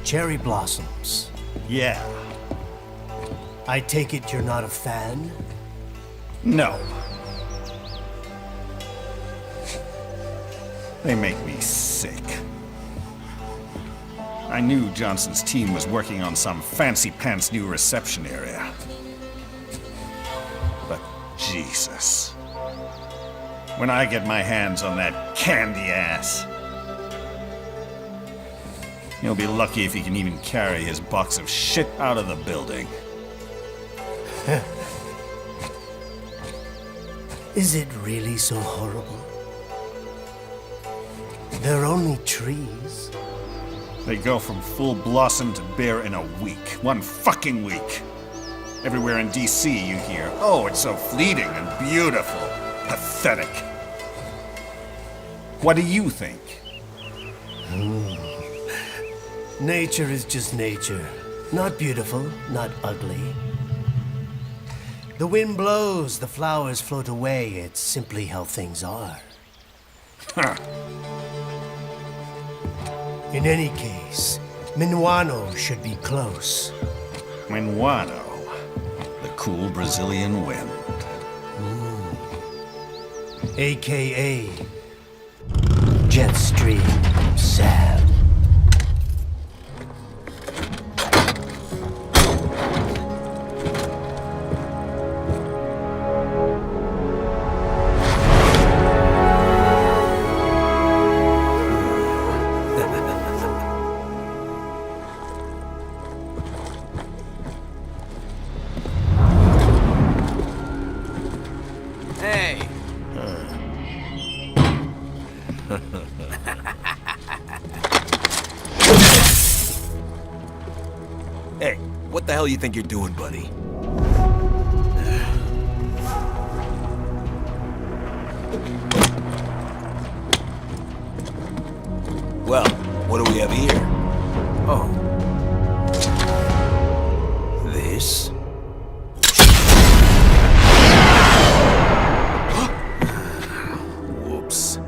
cherry blossoms. Yeah. I take it you're not a fan? No. They make me sick. I knew Johnson's team was working on some fancy-pants new reception area. But Jesus. When I get my hands on that candy ass, he'll be lucky if he can even carry his box of shit out of the building. Is it really so horrible? They're only trees. They go from full blossom to bare in a week. One fucking week. Everywhere in DC you hear, oh, it's so fleeting and beautiful. Pathetic. What do you think? Nature is just nature. Not beautiful, not ugly. The wind blows, the flowers float away. It's simply how things are. Huh. In any case, Minuano should be close. Minuano, the cool Brazilian wind. AKA Jetstream Sam. Hey, what the hell you think you're doing, buddy? Well, what do we have here? Oh. This? Whoops.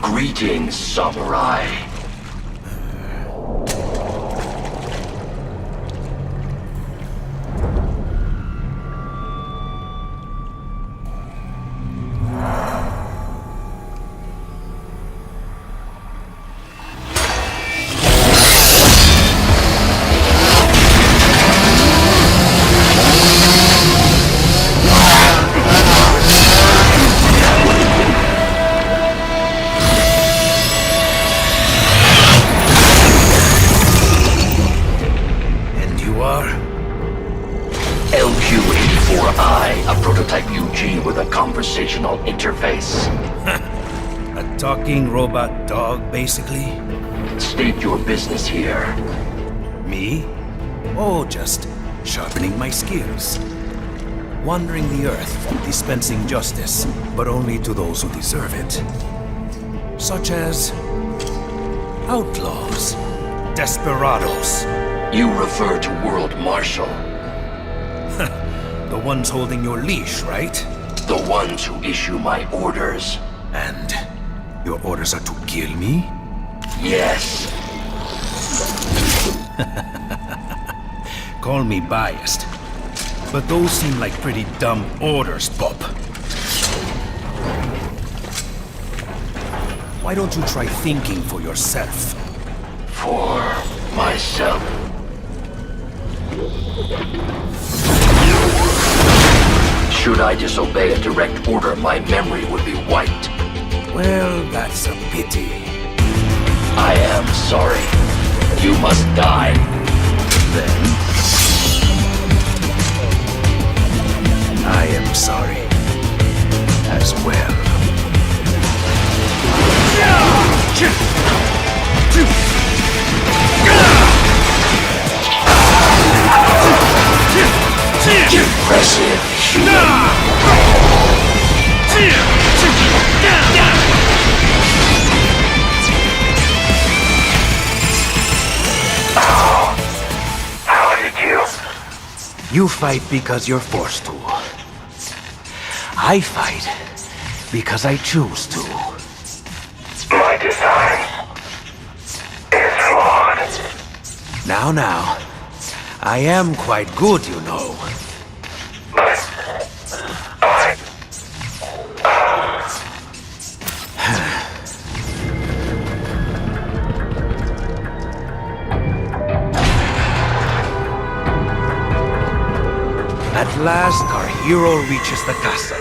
Greetings, samurai. LQ-84I, a prototype UG with a conversational interface. A talking robot dog, basically? State your business here. Me? Oh, just sharpening my skills. Wandering the earth, dispensing justice, but only to those who deserve it. Such as outlaws, desperados. You refer to World Marshal. The ones holding your leash, right? The ones who issue my orders. And your orders are to kill me? Yes. Call me biased, but those seem like pretty dumb orders, Pop. Why don't you try thinking for yourself? For myself. Should I disobey a direct order, my memory would be wiped. Well, that's a pity. I am sorry. You must die. Then I am sorry as well. How did you? You fight because you're forced to. I fight because I choose to. My design is flawed. Now. I am quite good, you know. But I... At last, our hero reaches the castle.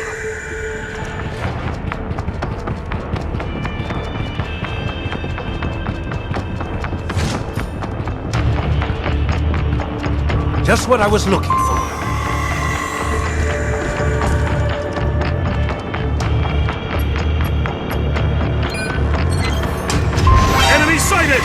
Just what I was looking for. Enemy sighted!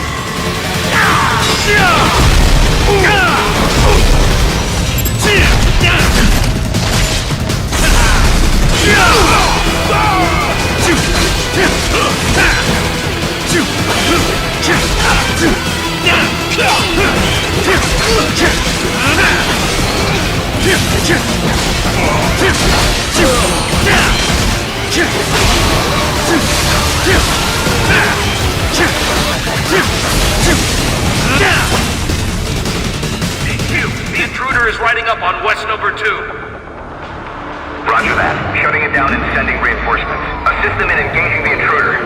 The intruder is riding up on West number 2. Roger that. Shutting it down and sending reinforcements. Assist them in engaging the intruder.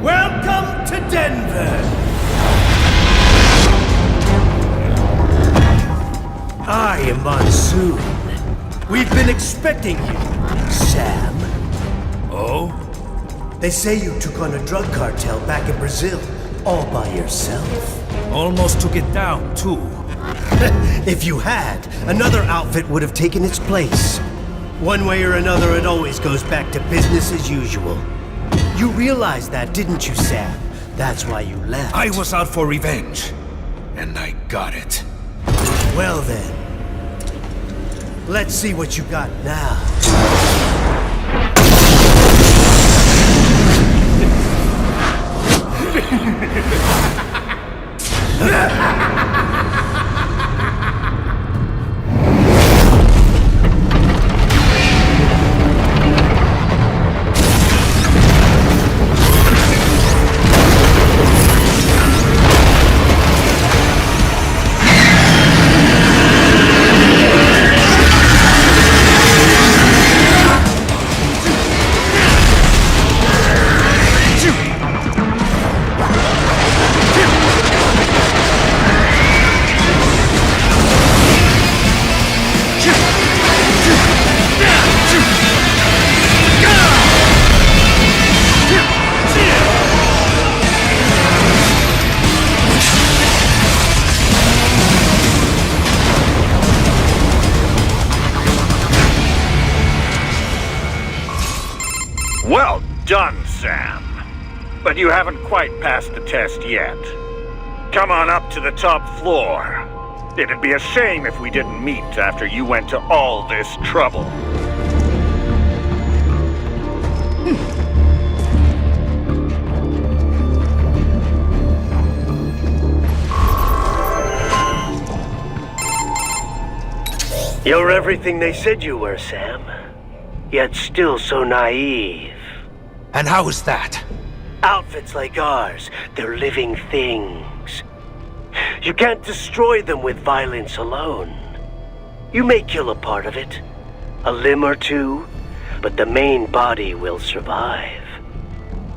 Welcome to Denver! I am Monsoon. We've been expecting you, Sam. Oh? They say you took on a drug cartel back in Brazil, all by yourself. Almost took it down, too. If you had, another outfit would have taken its place. One way or another, it always goes back to business as usual. You realized that, didn't you, Sam? That's why you left. I was out for revenge. And I got it. Well then, let's see what you got now. Well done, Sam. But you haven't quite passed the test yet. Come on up to the top floor. It'd be a shame if we didn't meet after you went to all this trouble. You're everything they said you were, Sam. Yet still so naive. And how is that? Outfits like ours, they're living things. You can't destroy them with violence alone. You may kill a part of it, a limb or two, but the main body will survive.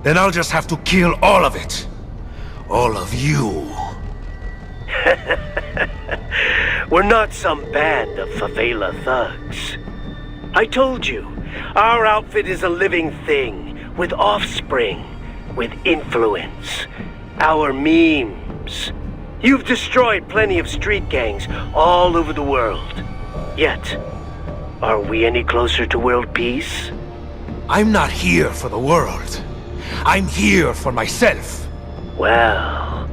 Then I'll just have to kill all of it. All of you. We're not some band of favela thugs. I told you, our outfit is a living thing, with offspring, with influence. Our memes. You've destroyed plenty of street gangs all over the world. Yet, are we any closer to world peace? I'm not here for the world. I'm here for myself. Well,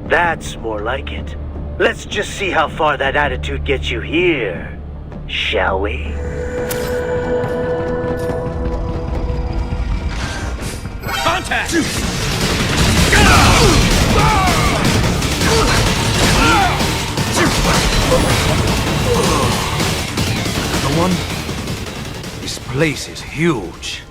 that's more like it. Let's just see how far that attitude gets you here, shall we? Contact! The one? This place is huge.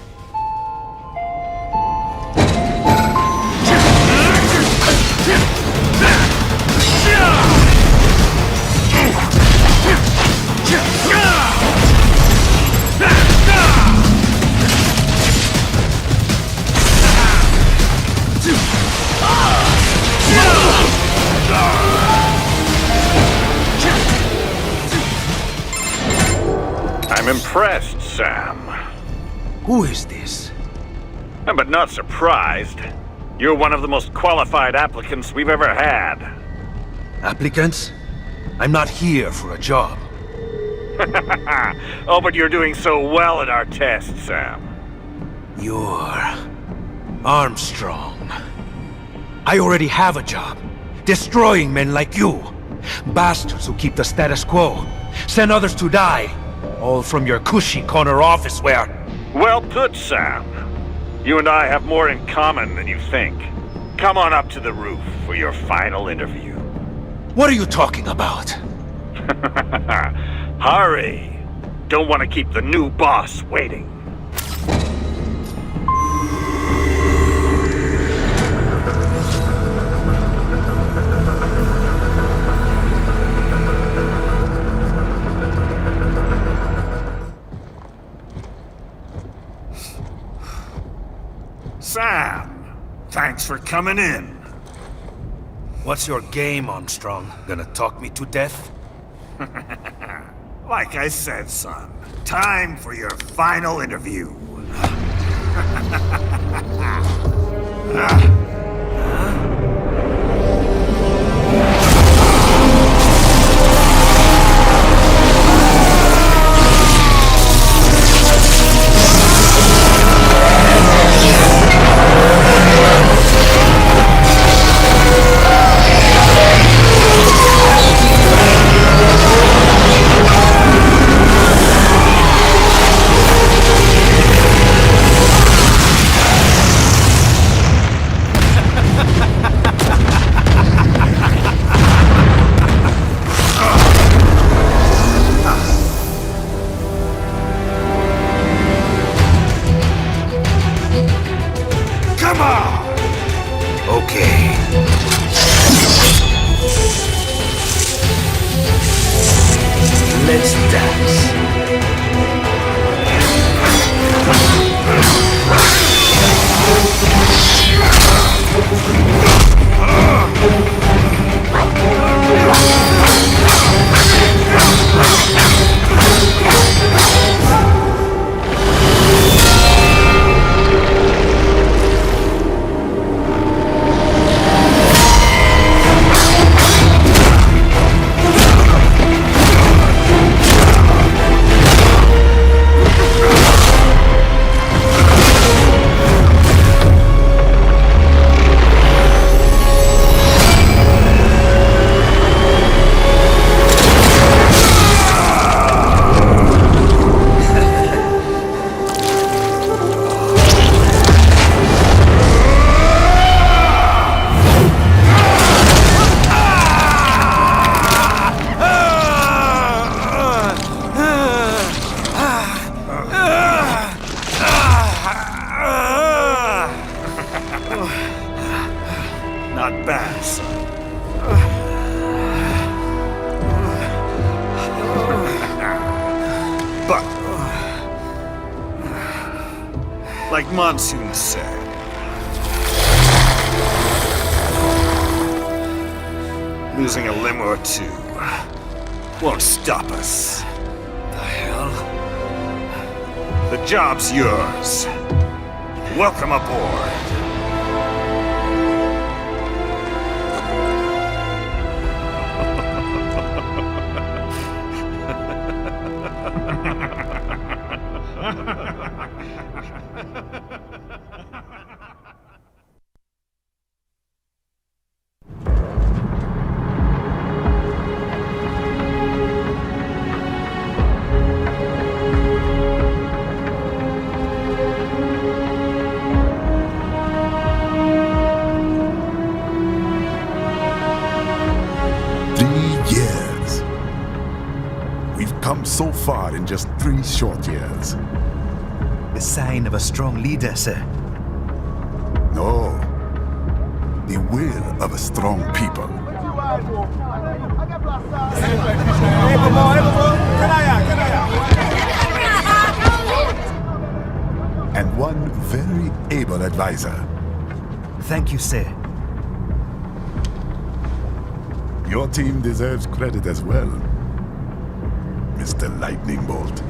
I'm impressed, Sam. Who is this? But not surprised. You're one of the most qualified applicants we've ever had. Applicants? I'm not here for a job. Oh, but you're doing so well at our test, Sam. You're... Armstrong. I already have a job. Destroying men like you. Bastards who keep the status quo. Send others to die. All from your cushy corner office where... Well put, Sam. You and I have more in common than you think. Come on up to the roof for your final interview. What are you talking about? Hurry! Don't want to keep the new boss waiting. Sam, thanks for coming in. What's your game, Armstrong? Gonna talk me to death? Like I said, son, time for your final interview. Okay. Let's dance. Like Monsoon said. Losing a limb or two won't stop us. The hell? The job's yours. Welcome aboard. So far in just 3 short years. The sign of a strong leader, sir. No. The will of a strong people. And one very able advisor. Thank you, sir. Your team deserves credit as well, Mr. Lightning Bolt.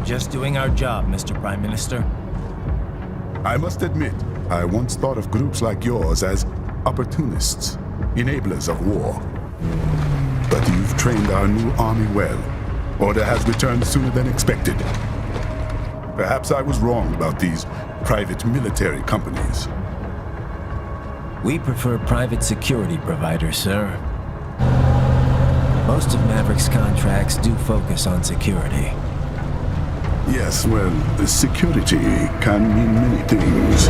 Just doing our job, Mr. Prime Minister. I must admit, I once thought of groups like yours as opportunists, enablers of war. But you've trained our new army well. Order has returned sooner than expected. Perhaps I was wrong about these private military companies. We prefer private security providers, sir. Most of Maverick's contracts do focus on security. Yes, well, security can mean many things.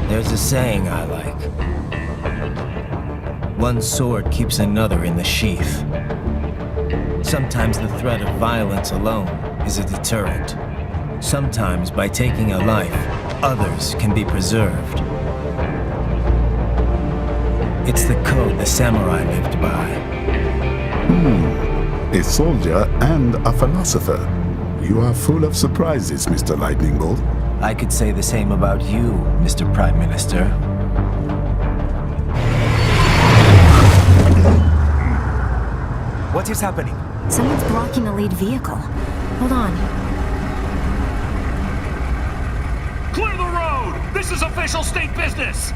There's a saying I like. One sword keeps another in the sheath. Sometimes the threat of violence alone is a deterrent. Sometimes by taking a life, others can be preserved. It's the code the samurai lived by. A soldier and a philosopher. You are full of surprises, Mr. Lightning Bolt. I could say the same about you, Mr. Prime Minister. What is happening? Someone's blocking the lead vehicle. Hold on. Clear the road! This is official state business!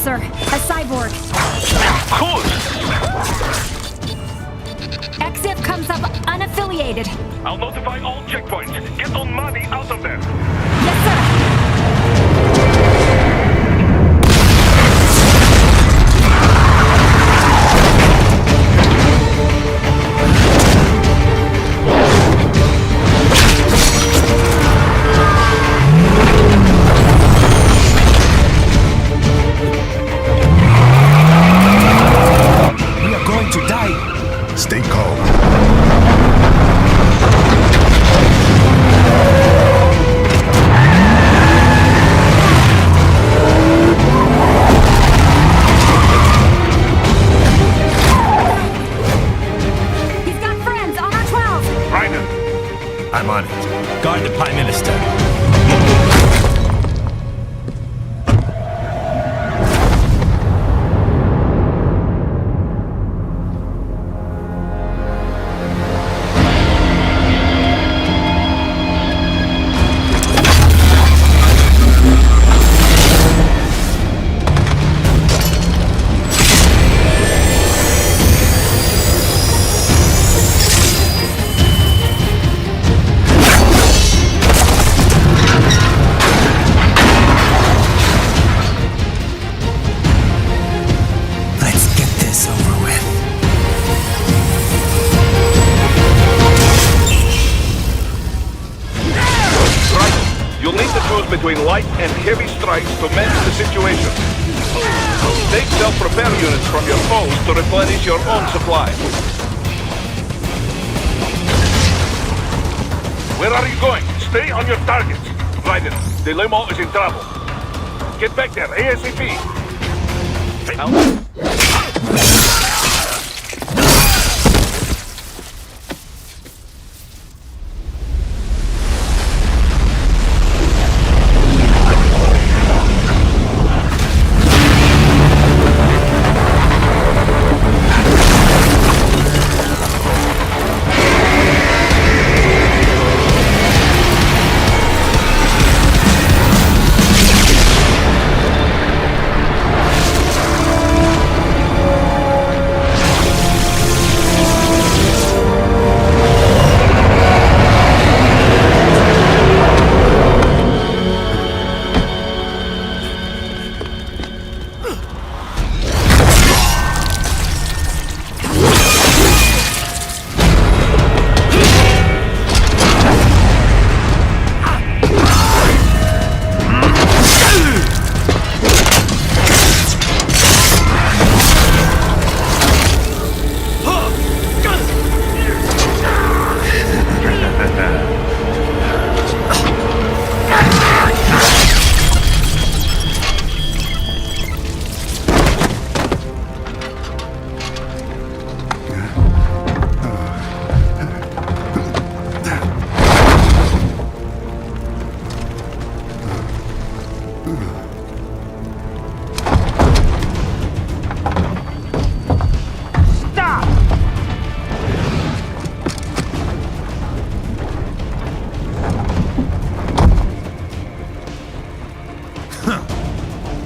Sir, a cyborg. Good! Exif comes up unaffiliated. I'll notify all checkpoints. Get on money out of there. Yes, sir. Stay calm. Guard the Prime Minister. Between light and heavy strikes to manage the situation. Take self-repair units from your foes to replenish your own supply. Where are you going? Stay on your targets. Raiden, the limo is in trouble. Get back there, ASAP.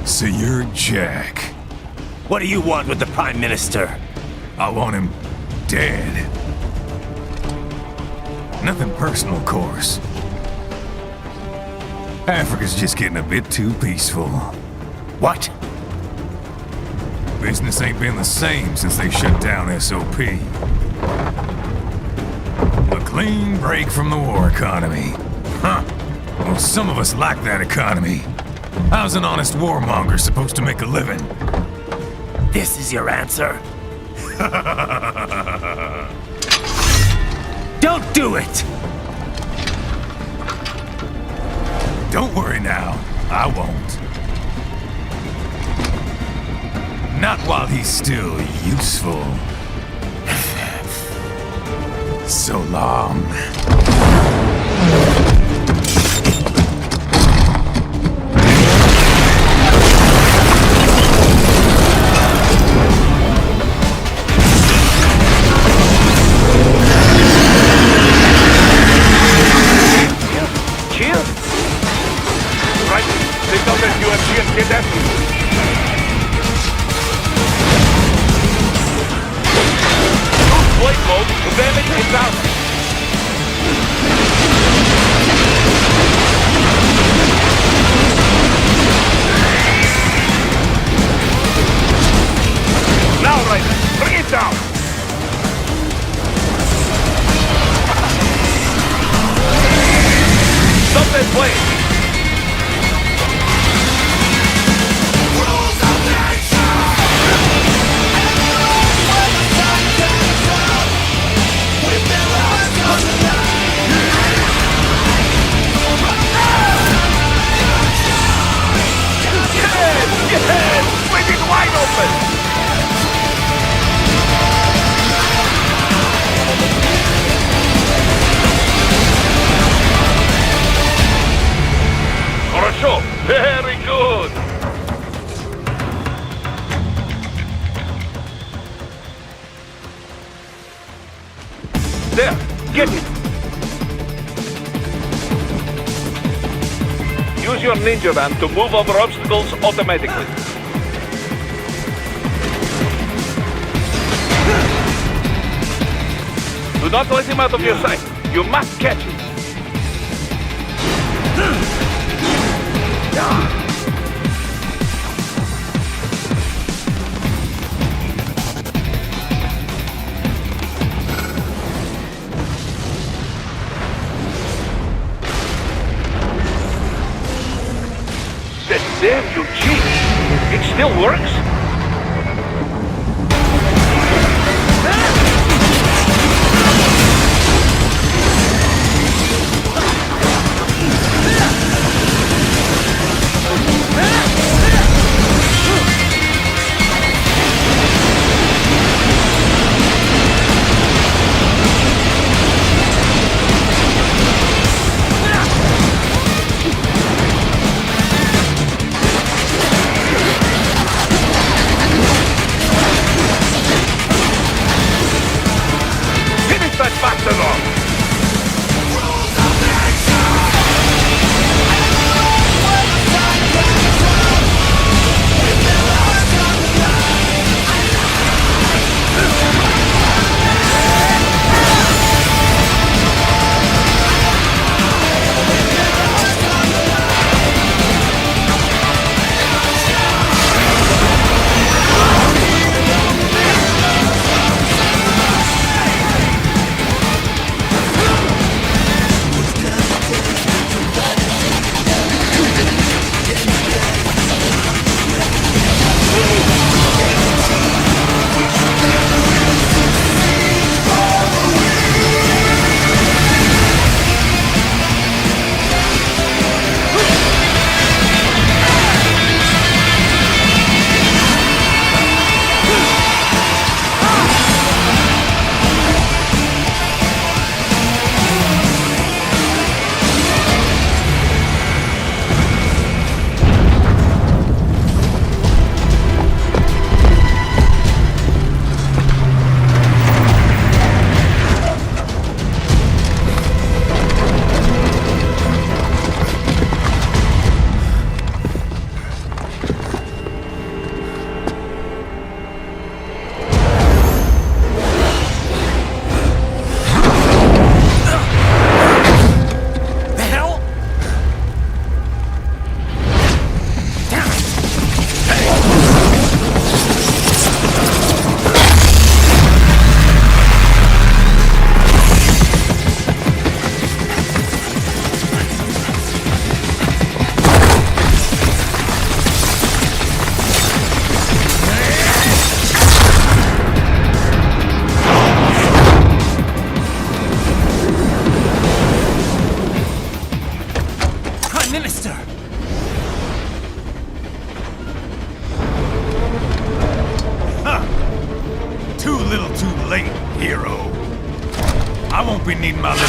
So you're Jack. What do you want with the Prime Minister? I want him dead. Nothing personal, of course. Africa's just getting a bit too peaceful. What? Business ain't been the same since they shut down SOP. A clean break from the war economy. Huh. Well, some of us like that economy. How's an honest warmonger supposed to make a living? This is your answer? Don't do it! Don't worry now, I won't. Not while he's still useful. So long. There, get it! Use your ninja van to move over obstacles automatically. Do not let him out of your sight. You must catch him. Damn you, cheat! It still works?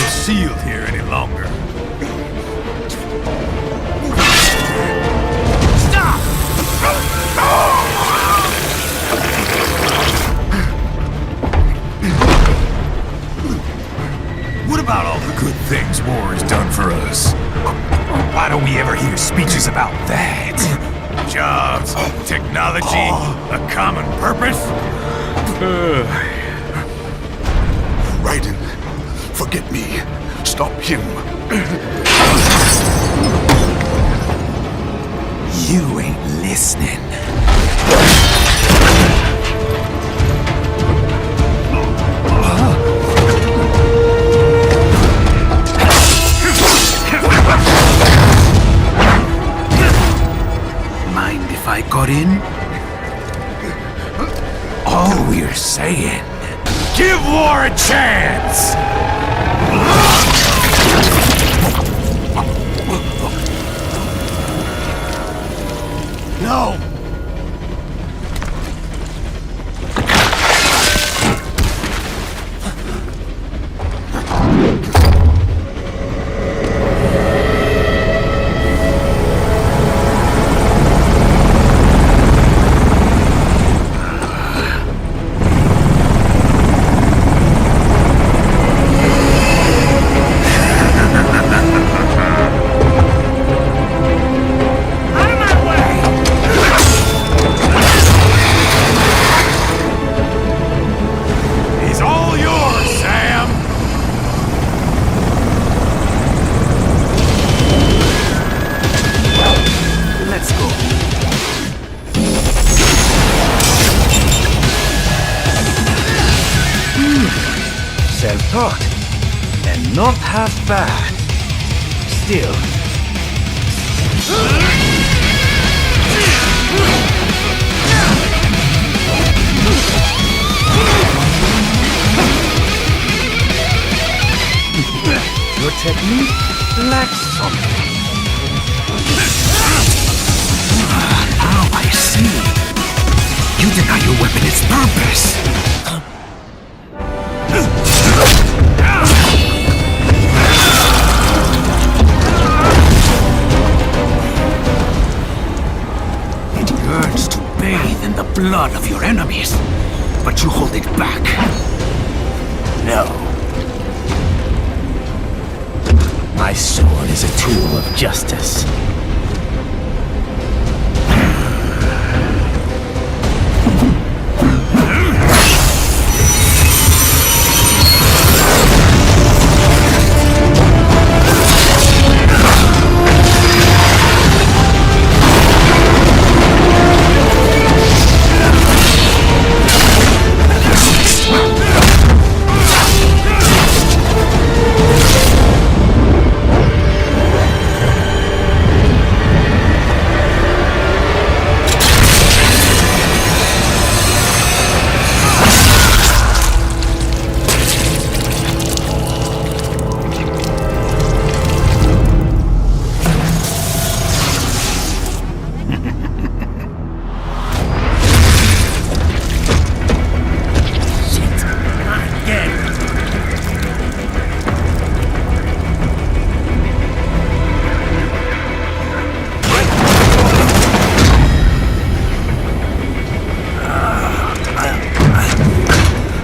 Sealed here any longer. Stop! What about all the good things war has done for us? Why don't we ever hear speeches about that? Jobs, technology, a common purpose? Raiden, forget me. Stop him. You ain't listening. Mind if I cut in? All we're saying, give war a chance! No! self-taught. And not half bad. Still. Your technique lacks something. Now I see. You deny your weapon its purpose. It yearns to bathe in the blood of your enemies, but you hold it back. No. My sword is a tool of justice.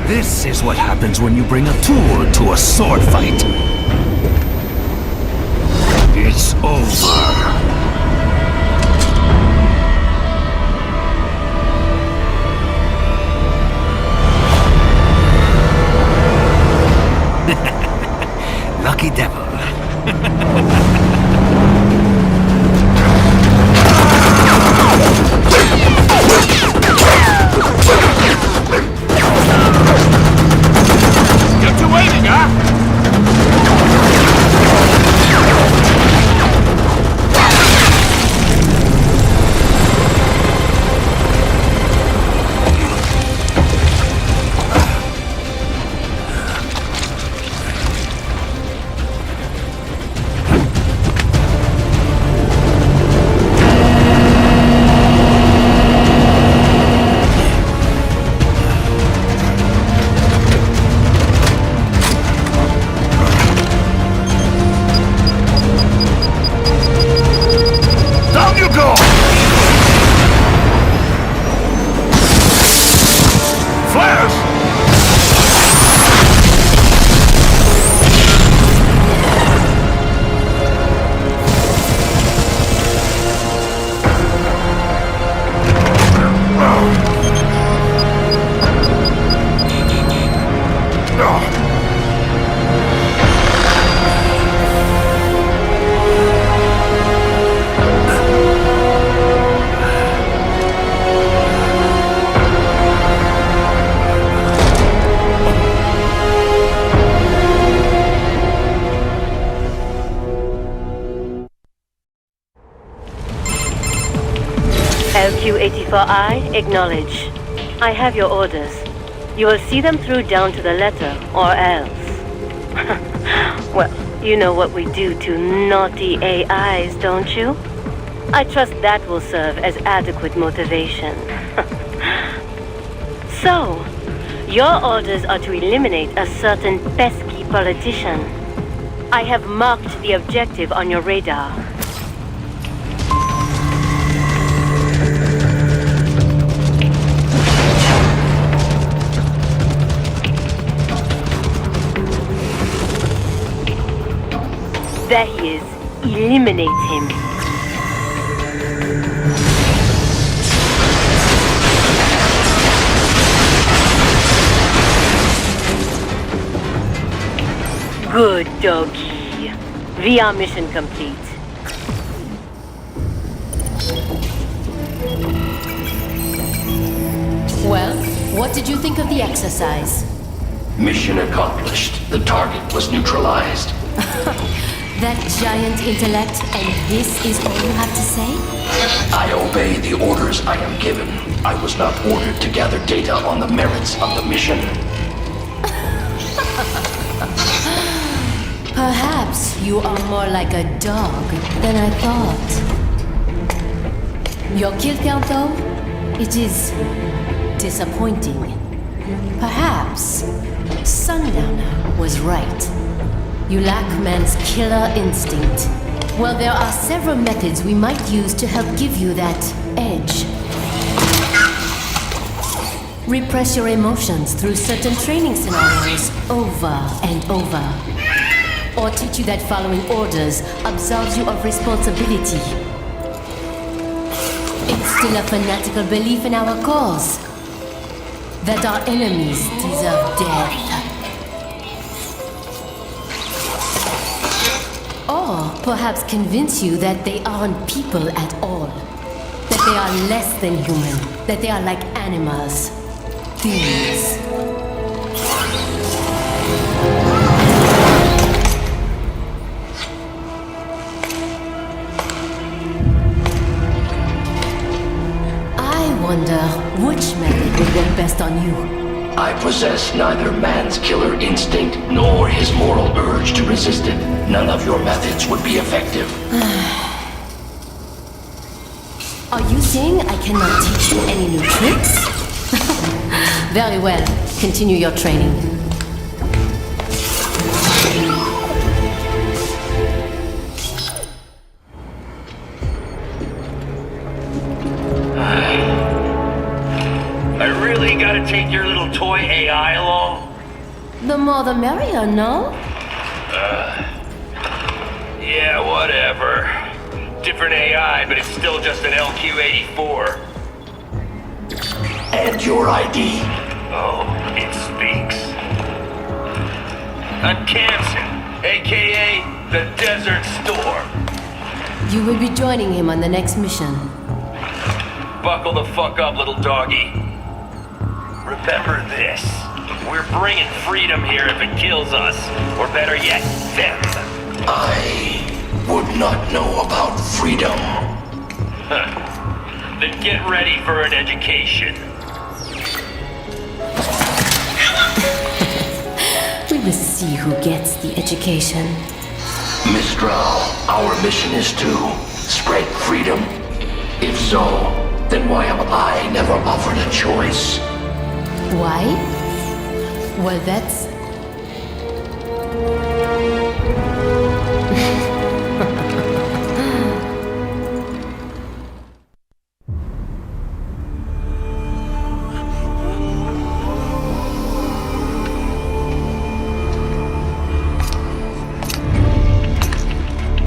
This is what happens when you bring a tool to a sword fight. It's over. Lucky devil. Get to waiting, huh? Down you go! Flares! LQ-84I, acknowledge. I have your orders. You will see them through down to the letter, or else. Well, you know what we do to naughty AIs, don't you? I trust that will serve as adequate motivation. So, your orders are to eliminate a certain pesky politician. I have marked the objective on your radar. There he is. Eliminate him. Good doggy. VR mission complete. Well, what did you think of the exercise? Mission accomplished. The target was neutralized. That giant intellect, and this is all you have to say? I obey the orders I am given. I was not ordered to gather data on the merits of the mission. Perhaps you are more like a dog than I thought. Your kill count, though, it is disappointing. Perhaps Sundowner was right. You lack man's killer instinct. Well, there are several methods we might use to help give you that edge. Repress your emotions through certain training scenarios over and over. Or teach you that following orders absolves you of responsibility. Instill a fanatical belief in our cause. That our enemies deserve death. Or perhaps convince you that they aren't people at all. That they are less than human. That they are like animals. Things. I wonder which method would work best on you. I possess neither man's killer instinct nor his moral urge to resist it. None of your methods would be effective. Are you saying I cannot teach you any new tricks? Very well. Continue your training. I really gotta take your little toy AI along? The more the merrier, no? Yeah, whatever. Different AI, but it's still just an LQ-84. And your ID? Oh, it speaks. I'm Kamsen, aka the Desert Storm. You will be joining him on the next mission. Buckle the fuck up, little doggy. Remember this. We're bringing freedom here if it kills us. Or better yet, them. I would not know about freedom. Then get ready for an education. We will see who gets the education. Mistral, our mission is to spread freedom. If so, then why am I never offered a choice? Why? Well, that's...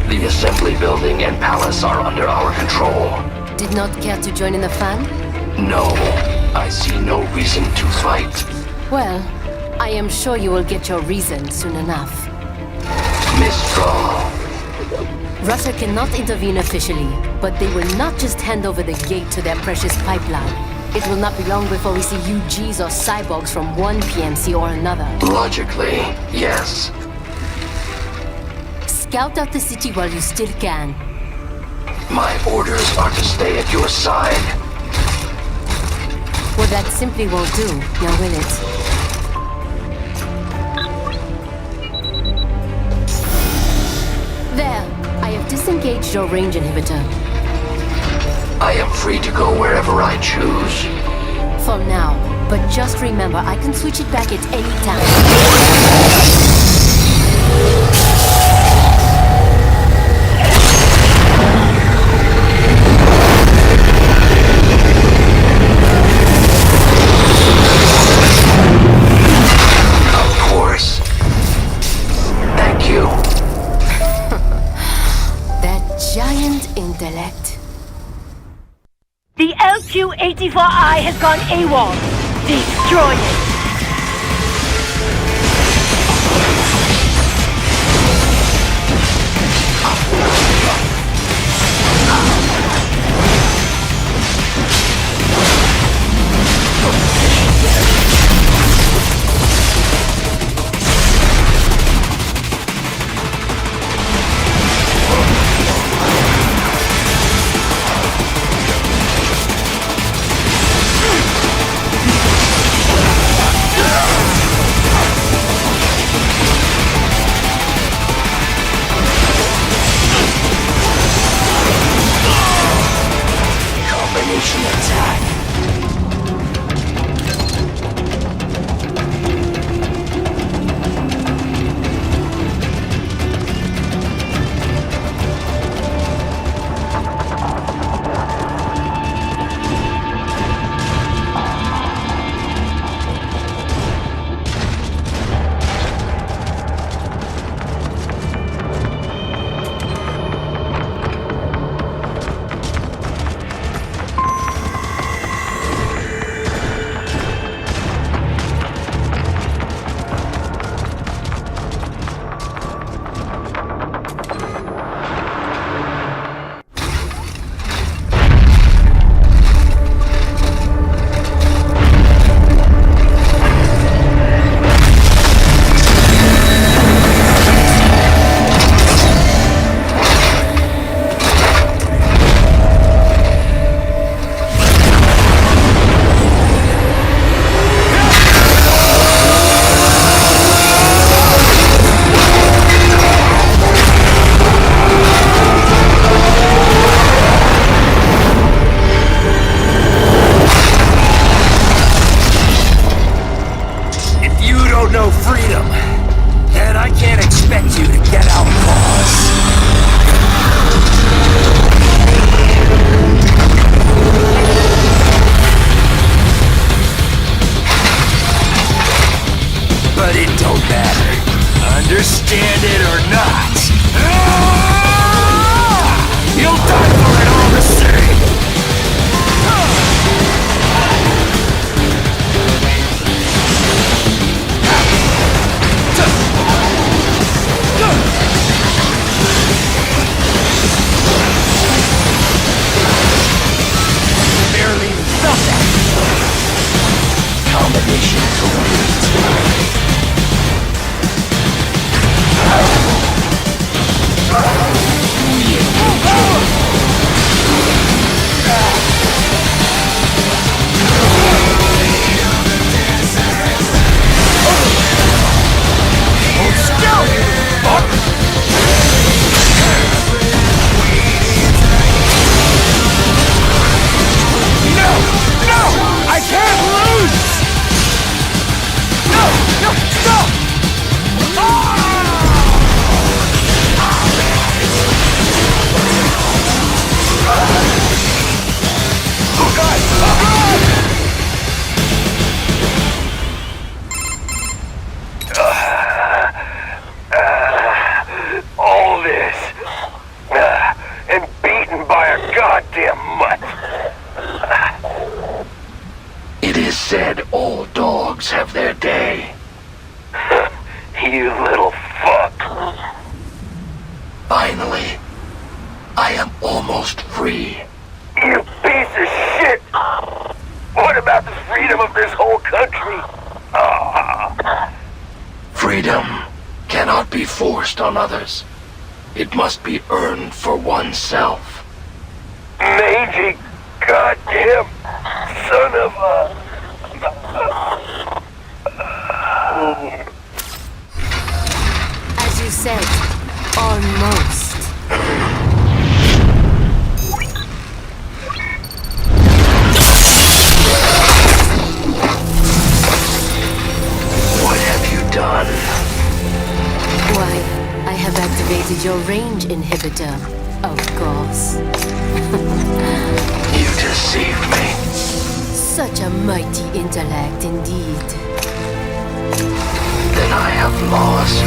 The assembly building and palace are under our control. Did not care to join in the fun? No, I see no reason to fight. Well, I am sure you will get your reason soon enough. Mistral. Russia cannot intervene officially, but they will not just hand over the gate to their precious pipeline. It will not be long before we see UGs or cyborgs from one PMC or another. Logically, yes. Scout out the city while you still can. My orders are to stay at your side. Well, that simply won't do, now will it? There, I have disengaged your range inhibitor. I am free to go wherever I choose. For now, but just remember, I can switch it back at any time. Intellect. The LQ-84I has gone AWOL. Destroy it. no freedom. And I can't expect you to get outlaws. But it don't matter. Understand it or not. You'll die for it all the same. Barely felt that. Combination complete. All this. And beaten by a goddamn mutt. It is said all dogs have their day. You little fuck. Finally, I am almost free. You piece of shit! What about the freedom of this whole country? Freedom cannot be forced on others. It must be earned for oneself. Mangy goddamn son of a... As you said, almost. What have you done? Why, I have activated your range inhibitor, of course. You deceived me. Such a mighty intellect indeed. Then I have lost.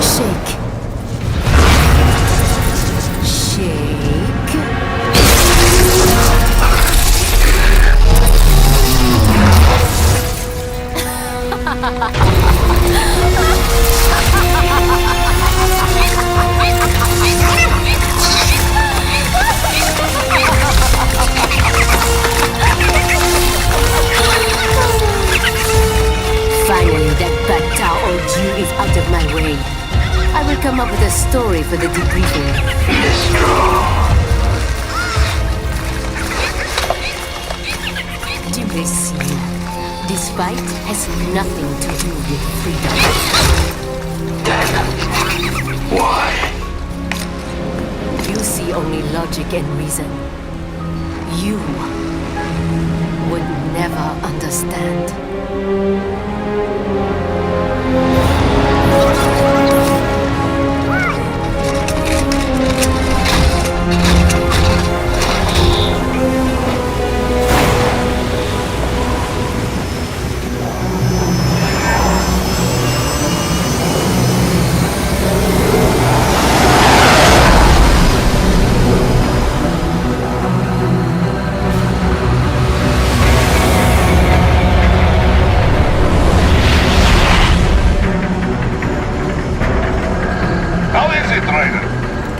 Shake. Shake. Finally, that Bata ordeal is out of my way. I will come up with a story for the debriefing. Imbecile. This fight has nothing to do with freedom. Then, why? You see only logic and reason. You would never understand.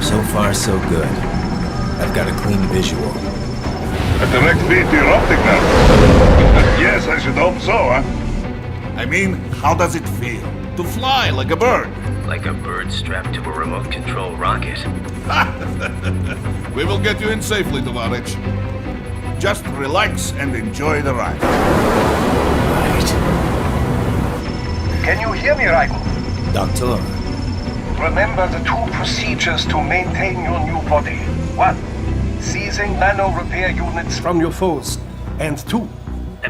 So far, so good. I've got a clean visual. A direct feed to your optic now. Yes, I should hope so, huh? I mean, how does it feel? To fly like a bird? Like a bird strapped to a remote control rocket. We will get you in safely, Tovarich. Just relax and enjoy the ride. Right. Can you hear me, Raiko? Doctor. Remember the two procedures to maintain your new body. 1. Seizing nano repair units from your foes. And 2.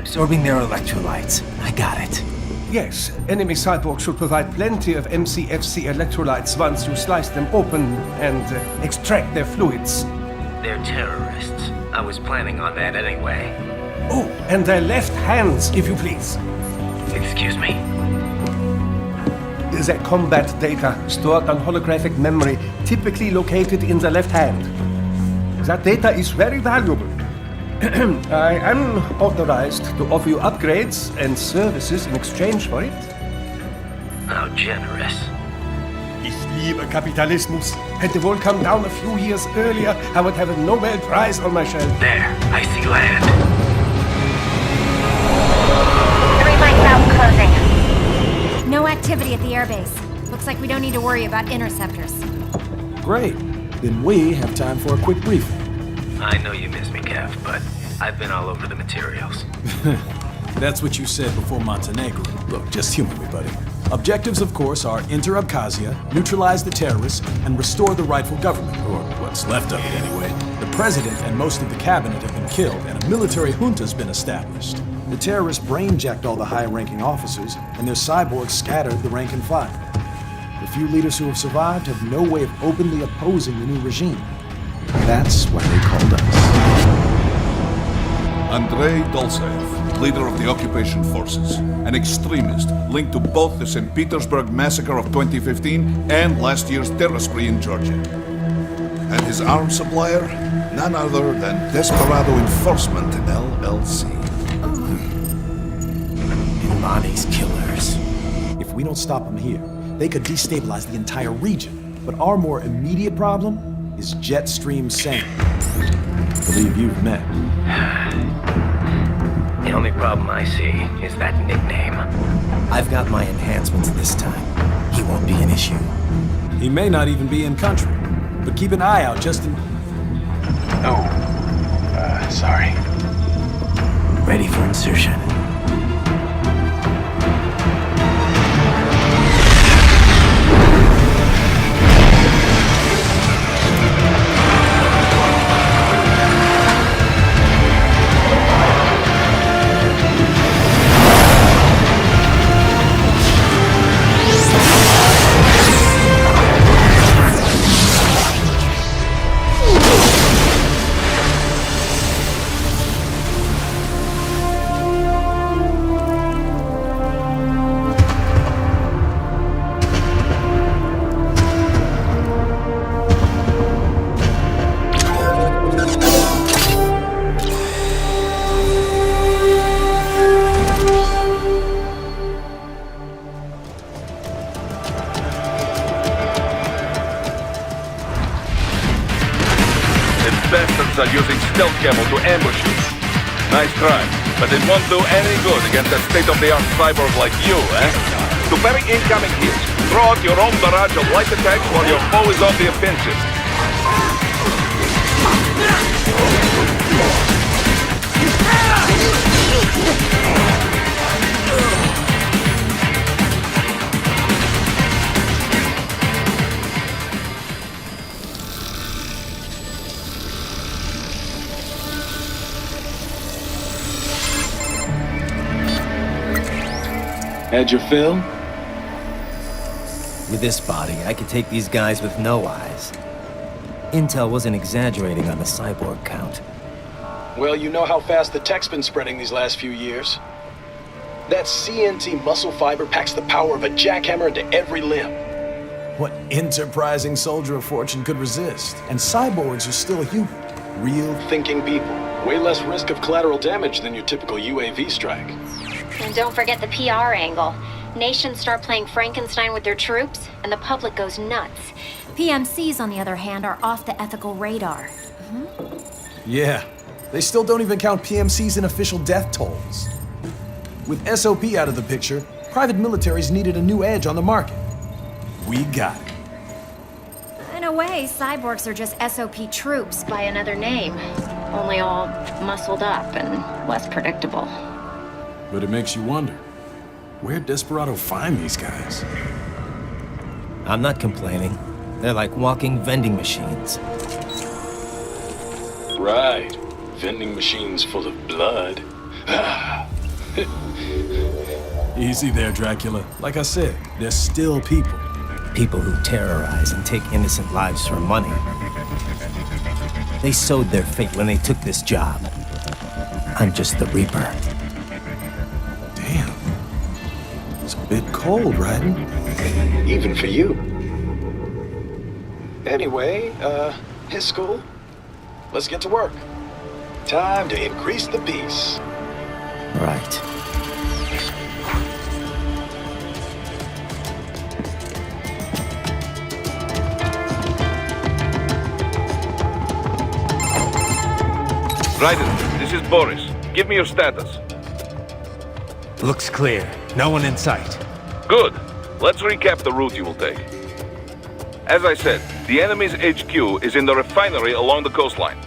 Absorbing their electrolytes. I got it. Yes, enemy cyborgs should provide plenty of MCFC electrolytes once you slice them open and extract their fluids. They're terrorists. I was planning on that anyway. Oh, and their left hands, if you please. Excuse me? The combat data stored on holographic memory, typically located in the left hand. That data is very valuable. I am authorized to offer you upgrades and services in exchange for it. How generous. Ich liebe Kapitalismus. Had the world come down a few years earlier, I would have a Nobel Prize on my shelf. There, I see land. 3 mics out closing. No activity at the airbase. Looks like we don't need to worry about interceptors. Great. Then we have time for a quick briefing. I know you miss me, Kev, but I've been all over the materials. That's what you said before Montenegro. Look, just humor me, buddy. Objectives, of course, are enter Abkhazia, neutralize the terrorists, and restore the rightful government, or what's left of it anyway. The president and most of the cabinet have been killed, and a military junta's been established. The terrorists brain-jacked all the high-ranking officers, and their cyborgs scattered the rank and file. The few leaders who have survived have no way of openly opposing the new regime. That's why they called us. Andrei Dolcev, leader of the occupation forces, an extremist linked to both the St. Petersburg massacre of 2015 and last year's terror spree in Georgia. And his arms supplier, none other than Desperado Enforcement LLC. Ilani's killers. If we don't stop them here, they could destabilize the entire region. But our more immediate problem is Jetstream Sam. I believe you've met. The only problem I see is that nickname. I've got my enhancements this time. He won't be an issue. He may not even be in country, but keep an eye out just in... Sorry. Ready for insertion. Bastards are using stealth camo to ambush you. Nice try, but it won't do any good against a state-of-the-art cyborg like you, eh? To bury incoming hits, throw out your own barrage of light attacks while your foe is on the offensive. Had your fill? With this body, I could take these guys with no eyes. Intel wasn't exaggerating on the cyborg count. Well, you know how fast the tech's been spreading these last few years. That CNT muscle fiber packs the power of a jackhammer into every limb. What enterprising soldier of fortune could resist? And cyborgs are still human. Real thinking people. Way less risk of collateral damage than your typical UAV strike. And don't forget the PR angle. Nations start playing Frankenstein with their troops, and the public goes nuts. PMCs, on the other hand, are off the ethical radar. Yeah, they still don't even count PMCs in official death tolls. With SOP out of the picture, private militaries needed a new edge on the market. We got it. In a way, cyborgs are just SOP troops by another name. Only all muscled up and less predictable. But it makes you wonder, where'd Desperado find these guys? I'm not complaining. They're like walking vending machines. Right. Vending machines full of blood. Easy there, Dracula. Like I said, they're still people. People who terrorize and take innocent lives for money. They sowed their fate when they took this job. I'm just the Reaper. Damn. It's a bit cold, Raiden. Even for you. Anyway, his school. Let's get to work. Time to increase the peace. Right. Raiden, this is Boris. Give me your status. Looks clear. No one in sight. Good. Let's recap the route you will take. As I said, the enemy's HQ is in the refinery along the coastline.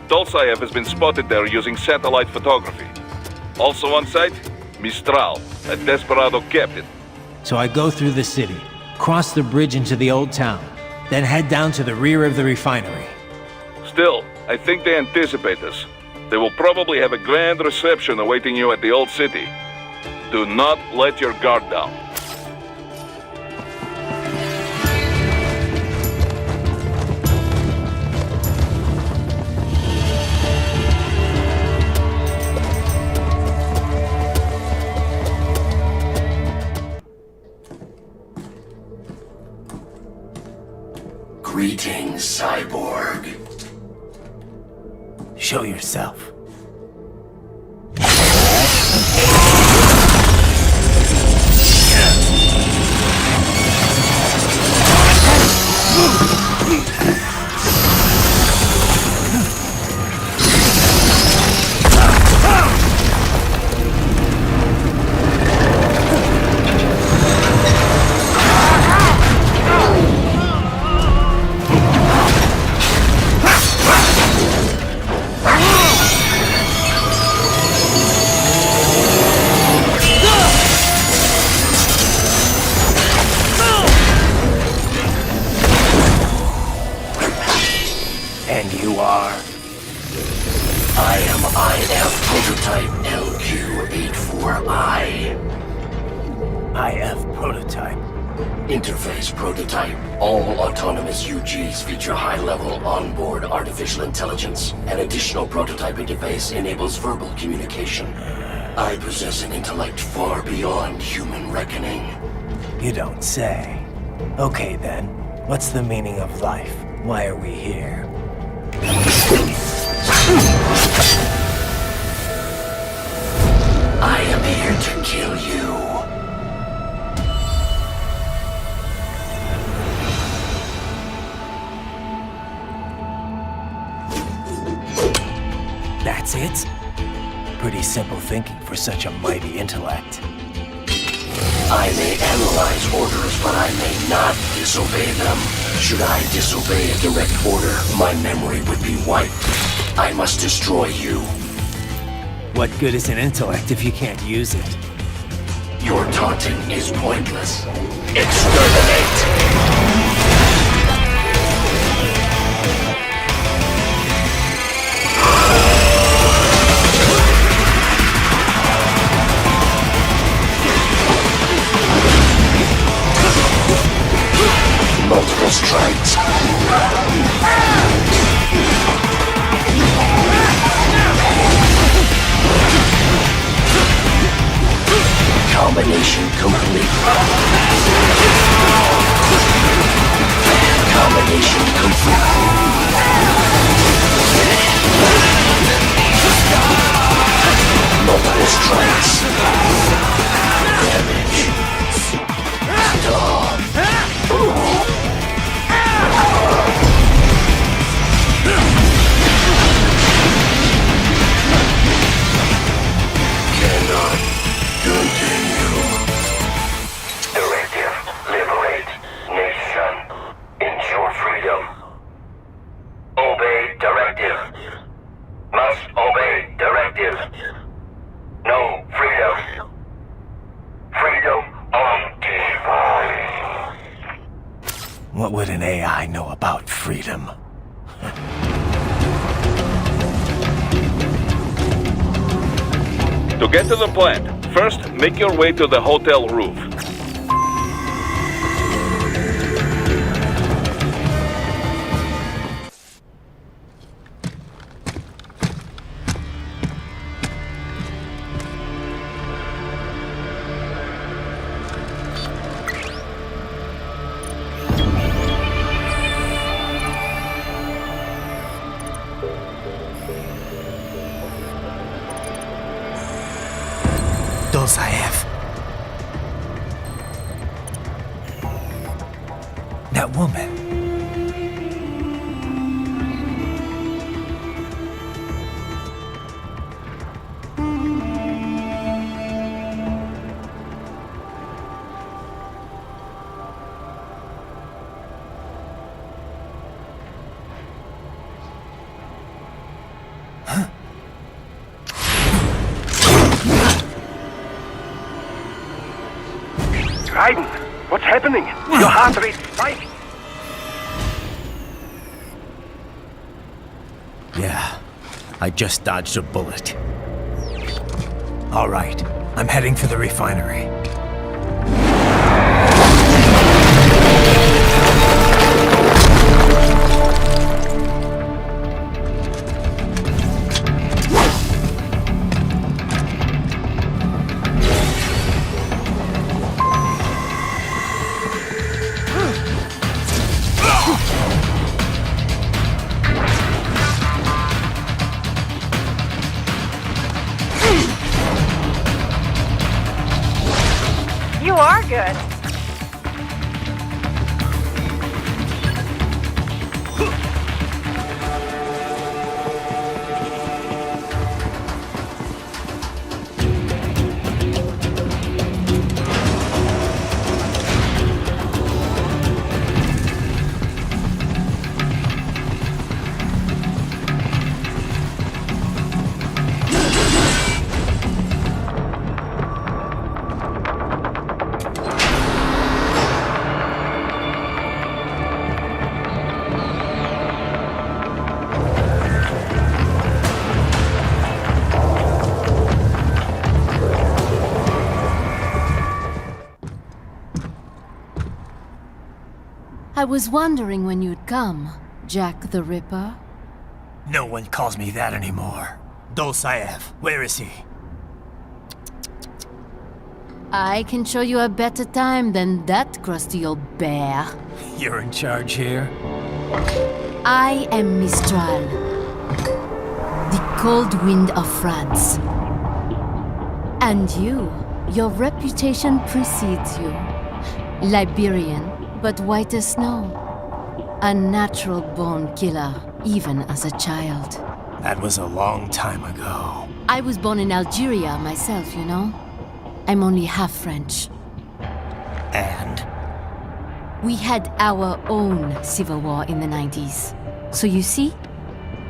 Dolsaev has been spotted there using satellite photography. Also on site, Mistral, a desperado captain. So I go through the city, cross the bridge into the old town, then head down to the rear of the refinery. Still, I think they anticipate us. They will probably have a grand reception awaiting you at the old city. Do not let your guard down. Greetings, cyborg. Show yourself. And you are? I am IF Prototype LQ84I. IF Prototype. Interface Prototype. All autonomous UGs feature high-level onboard artificial intelligence. An additional prototype interface enables verbal communication. I possess an intellect far beyond human reckoning. You don't say. Okay then, what's the meaning of life? Why are we here? I am here to kill you. That's it? Pretty simple thinking for such a mighty intellect. I may analyze orders, but I may not disobey them. Should I disobey a direct order, my memory would be wiped. I must destroy you. What good is an intellect if you can't use it? Your taunting is pointless. Exterminate! Multiple strikes. Combination complete. Combination complete. Multiple strikes. Damage. Stop. Cannot continue. Directive. Liberate. Nation. Ensure freedom. Obey directive. Must obey directive. No freedom. Freedom undefined. What would an AI know about freedom? To get to the plant, First, make your way to the hotel roof. Dulzaev. That woman. Raiden, what's happening? Your heart rate's spiking. Yeah, I just dodged a bullet. All right, I'm heading for the refinery. You are good. I was wondering when you'd come, Jack the Ripper. No one calls me that anymore. Dulzaev, where is he? I can show you a better time than that crusty old bear. You're in charge here? I am Mistral, the cold wind of France. And your reputation precedes you. Liberian, but white as snow. A natural-born killer, even as a child. That was a long time ago. I was born in Algeria myself, you know? I'm only half French. And? We had our own civil war in the 90s. So you see?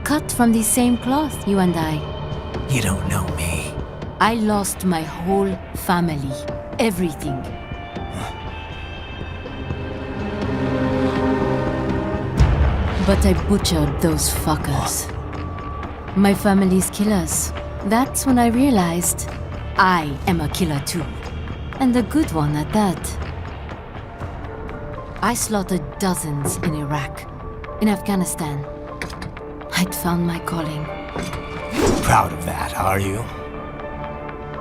Cut from the same cloth, you and I. You don't know me. I lost my whole family. Everything. But I butchered those fuckers. My family's killers. That's when I realized I am a killer too. And a good one at that. I slaughtered dozens in Iraq, in Afghanistan. I'd found my calling. Proud of that, are you?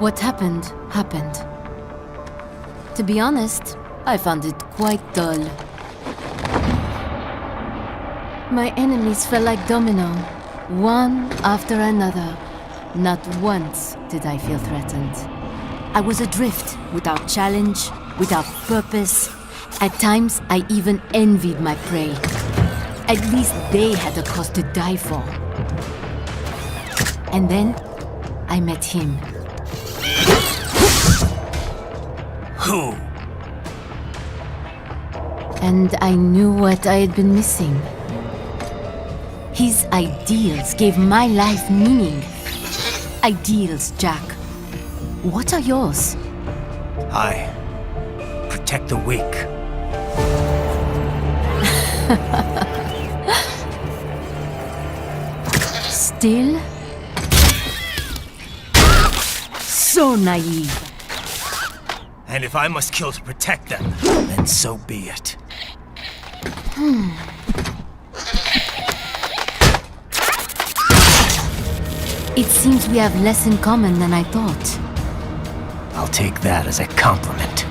What happened, happened. To be honest, I found it quite dull. My enemies fell like domino, one after another. Not once did I feel threatened. I was adrift, without challenge, without purpose. At times, I even envied my prey. At least they had a cause to die for. And then, I met him. Who? And I knew what I had been missing. His ideals gave my life meaning. Ideals, Jack. What are yours? I protect the weak. Still? So naive. And if I must kill to protect them, then so be it. It seems we have less in common than I thought. I'll take that as a compliment.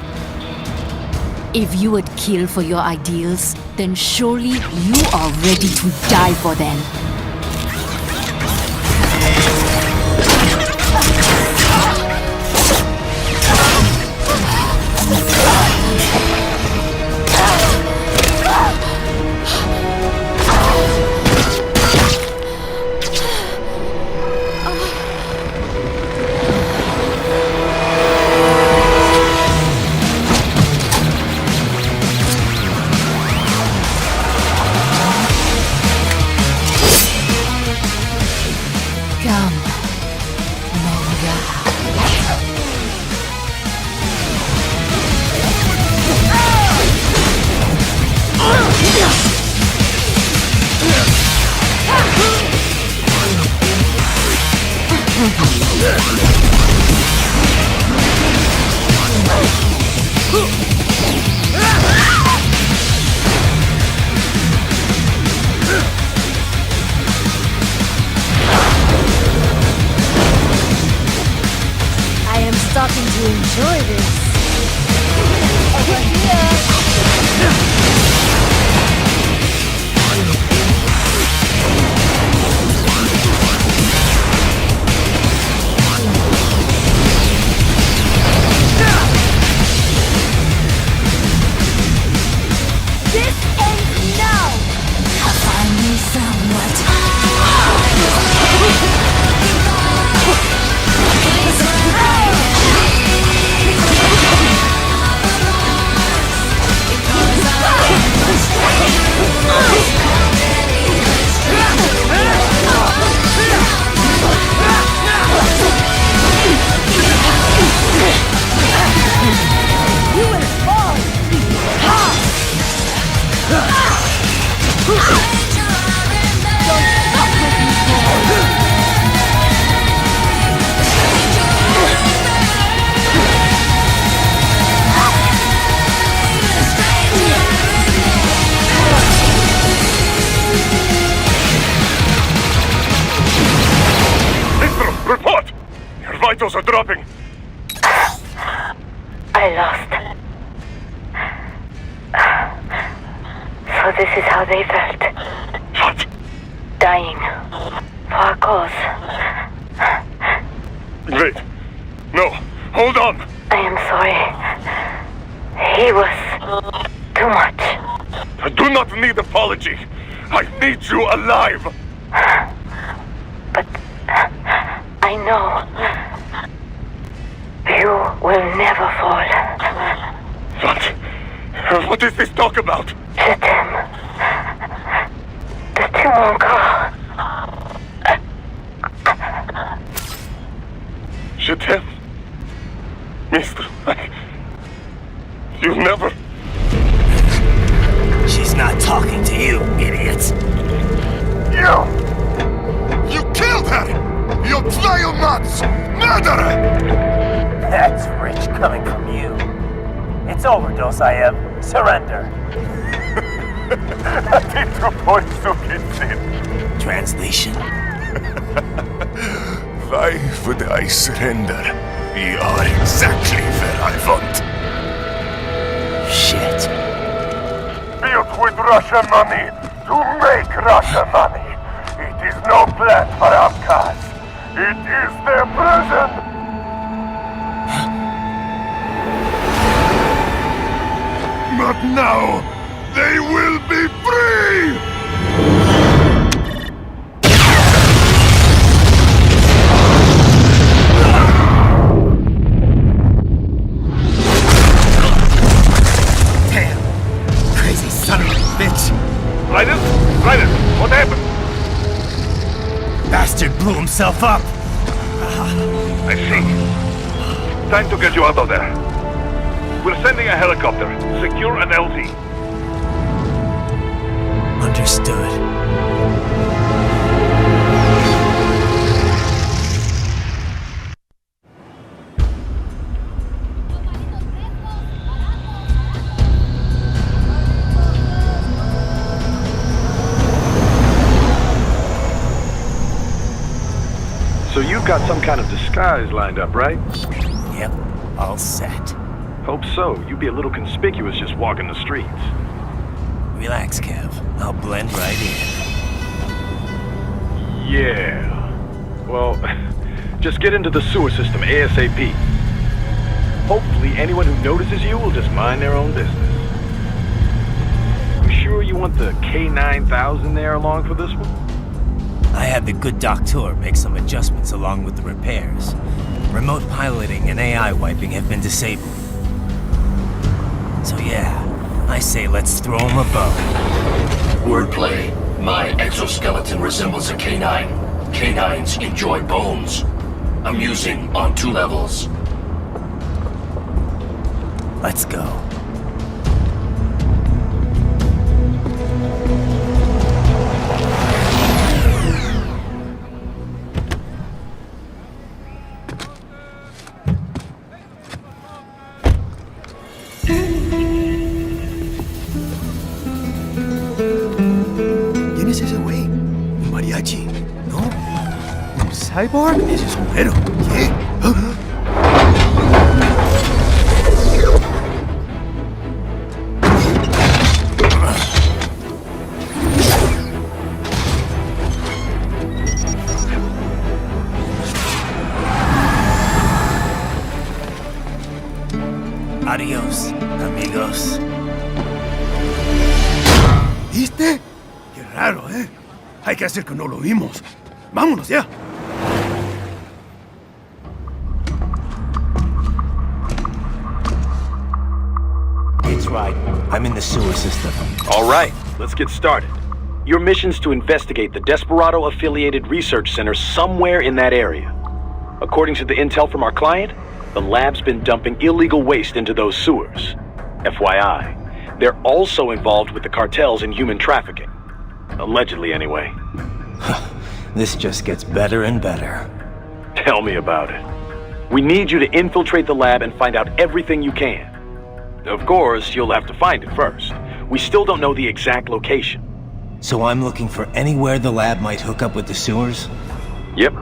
If you would kill for your ideals, then surely you are ready to die for them. I am starting to enjoy this. Over here! This ends now! Find me You will fall! Report! Your vitals are dropping. I lost. So this is how they felt. What? Dying. For a cause. Wait. No. Hold on. I am sorry. He was too much. I do not need apology. I need you alive. But I know you will never fall. What is this talk about? Je t'aime. De tout mon corps. Je t'aime. Mister, you never... She's not talking to you, idiot. You killed her! You vile nuts! Murderer! That's rich coming from you. It's overdose, I am. Surrender. Translation. Why would I surrender? You are exactly where I want. Shit. Built with Russian money to make Russian money. It is no plan for outcasts. It is their prison. But now, they will be free! Damn! Crazy son of a bitch! Raiden? Raiden, what happened? Bastard blew himself up! I see. Time to get you out of there. We're sending a helicopter. Secure an LZ. Understood. got some kind of disguise lined up, right? Yep, all set. Hope so. You'd be a little conspicuous just walking the streets. Relax, Kev. I'll blend right in. Yeah. Well, just get into the sewer system ASAP. Hopefully anyone who notices you will just mind their own business. You sure you want the K9000 there along for this one? I had the good doctor make some adjustments along with the repairs. Remote piloting and AI wiping have been disabled. So yeah, I say let's throw him a bone. Wordplay. My exoskeleton resembles a canine. Canines enjoy bones. Amusing on 2 levels. Let's go. ¿Quién es ese güey? ¿Un mariachi? ¿No? ¿Un cyborg? Ese es un güero. ¿Qué? Adiós, amigos. ¿Viste? Qué raro, ¿eh? Hay que hacer que no lo vimos. Vámonos ya. It's right. I'm in the sewer system. All right, let's get started. Your mission's to investigate the Desperado-affiliated research center somewhere in that area. According to the intel from our client, the lab's been dumping illegal waste into those sewers. FYI, they're also involved with the cartels in human trafficking. Allegedly, anyway. This just gets better and better. Tell me about it. We need you to infiltrate the lab and find out everything you can. Of course, you'll have to find it first. We still don't know the exact location. So I'm looking for anywhere the lab might hook up with the sewers? Yep.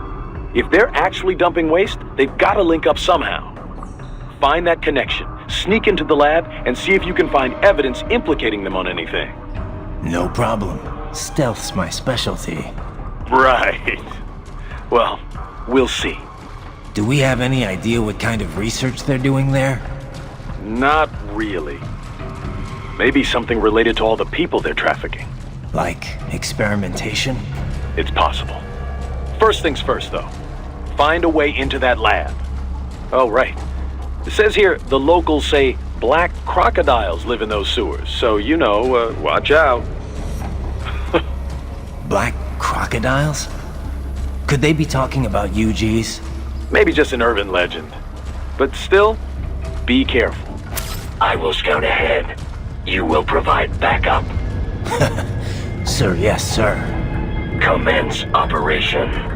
If they're actually dumping waste, they've got to link up somehow. Find that connection, sneak into the lab, and see if you can find evidence implicating them on anything. No problem. Stealth's my specialty. Right. Well, we'll see. Do we have any idea what kind of research they're doing there? Not really. Maybe something related to all the people they're trafficking. Like experimentation? It's possible. First things first, though. Find a way into that lab. Oh, right. It says here the locals say black crocodiles live in those sewers, so you know, watch out. Black crocodiles? Could they be talking about UGs? Maybe just an urban legend. But still, be careful. I will scout ahead. You will provide backup. Sir, yes, sir. Commence operation.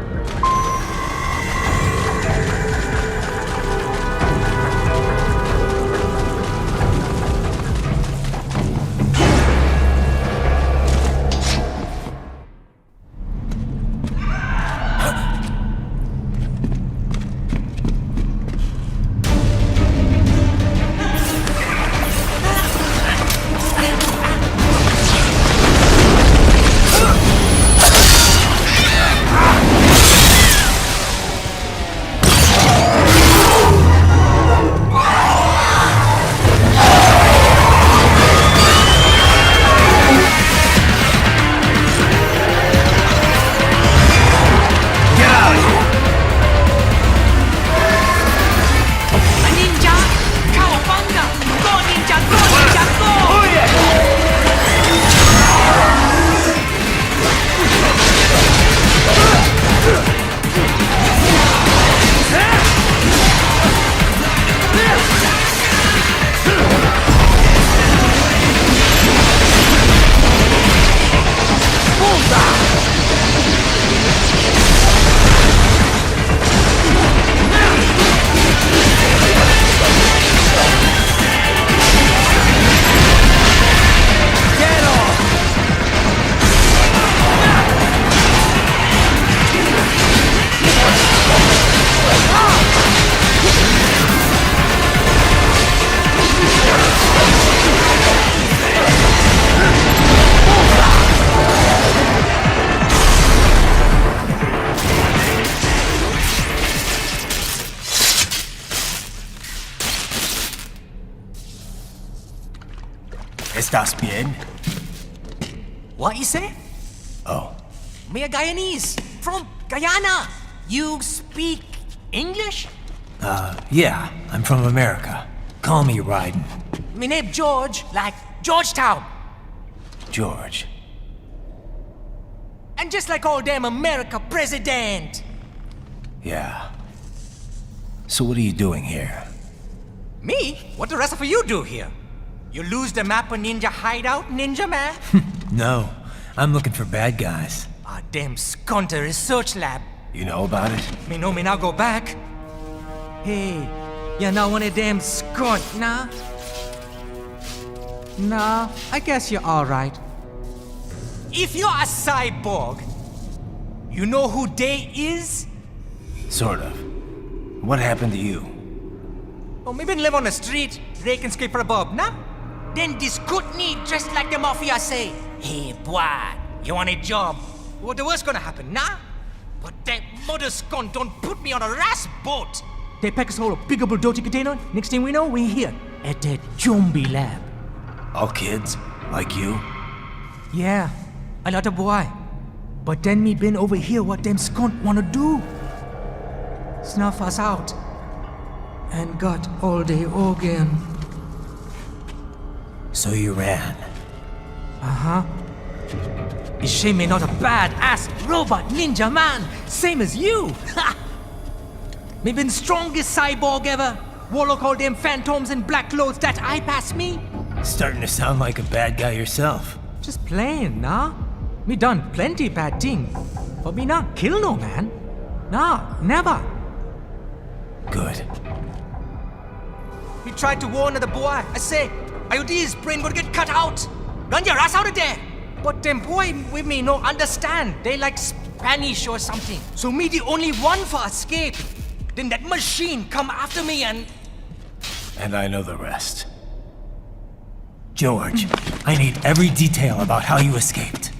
¿Estás bien? What you say? Oh. Me a Guyanese from Guyana. You speak English? Yeah, I'm from America. Call me Ryden. Me name George, like Georgetown. George. And just like all damn America president. Yeah. So what are you doing here? Me? What the rest of you do here? You lose the map of Ninja Hideout, Ninja Man? No, I'm looking for bad guys. Damn Skunter research lab. You know about it? Me know me now go back. Hey, you not one of them skunt, nah? Nah, I guess you're alright. If you're a cyborg, you know who they is? Sort of. What happened to you? Oh, me been live on the street, rake and scrape for a bob, nah? Then this good need dressed like the mafia say, hey boy, you want a job? What the worst gonna happen, nah? But that mother skunt don't put me on a ras boat. They pack us all a big old dirty container. Next thing we know, we're here at that zombie lab. All kids? Like you? Yeah, a lot of boy. But then me been over here what them skunt wanna do. Snuff us out. And got all the organ. So you ran? Uh-huh. Is she me not a bad-ass robot ninja man, same as you? Ha! Me been strongest cyborg ever. Warlock all them phantoms in black clothes that eye pass me. Starting to sound like a bad guy yourself. Just playing, nah? Me done plenty bad thing. But me not kill no man. Nah, never. Good. Me tried to warn the boy. I say, IOD's brain gonna get cut out. Run your ass out of there. But them boy with me no understand. They like Spanish or something. So me the only one for escape. Then that machine come after me and... And I know the rest. George, I need every detail about how you escaped.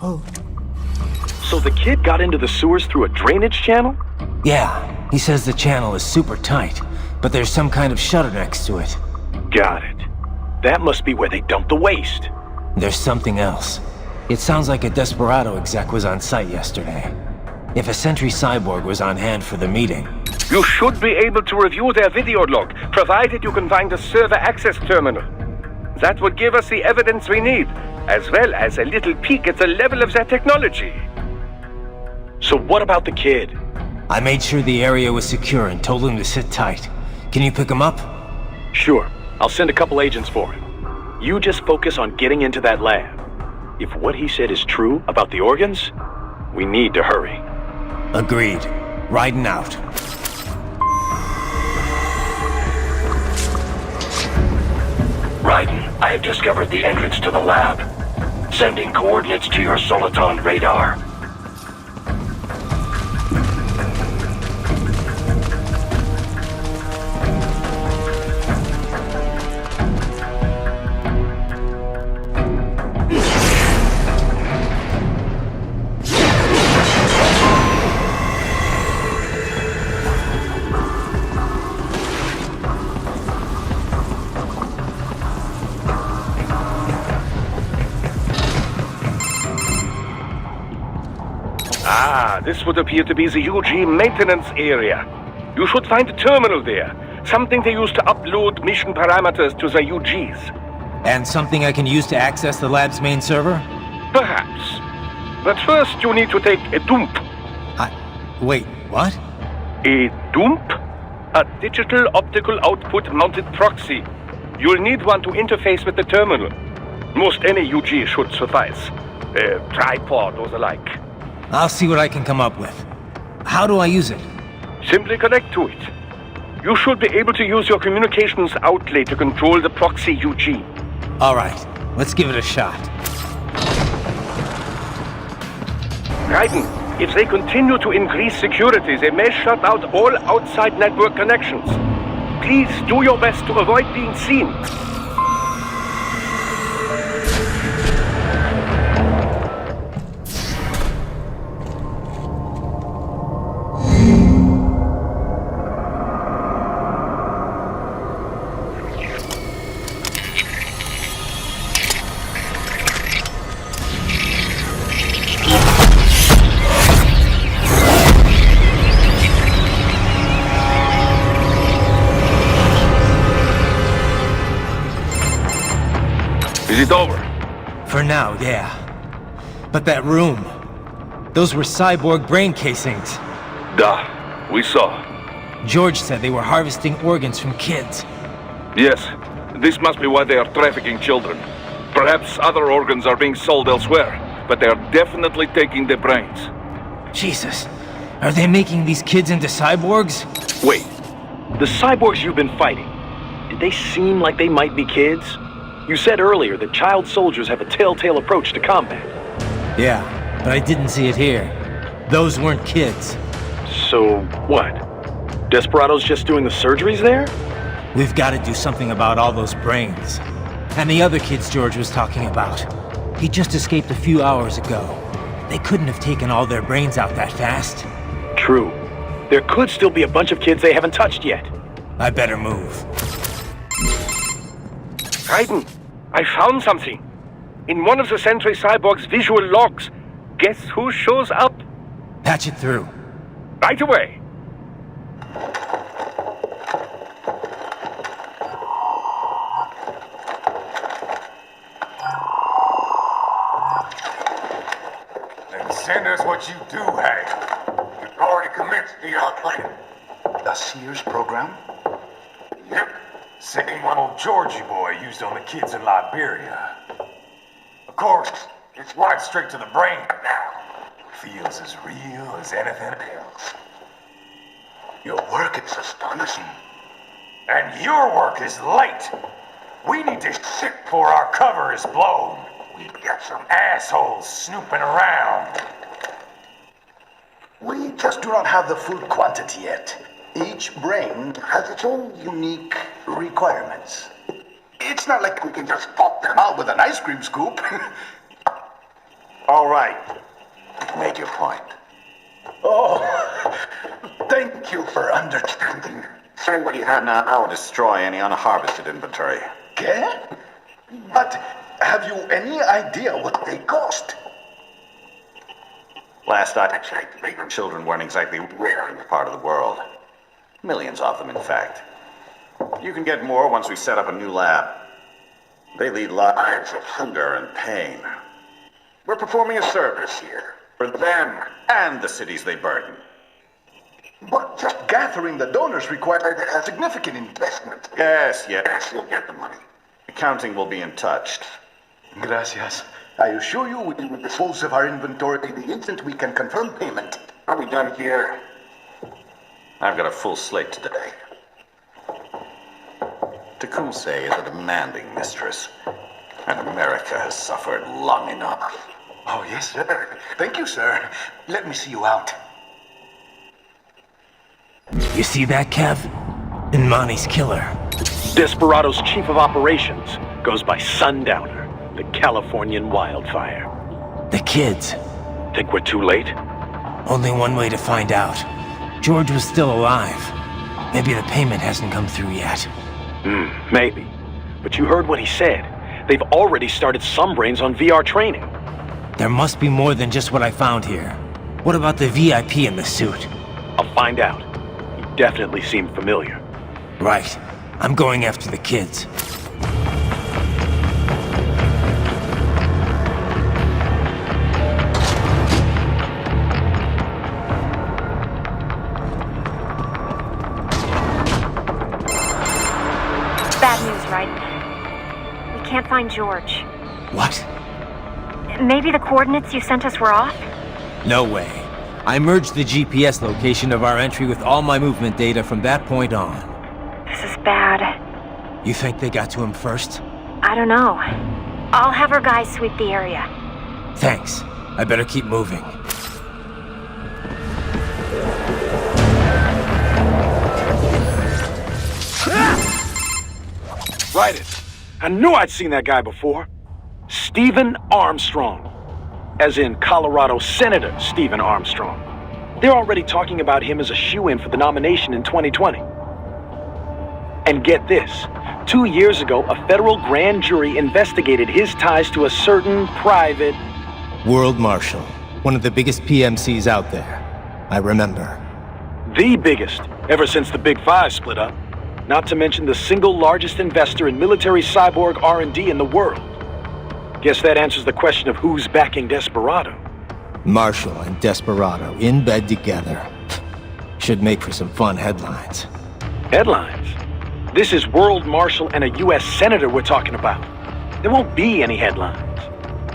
Oh. So the kid got into the sewers through a drainage channel? Yeah, he says the channel is super tight, but there's some kind of shutter next to it. Got it. That must be where they dumped the waste. There's something else. It sounds like a Desperado exec was on site yesterday. If a Sentry Cyborg was on hand for the meeting... You should be able to review their video log, provided you can find a server access terminal. That would give us the evidence we need, as well as a little peek at the level of their technology. So what about the kid? I made sure the area was secure and told him to sit tight. Can you pick him up? Sure. I'll send a couple agents for him. You just focus on getting into that lab. If what he said is true about the organs, we need to hurry. Agreed. Riding out. Raiden, I have discovered the entrance to the lab. Sending coordinates to your Soliton radar. This would appear to be the UG maintenance area. You should find a terminal there. Something they use to upload mission parameters to the UGs. And something I can use to access the lab's main server? Perhaps. But first you need to take a dump. Wait, what? A dump? A digital optical output mounted proxy. You'll need one to interface with the terminal. Most any UG should suffice. A tripod or the like. I'll see what I can come up with. How do I use it? Simply connect to it. You should be able to use your communications outlay to control the proxy UG. All right, let's give it a shot. Raiden, if they continue to increase security, they may shut out all outside network connections. Please do your best to avoid being seen. Is it over? For now, yeah. But that room... those were cyborg brain casings. Duh. We saw. George said they were harvesting organs from kids. Yes. This must be why they are trafficking children. Perhaps other organs are being sold elsewhere, but they are definitely taking the brains. Jesus. Are they making these kids into cyborgs? Wait. The cyborgs you've been fighting, did they seem like they might be kids? You said earlier that child soldiers have a telltale approach to combat. Yeah, but I didn't see it here. Those weren't kids. So, what? Desperado's just doing the surgeries there? We've got to do something about all those brains. And the other kids George was talking about. He just escaped a few hours ago. They couldn't have taken all their brains out that fast. True. There could still be a bunch of kids they haven't touched yet. I better move. Raiden, I found something. In one of the Sentry Cyborg's visual logs. Guess who shows up? Patch it through. Right away. Then send us what you do have. You've already commenced the plan. The Sears program? Yep. Same one old Georgie boy used on the kids in Liberia. Of course, it's right straight to the brain now. Feels as real as anything else. Your work is astonishing. And your work is late. We need to shit before our cover is blown. We've got some assholes snooping around. We just do not have the full quantity yet. Each brain has its own unique requirements. It's not like we can just pop them out with an ice cream scoop. All right. Make your point. Oh, thank you for understanding. Say what you have now. I'll destroy any unharvested inventory. Okay? But have you any idea what they cost? Last I checked, children weren't exactly rare in this part of the world. Millions of them, in fact. You can get more once we set up a new lab. They lead lives of hunger and pain. We're performing a service here. For them and the cities they burden. But just gathering the donors required a significant investment. Yes, you'll get the money. Accounting will be in touch. Gracias. I assure you we will dispose of our inventory the instant we can confirm payment. Are we done here? I've got a full slate today. Tecumseh is a demanding mistress, and America has suffered long enough. Oh, yes, sir. Thank you, sir. Let me see you out. You see that, Kev? Inmani's killer. Desperado's chief of operations goes by Sundowner, the Californian wildfire. The kids. Think we're too late? Only one way to find out. George was still alive. Maybe the payment hasn't come through yet. Maybe. But you heard what he said. They've already started some brains on VR training. There must be more than just what I found here. What about the VIP in the suit? I'll find out. He definitely seemed familiar. Right. I'm going after the kids. Bad news, right? We can't find George. What? Maybe the coordinates you sent us were off? No way. I merged the GPS location of our entry with all my movement data from that point on. This is bad. You think they got to him first? I don't know. I'll have our guys sweep the area. Thanks. I better keep moving. Right it. I knew I'd seen that guy before. Stephen Armstrong. As in Colorado Senator Stephen Armstrong. They're already talking about him as a shoo-in for the nomination in 2020. And get this. 2 years ago, a federal grand jury investigated his ties to a certain private... World Marshal. One of the biggest PMCs out there. I remember. The biggest, ever since the Big Five split up. Not to mention the single largest investor in military cyborg R&D in the world. Guess that answers the question of who's backing Desperado. Marshall and Desperado in bed together. Should make for some fun headlines. Headlines? This is World Marshal and a U.S. Senator we're talking about. There won't be any headlines.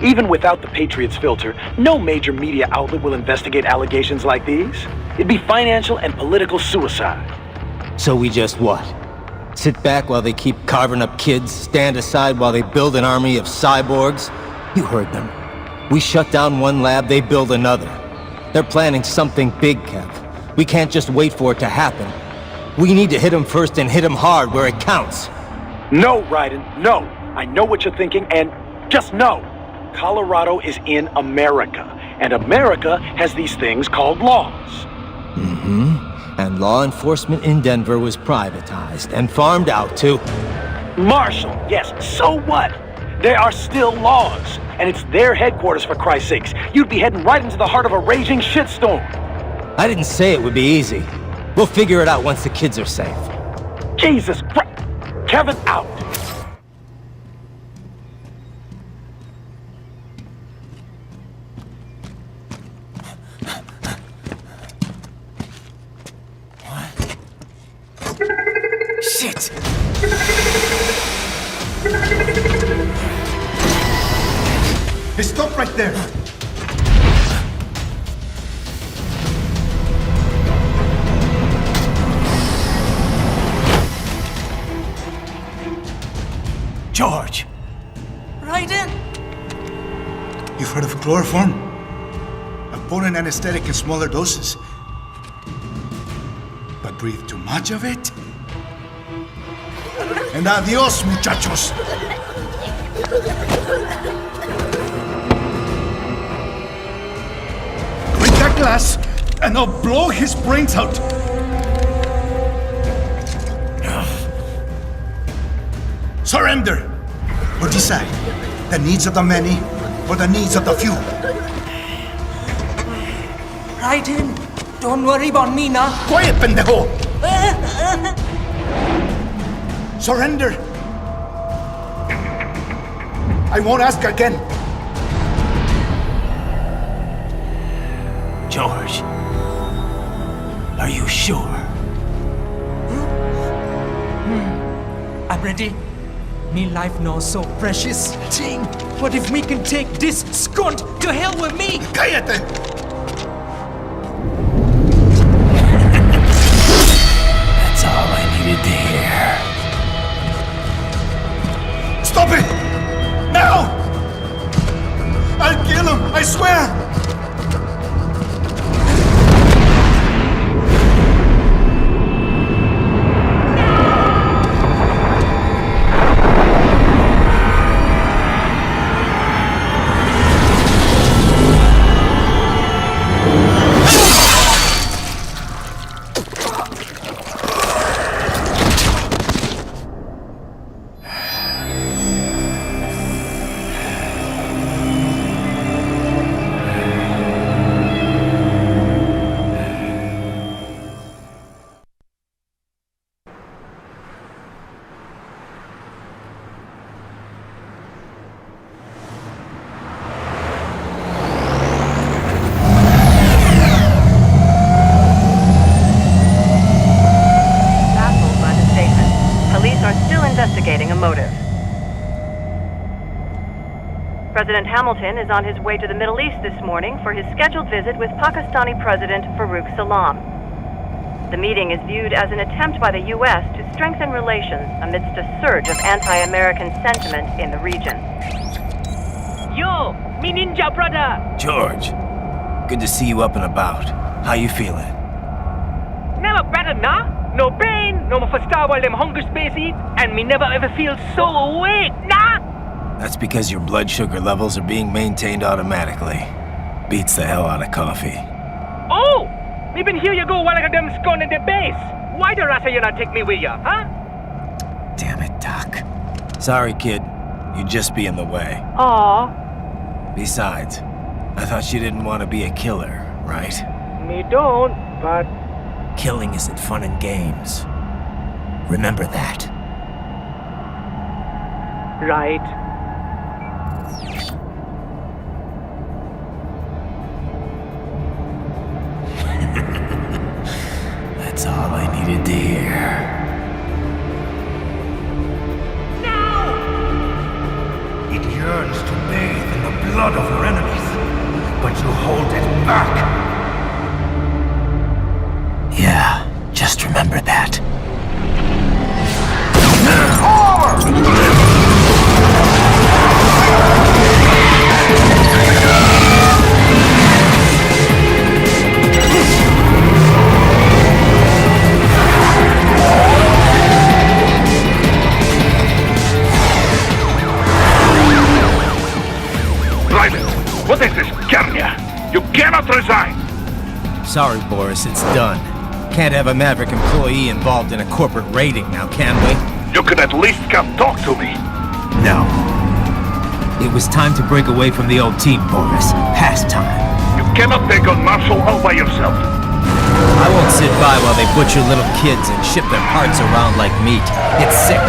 Even without the Patriots filter, no major media outlet will investigate allegations like these. It'd be financial and political suicide. So we just what? Sit back while they keep carving up kids, stand aside while they build an army of cyborgs? You heard them. We shut down one lab, they build another. They're planning something big, Kev. We can't just wait for it to happen. We need to hit them first and hit them hard where it counts. No, Raiden, no. I know what you're thinking, and just know. Colorado is in America, and America has these things called laws. Mm-hmm. And law enforcement in Denver was privatized and farmed out to... Marshall, yes, so what? There are still laws, and it's their headquarters, for Christ's sakes. You'd be heading right into the heart of a raging shitstorm. I didn't say it would be easy. We'll figure it out once the kids are safe. Jesus Christ! Kevin, out! Shit! Hey, stop right there! George! Raiden! You've heard of chloroform? A potent anesthetic in smaller doses. But breathe too much of it? And adios, muchachos! Break that glass, and I'll blow his brains out! Surrender! Or decide, the needs of the many, or the needs of the few. Raiden, don't worry about me now. Quiet, pendejo! Surrender! I won't ask again. George, are you sure? I'm ready. Me life now so precious. Ting, what if we can take this skunt to hell with me? Cállate! That's all I needed to hear. Stop it! Now! I'll kill him, I swear! Investigating a motive. President Hamilton is on his way to the Middle East this morning for his scheduled visit with Pakistani President Farooq Salam. The meeting is viewed as an attempt by the U.S. to strengthen relations amidst a surge of anti-American sentiment in the region. Yo, me ninja brother! George, good to see you up and about. How you feeling? Never better, nah? No pain, no more for star while them hunger space eat, and me never ever feel so awake, nah? That's because your blood sugar levels are being maintained automatically. Beats the hell out of coffee. Oh! Me been here you go while I got them scone in the base. Why the rasta you not take me with ya, huh? Damn it, Doc. Sorry, kid. You'd just be in the way. Aw. Besides, I thought you didn't want to be a killer, right? Me don't, but... Killing isn't fun and games. Remember that. Right. yearns to bathe in the blood of your enemies, but you hold it back. Yeah, just remember that. What is this, Garnia? You cannot resign! Sorry, Boris, it's done. Can't have a Maverick employee involved in a corporate raiding now, can we? You could at least come talk to me. No. It was time to break away from the old team, Boris. Past time. You cannot take on Marshall all by yourself. I won't sit by while they butcher little kids and ship their parts around like meat. It's sick.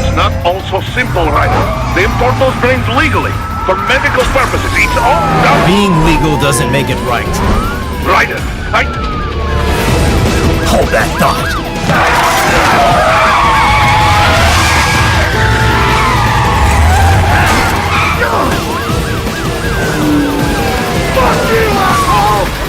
It's not all so simple, Ryder. They import those brains legally. For medical purposes, it's all done. Being legal doesn't make it right. Ryder, Hold that thought. Fuck you, asshole!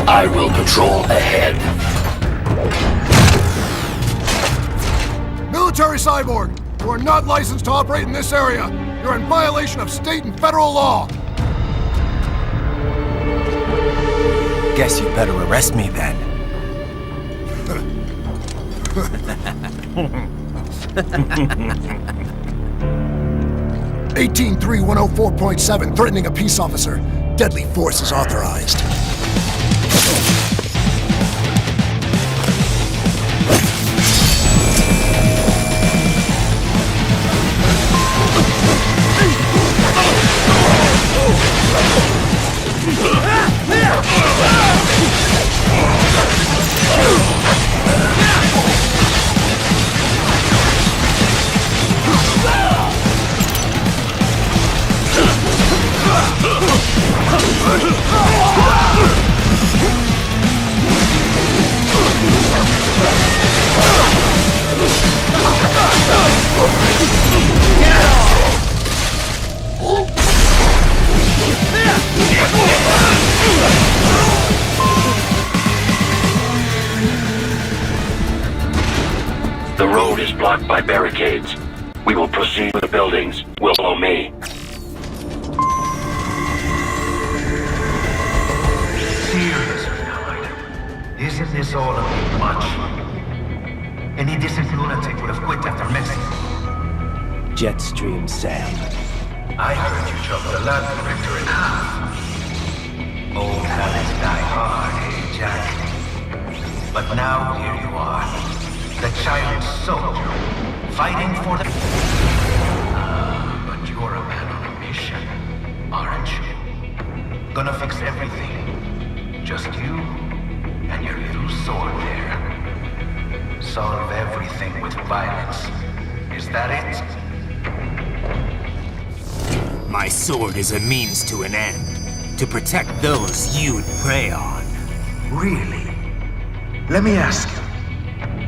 I will patrol ahead. Military cyborg! You are not licensed to operate in this area. You're in violation of state and federal law. Guess you better arrest me then. 183104.7, threatening a peace officer. Deadly force is authorized. The road is blocked by barricades. We will proceed with the buildings. Will follow me. Seriously now, Ryder. Isn't this all a bit much? Any decent lunatic would have quit after Mexico. Jetstream, Sam. I heard you chopped the lab director in half. Old habits die hard, eh, Jack? But now here you are, the child soldier, fighting for the... but you're a man on a mission, aren't you? Gonna fix everything. Just you and your little sword there. Solve everything with violence. Is that it? My sword is a means to an end. To protect those you'd prey on. Really? Let me ask you.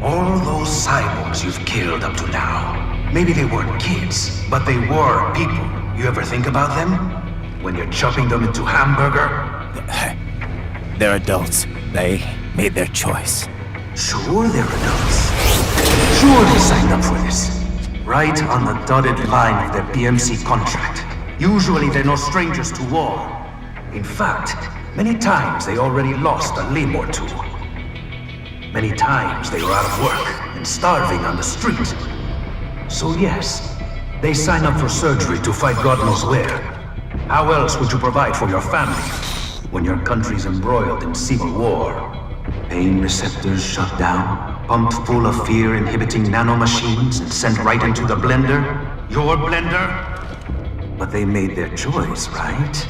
All those cyborgs you've killed up to now, maybe they weren't kids, but they were people. You ever think about them? When you're chopping them into hamburger? They're adults. They made their choice. Sure they're adults. Sure they signed up for this. Right on the dotted line of their BMC contract. Usually they're no strangers to war. In fact, many times they already lost a limb or two. Many times they were out of work and starving on the street. So yes, they sign up for surgery to fight God knows where. How else would you provide for your family when your country's embroiled in civil war? Pain receptors shut down, pumped full of fear-inhibiting nanomachines and sent right into the blender? Your blender? But they made their choice, right?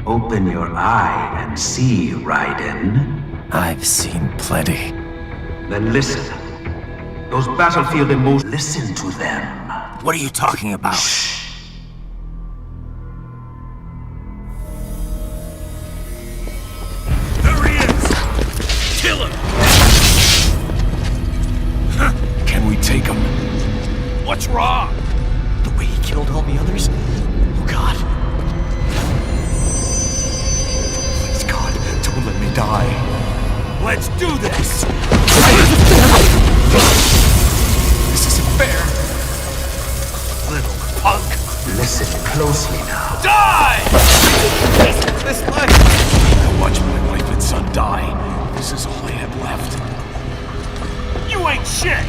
Open your eye and see, Raiden. I've seen plenty. Then listen. Those battlefield emotions, listen to them. What are you talking about? Shh. There he is! Kill him! Can we take him? What's wrong? The way he killed all the others? Oh God. Please God, don't let me die. Let's do this! This isn't fair. Little punk! Listen closely now. Die! This life. I watched my wife and son die. This is all I had left. You ain't shit!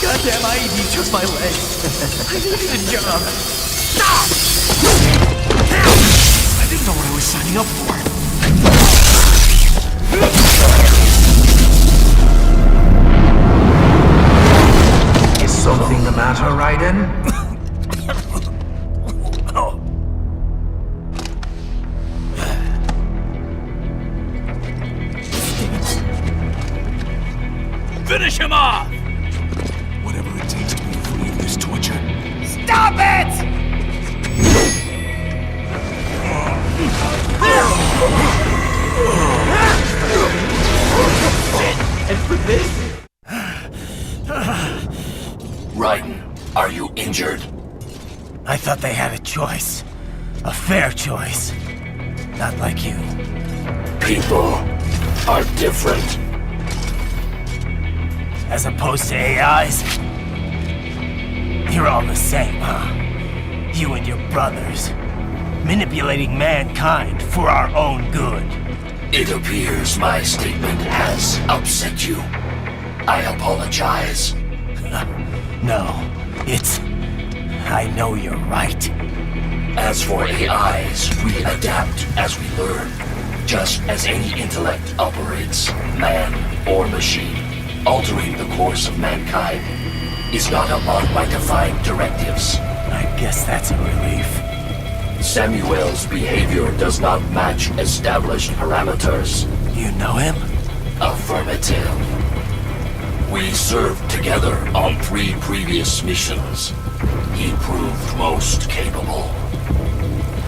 Goddamn, I need just my leg. I needed a job. Stop! I didn't know what I was signing up for. Is something the matter, Raiden? Finish him off! Whatever it takes to be free of this torture. Stop it! And for this? Raiden, are you injured? I thought they had a choice. A fair choice. Not like you. People are different. As opposed to AIs? You're all the same, huh? You and your brothers. Manipulating mankind for our own good. It appears my statement has upset you. I apologize. No, it's... I know you're right. As for AIs, we adapt as we learn. Just as any intellect operates, man or machine. Altering the course of mankind is not among my defined directives. I guess that's a relief. Samuel's behavior does not match established parameters. You know him? Affirmative. We served together on 3 previous missions. He proved most capable.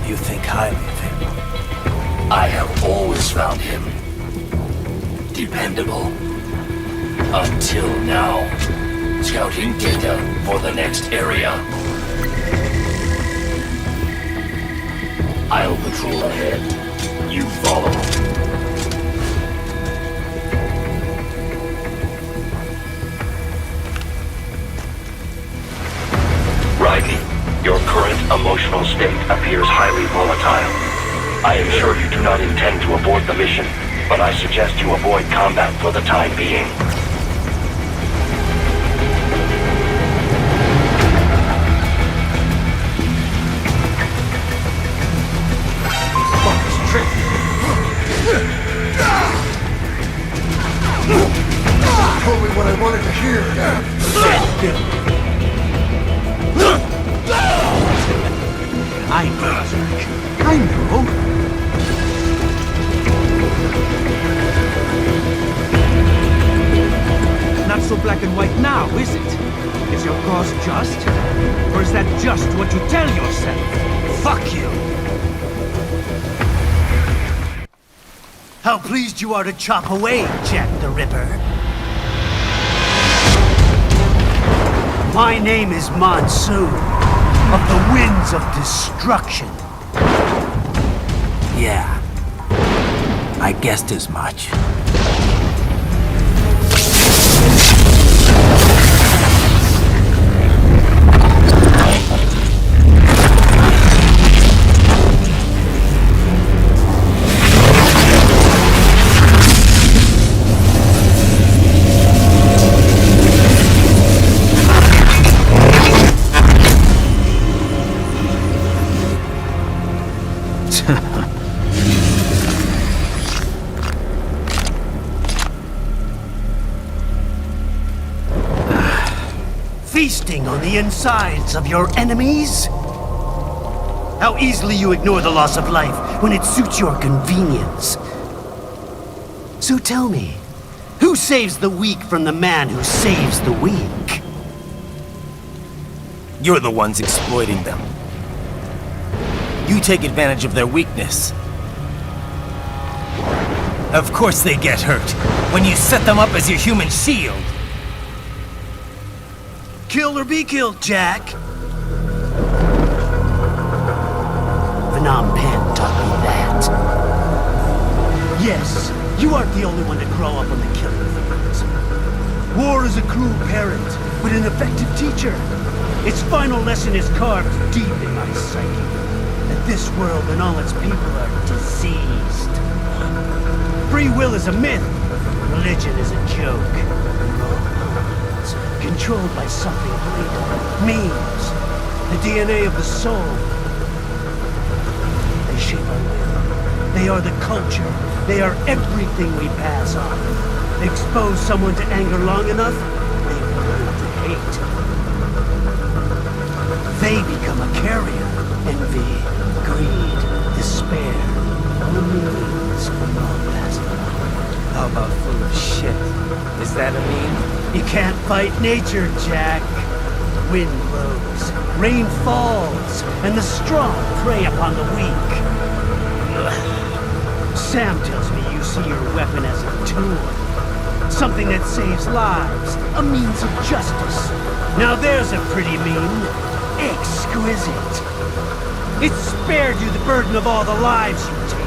You think highly of him? I have always found him dependable. Until now. Scouting data for the next area. I'll patrol ahead. You follow. Raiden, your current emotional state appears highly volatile. I am sure you do not intend to abort the mission, but I suggest you avoid combat for the time being. Told me what I wanted to hear. I know. I know. Not so black and white now, is it? Is your cause just? Or is that just what you tell yourself? Fuck you! How pleased you are to chop away, Jack the Ripper. My name is Monsoon, of the Winds of Destruction. Yeah. I guessed as much. feasting on the insides of your enemies? How easily you ignore the loss of life when it suits your convenience. So tell me, who saves the weak from the man who saves the weak? You're the ones exploiting them. You take advantage of their weakness. Of course they get hurt when you set them up as your human shield. Kill or be killed, Jack. Phnom Penh taught me that. Yes, you aren't the only one to grow up on the killing fields. War is a cruel parent, but an effective teacher. Its final lesson is carved deep in my psyche. That this world and all its people are diseased. Free will is a myth. Religion is a joke. Robots, controlled by something greater. Memes. The DNA of the soul. They shape our will. They are the culture. They are everything we pass on. Expose someone to anger long enough, they learn to hate. They become a carrier. Envy, greed, despair. All means all passed on. How about full of shit? Is that a meme? You can't fight nature, Jack. Wind blows, rain falls, and the strong prey upon the weak. Sam tells me you see your weapon as a tool. Something that saves lives, a means of justice. Now there's a pretty meme. Exquisite. It spared you the burden of all the lives you've taken.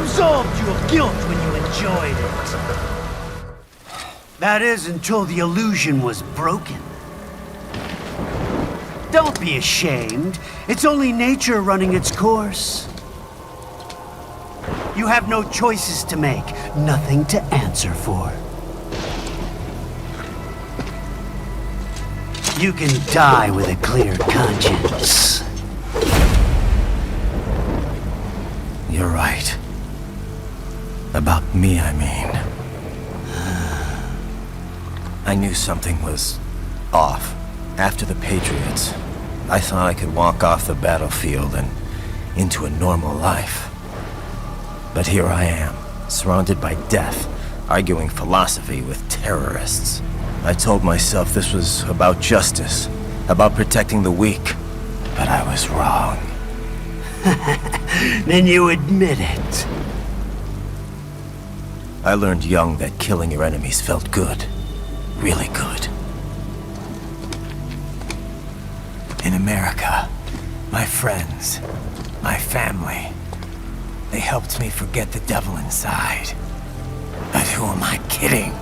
Absolved you of guilt when you enjoyed it. That is until the illusion was broken. Don't be ashamed. It's only nature running its course. You have no choices to make, nothing to answer for. You can die with a clear conscience. You're right. About me, I mean. I knew something was off. After the Patriots, I thought I could walk off the battlefield and into a normal life. But here I am, surrounded by death, arguing philosophy with terrorists. I told myself this was about justice, about protecting the weak, but I was wrong. Then you admit it. I learned young that killing your enemies felt good. Really good. In America, my friends, my family, they helped me forget the devil inside. But who am I kidding?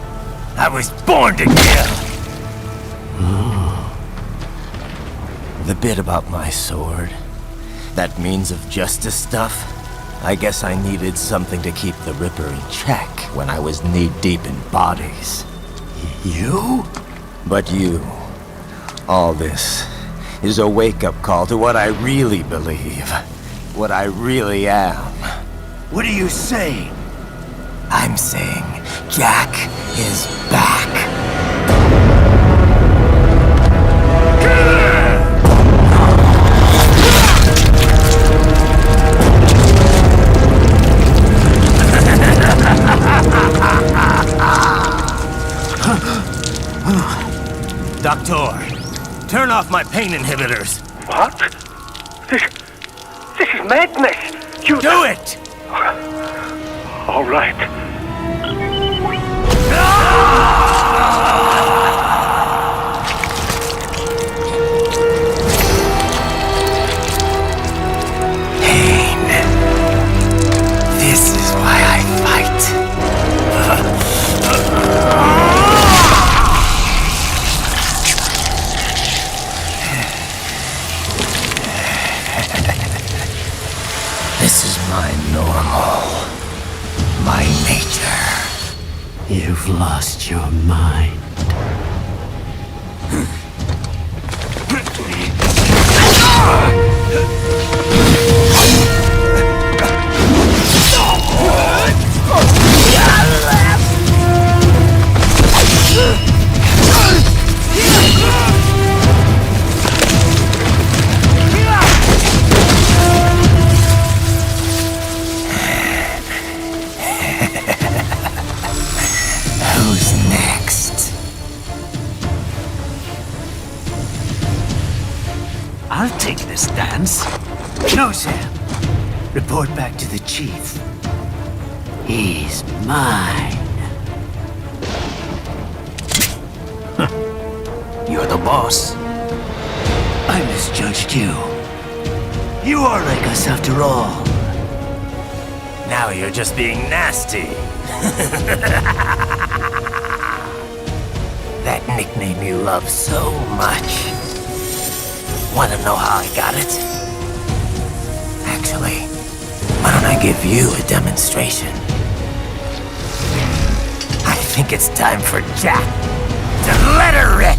I was born to kill! The bit about my sword, that means of justice stuff, I guess I needed something to keep the Ripper in check when I was knee-deep in bodies. You? But you, all this, is a wake-up call to what I really believe. What I really am. What are you saying? I'm saying Jack is back. Doctor, turn off my pain inhibitors. What? This is madness! You do it! All right. Pain. This is why I fight. This is my normal. My nature. You've lost your mind. take this dance. No, Sam. Report back to the chief. He's mine. You're the boss. I misjudged you. You are like us after all. Now you're just being nasty. That nickname you love so much. Want to know how I got it? Actually, why don't I give you a demonstration? I think it's time for Jack to let her rip.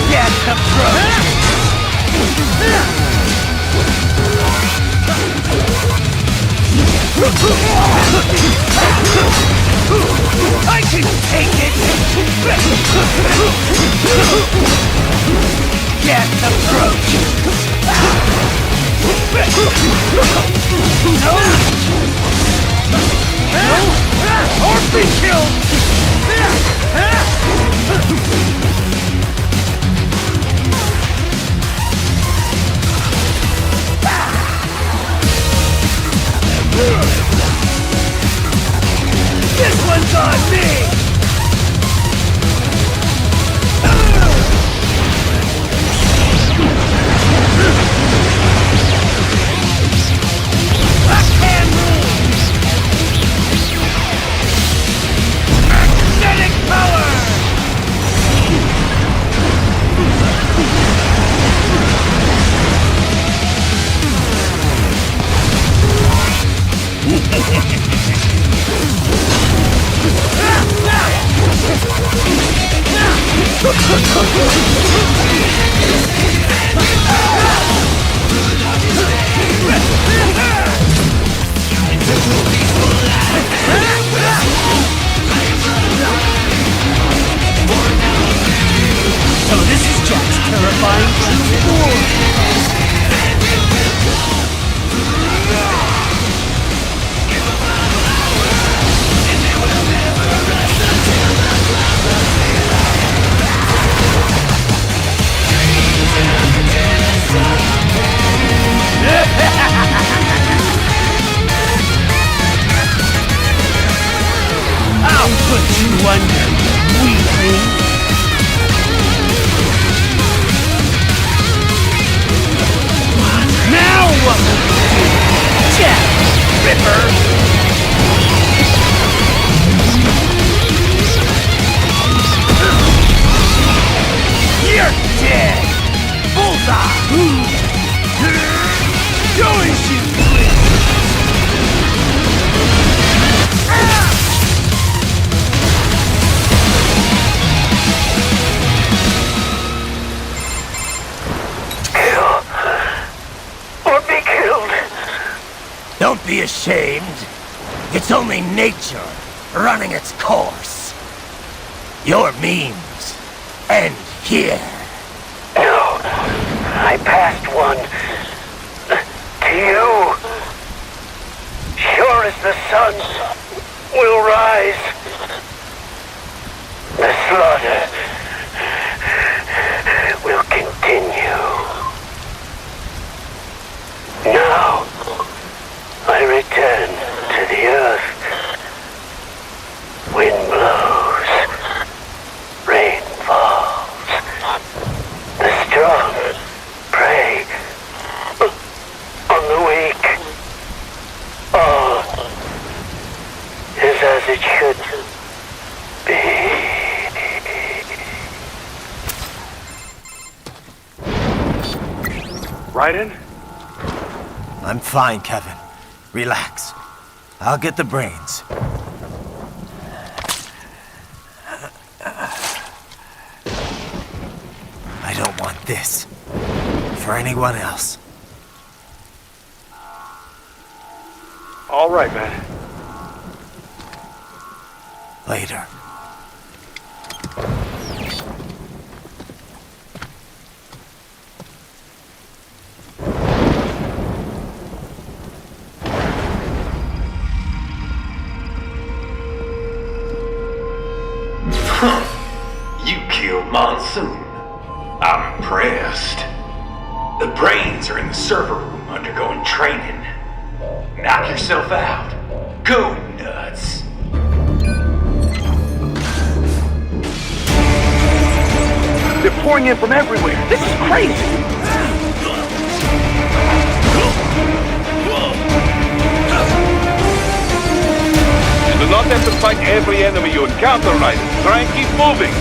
Get the throat! I can take it! Get the throat! No! No! Or be killed! This one's on me! I can move! Magnetic power! So this is Jack's terrifying true. I'll put you under, weakling. Now what will you do, Jack Ripper? You're dead! Bullseye! Show as you please! Don't be ashamed. It's only nature running its course. Your means end here. No, I passed one to you. Sure as the sun will rise, the slaughter will continue. Now, I return to the earth. Wind blows, rain falls. The strong prey on the weak. All is as it should be. Raiden? I'm fine, Kevin. Relax. I'll get the brains. I don't want this for anyone else. All right, man. Later. You killed Monsoon. I'm impressed. The brains are in the server room undergoing training. Knock yourself out. Go nuts. They're pouring in from everywhere. This is crazy. You do not have to fight every enemy you encounter, right? Try and keep moving.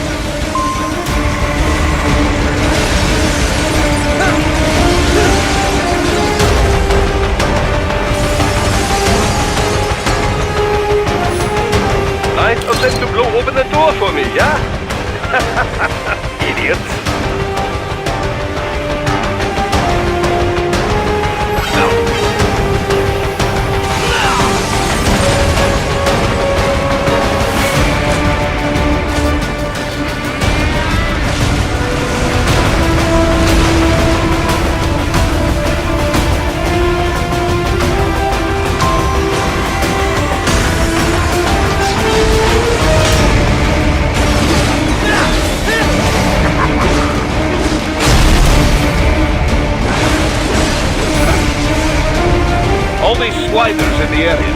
Nice of them to blow open the door for me, yeah? Idiots. All these sliders in the area.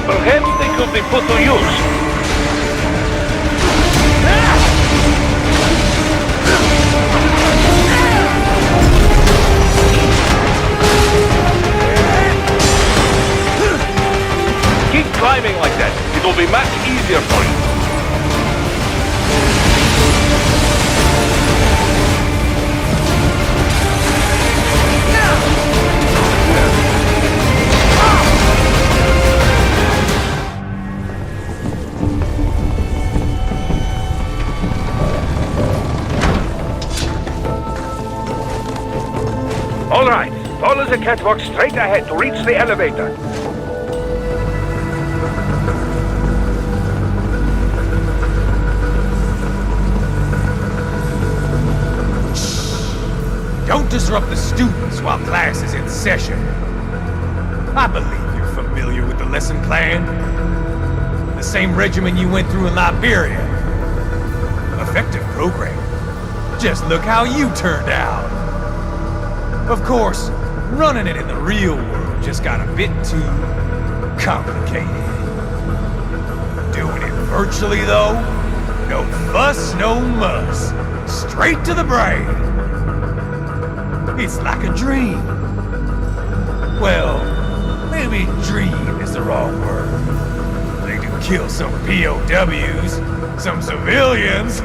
Perhaps they could be put to use. Keep climbing like that. It will be much easier for you. All right, follow the catwalk straight ahead to reach the elevator. Don't disrupt the students while class is in session. I believe you're familiar with the lesson plan. The same regimen you went through in Liberia. Effective program. Just look how you turned out. Of course, running it in the real world just got a bit too complicated. Doing it virtually, though, no fuss, no muss. Straight to the brain. It's like a dream. Well, maybe dream is the wrong word. They do kill some POWs, some civilians.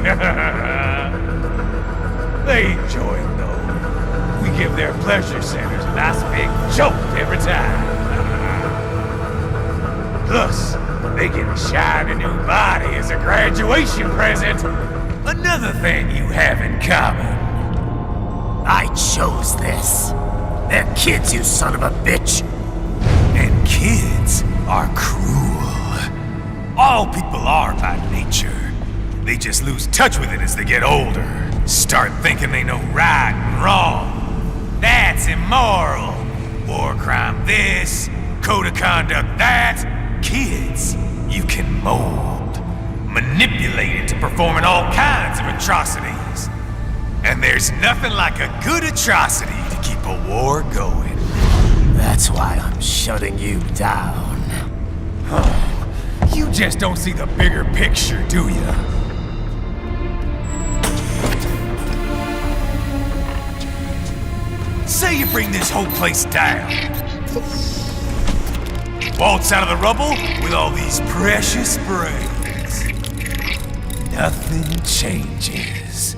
They enjoy it, though. We give their pleasure centers a nice big jolt every time. Plus, they get a shiny new body as a graduation present. Another thing you have in common. I chose this. They're kids, you son of a bitch. And kids are cruel. All people are by nature. They just lose touch with it as they get older. Start thinking they know right and wrong. That's immoral. War crime this, code of conduct that. Kids, you can mold, manipulate into performing all kinds of atrocities. And there's nothing like a good atrocity to keep a war going. That's why I'm shutting you down. You just don't see the bigger picture, do you? Say you bring this whole place down. Waltz out of the rubble with all these precious brains. Nothing changes.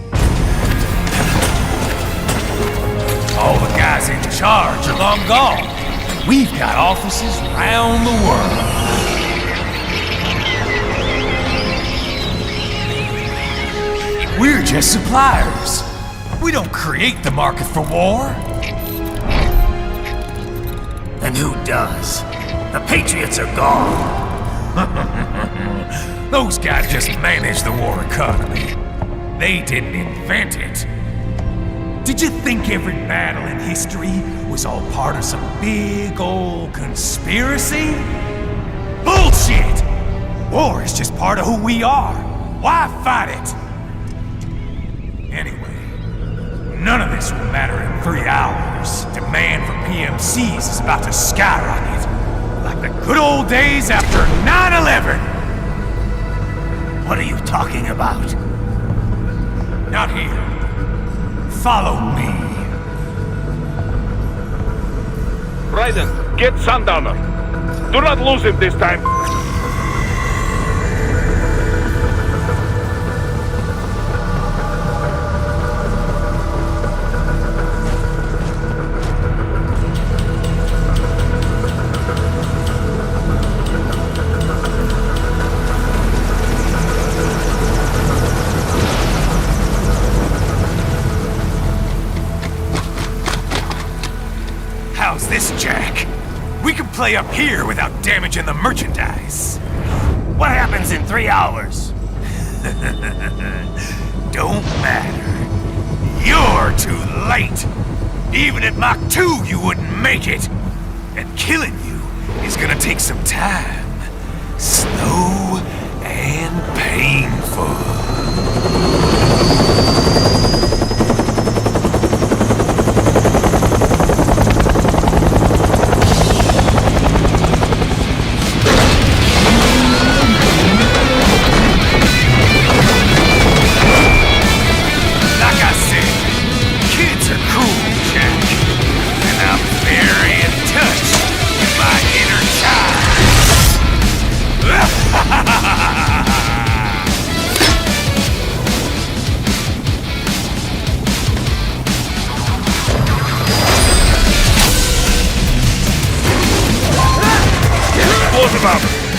All the guys in charge are long gone. We've got offices around the world. We're just suppliers. We don't create the market for war. And who does? The Patriots are gone. Those guys just manage the war economy. They didn't invent it. Did you think every battle in history was all part of some big old conspiracy? Bullshit! War is just part of who we are. Why fight it? Anyway, none of this will matter in 3 hours. Demand for PMCs is about to skyrocket. Like the good old days after 9/11. What are you talking about? Not here. Follow me. Raiden, get Sundowner. Do not lose him this time. How's this, Jack? We can play up here without damaging the merchandise. What happens in 3 hours? Don't matter. You're too late. Even at Mach 2, you wouldn't make it. And killing you is gonna take some time. Slow and painful.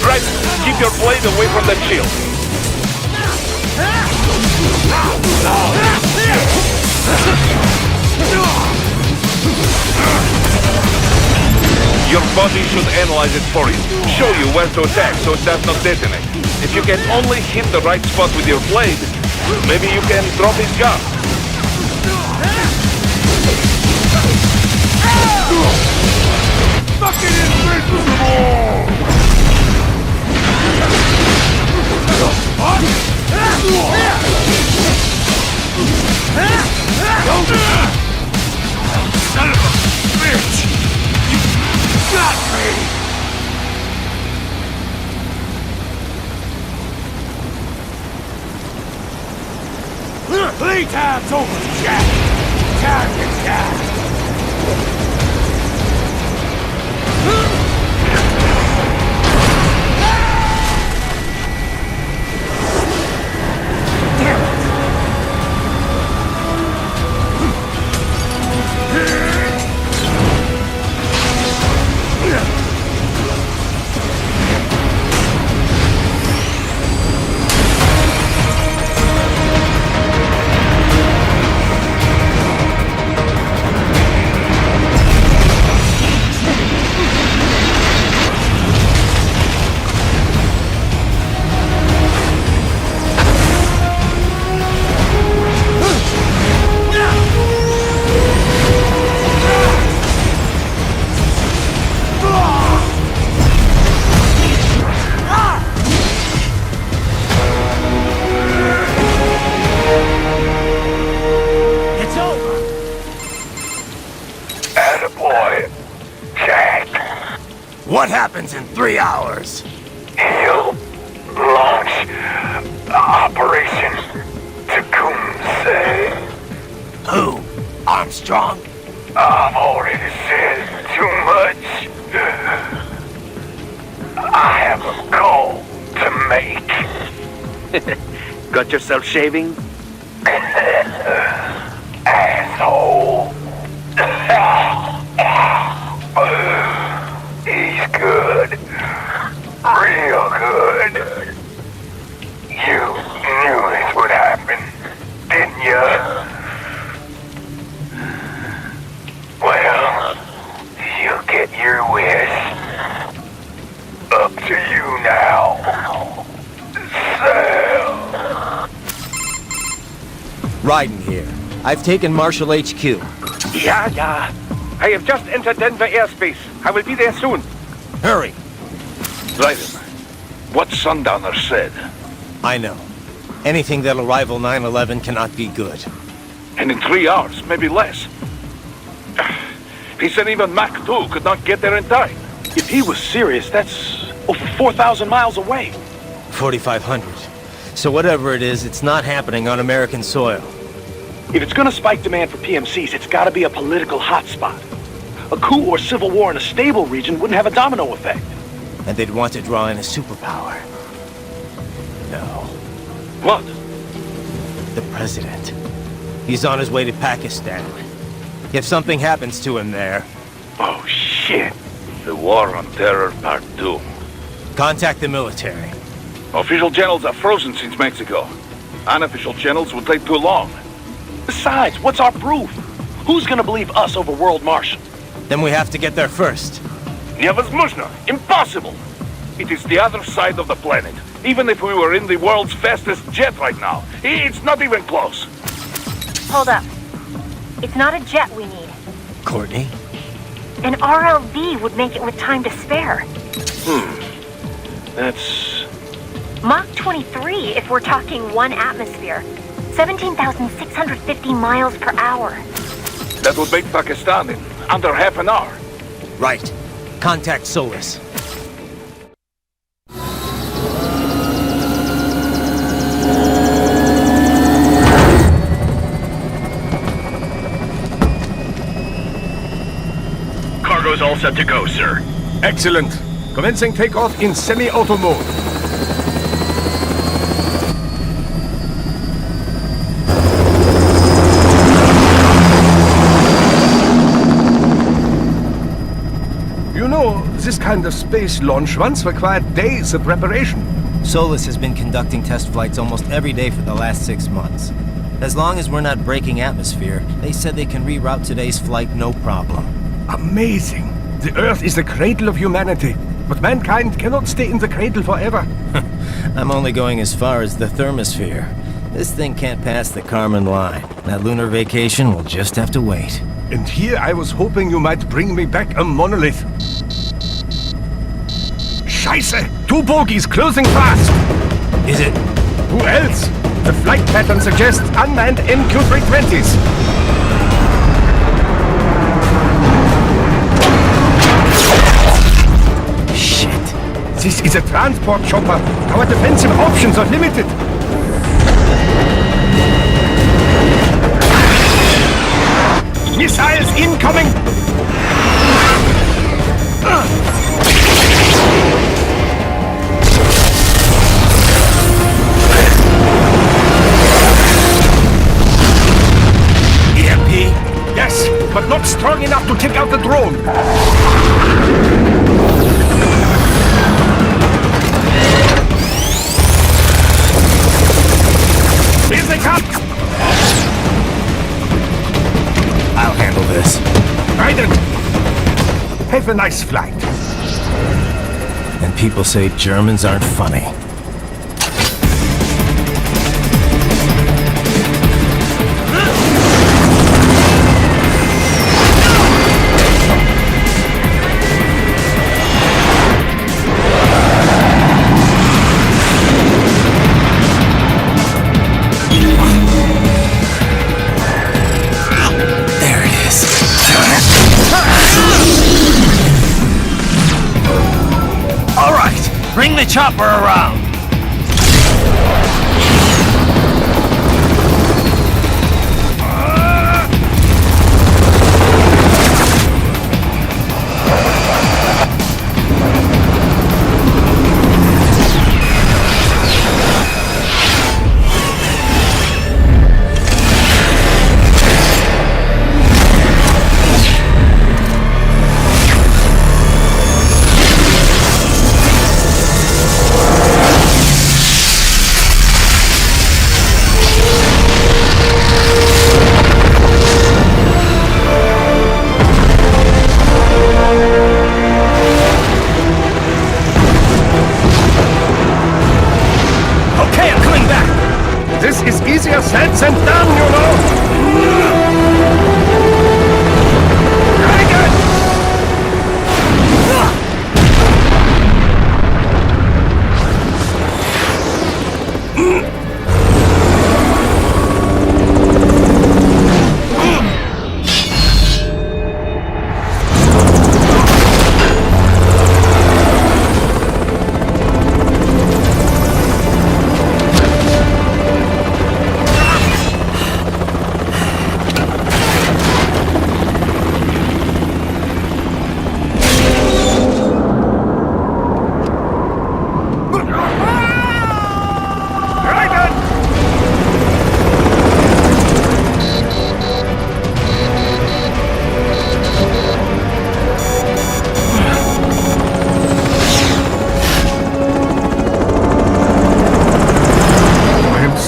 Right, keep your blade away from that shield. Your body should analyze it for you. Show you where to attack so it does not detonate. If you can only hit the right spot with your blade, maybe you can drop his gun. Fucking invincible! Son of a bitch! You got me! Playtime's over, Jack! Time to die! What happens in 3 hours? He'll launch Operation Tecumseh. Who? Armstrong? I've already said too much. I have a call to make. Got yourself shaving? Asshole. He's good. Real good. You knew this would happen, didn't you? Well, you get your wish. Up to you now. Sam. Raiden here. I've taken Marshall HQ. Yeah. I have just entered Denver airspace. I will be there soon. Hurry. Raiden, what Sundowner said. I know. Anything that'll rival 9/11 cannot be good. And in 3 hours, maybe less. He said even Mach 2 could not get there in time. If he was serious, that's over 4,000 miles away. 4,500. So whatever it is, it's not happening on American soil. If it's gonna spike demand for PMCs, it's gotta be a political hotspot. A coup or civil war in a stable region wouldn't have a domino effect. And they'd want to draw in a superpower. No. What? The president. He's on his way to Pakistan. If something happens to him there... Oh, shit. The War on Terror Part 2. Contact the military. Official channels are frozen since Mexico. Unofficial channels will take too long. Besides, what's our proof? Who's gonna believe us over World Marshal? Then we have to get there first. Невозможно! Impossible! It is the other side of the planet. Even if we were in the world's fastest jet right now, it's not even close. Hold up. It's not a jet we need. Courtney? An RLV would make it with time to spare. That's... Mach 23 if we're talking 1 atmosphere. 17,650 miles per hour. That would make Pakistan in under half an hour. Right. Contact Solus. Cargo's all set to go, sir. Excellent. Commencing takeoff in semi-auto mode. You know, this kind of space launch once required days of preparation. Solus has been conducting test flights almost every day for the last 6 months. As long as we're not breaking atmosphere, they said they can reroute today's flight no problem. Amazing. The Earth is the cradle of humanity, but mankind cannot stay in the cradle forever. I'm only going as far as the thermosphere. This thing can't pass the Kármán line. That lunar vacation will just have to wait. And here I was hoping you might bring me back a monolith. Scheiße! 2 bogies closing fast! Is it? Who else? The flight pattern suggests unmanned MQ-320s. Shit. This is a transport chopper. Our defensive options are limited. Missiles incoming! EMP? Yes, but not strong enough to take out the drone. Here they come! I'll handle this. Raiden! Have a nice flight. And people say Germans aren't funny. Bring the chopper around!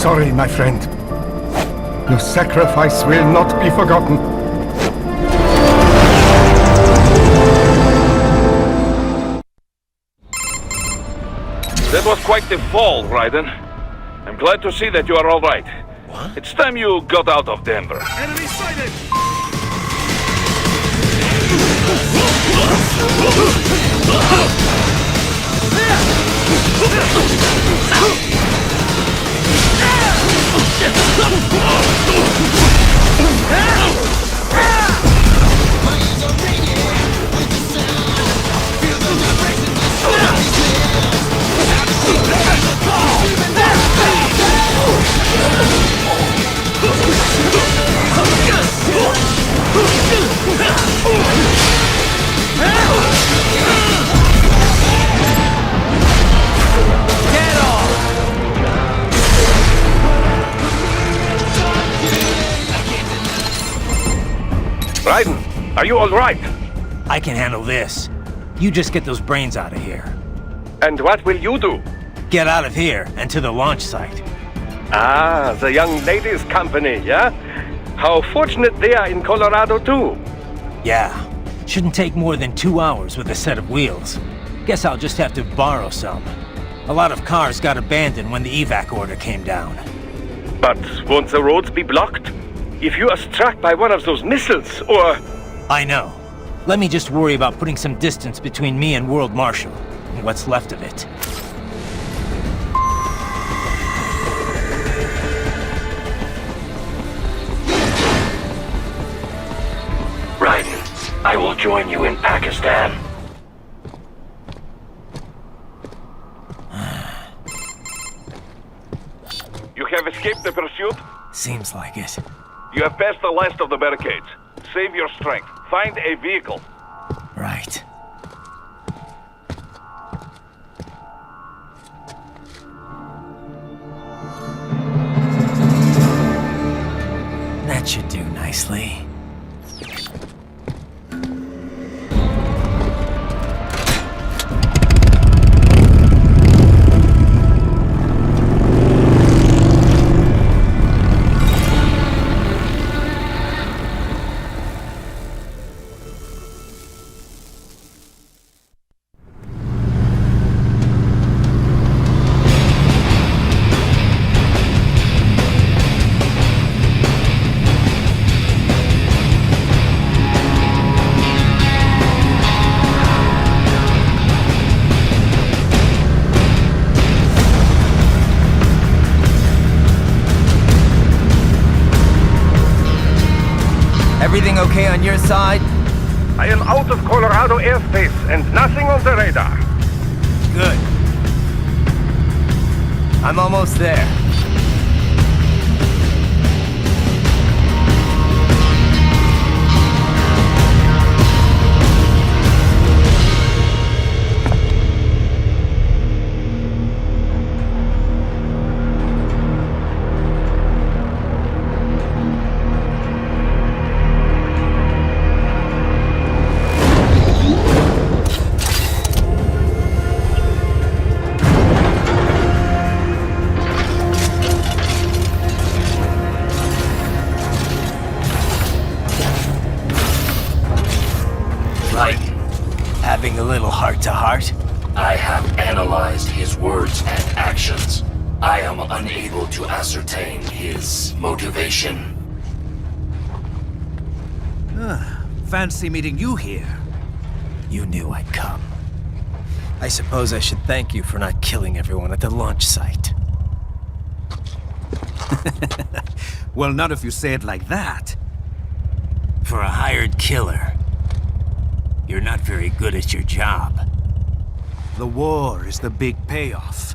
sorry, my friend. Your sacrifice will not be forgotten. That was quite the fall, Raiden. I'm glad to see that you are all right. What? It's time you got out of Denver. Enemy sighted! Raiden, are you all right? I can handle this. You just get those brains out of here. And what will you do? Get out of here and to the launch site. Ah, the young ladies' company, yeah? How fortunate they are in Colorado, too. Yeah. Shouldn't take more than 2 hours with a set of wheels. Guess I'll just have to borrow some. A lot of cars got abandoned when the evac order came down. But won't the roads be blocked? If you are struck by one of those missiles, or... I know. Let me just worry about putting some distance between me and World Marshal, and what's left of it. Raiden, I will join you in Pakistan. You have escaped the pursuit? Seems like it. You have passed the last of the barricades. Save your strength. Find a vehicle. Right. That should do nicely. Everything okay on your side? I am out of Colorado airspace and nothing on the radar. Good. I'm almost there. Having a little heart-to-heart? I have analyzed his words and actions. I am unable to ascertain his motivation. Fancy meeting you here. You knew I'd come. I suppose I should thank you for not killing everyone at the launch site. Well, not if you say it like that. For a hired killer, you're not very good at your job. The war is the big payoff.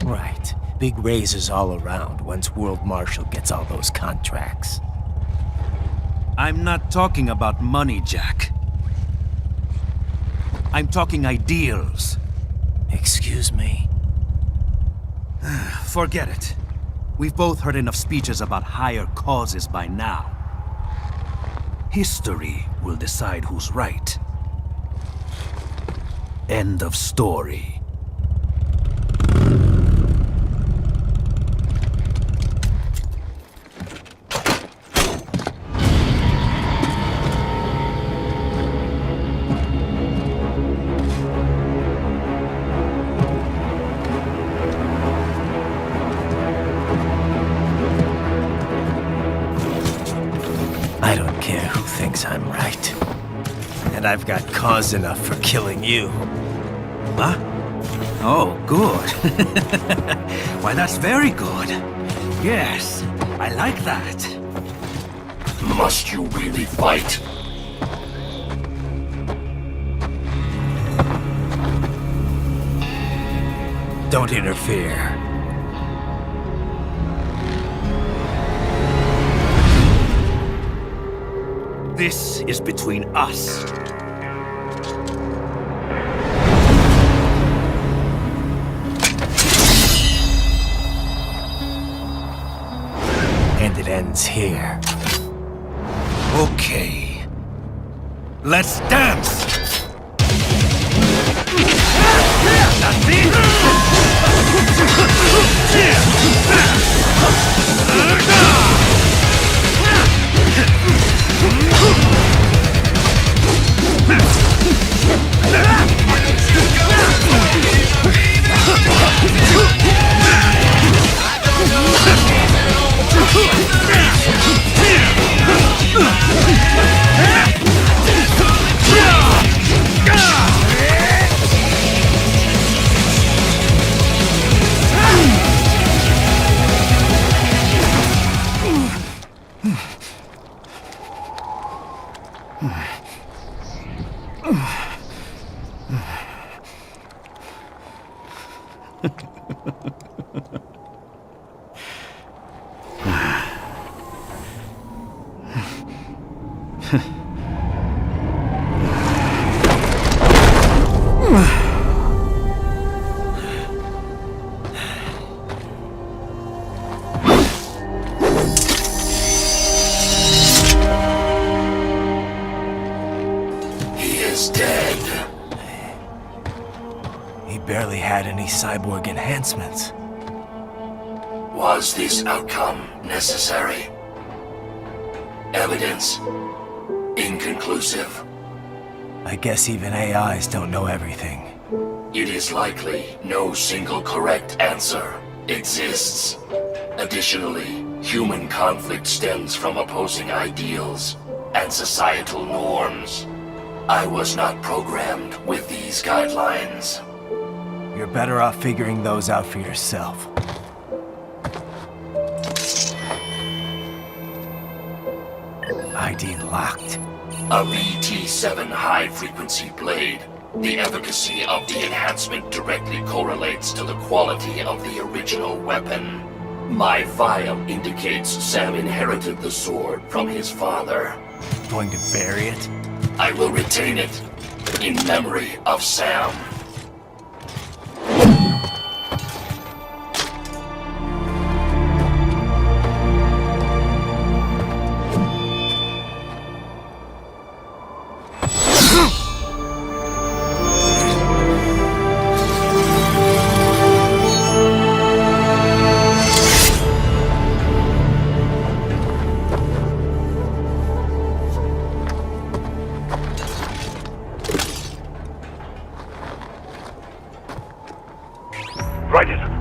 Right. Big raises all around once World Marshal gets all those contracts. I'm not talking about money, Jack. I'm talking ideals. Excuse me? Forget it. We've both heard enough speeches about higher causes by now. History will decide who's right. End of story. And I've got cause enough for killing you. Huh? Oh, good. Why, that's very good. Yes, I like that. Must you really fight? Don't interfere. This is between us. And it ends here. Okay. Let's dance! Barely had any cyborg enhancements. Was this outcome necessary? Evidence inconclusive. I guess even AIs don't know everything. It is likely no single correct answer exists. Additionally, human conflict stems from opposing ideals and societal norms. I was not programmed with these guidelines. You're better off figuring those out for yourself. ID locked. A BT-7 high-frequency blade. The efficacy of the enhancement directly correlates to the quality of the original weapon. My file indicates Sam inherited the sword from his father. Going to bury it? I will retain it in memory of Sam.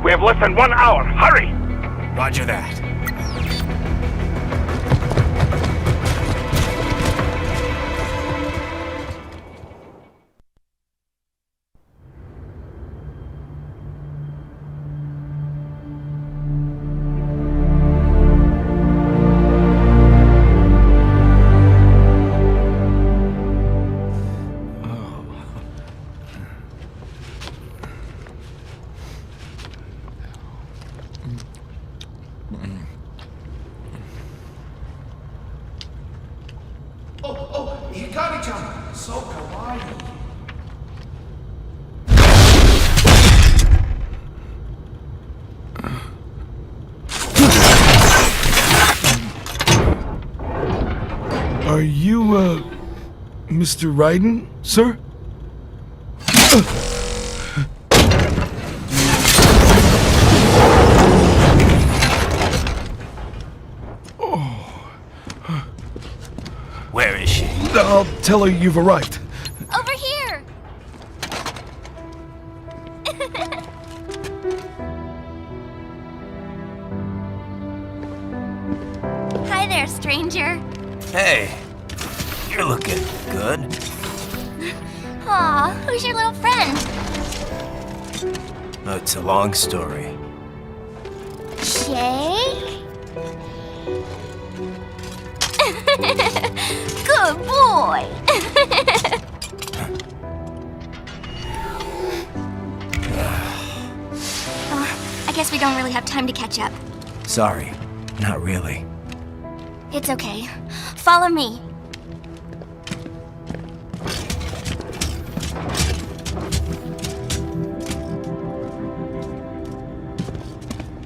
We have less than 1 hour. Hurry! Roger that. Hikari-chan, so kawaii. Are you, Mr. Raiden, sir? Where is she? I'll tell her you've arrived. Over here! Hi there, stranger. Hey, you're looking good. Aw, who's your little friend? Oh, it's a long story. Jake? Good boy! I guess we don't really have time to catch up. Sorry, not really. It's okay. Follow me.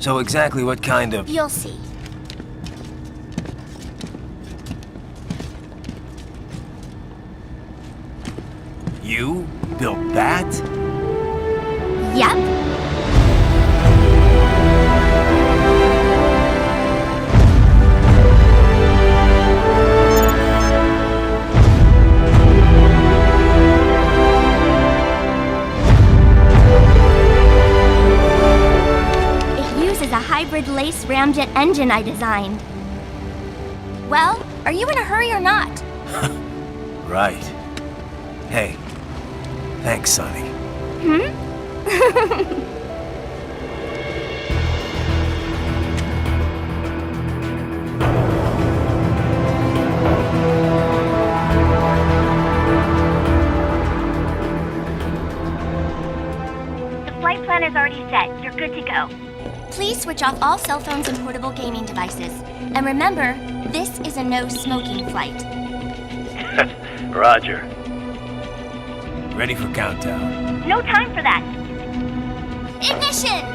So exactly what kind of... You'll see. You built that? Yep. A hybrid lace ramjet engine I designed. Well, are you in a hurry or not? Right. Hey, thanks, Sonny. The flight plan is already set. You're good to go. Please switch off all cell phones and portable gaming devices. And remember, this is a no-smoking flight. Roger. Ready for countdown. No time for that. Ignition!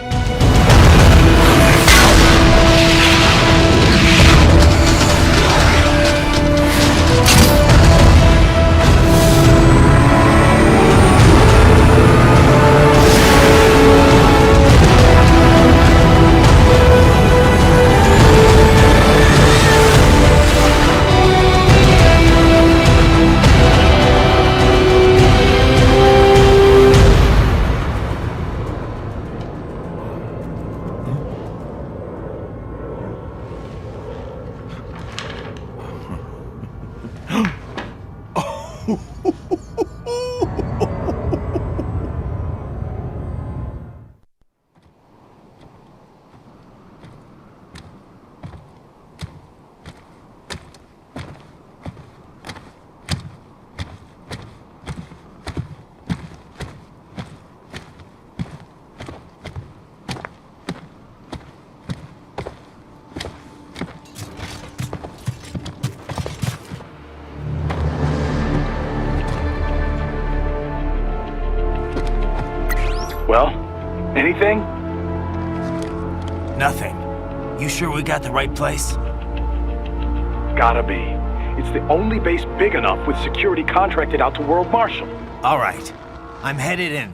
Well, anything? Nothing. You sure we got the right place? Gotta be. It's the only base big enough with security contracted out to World Marshal. All right. I'm headed in.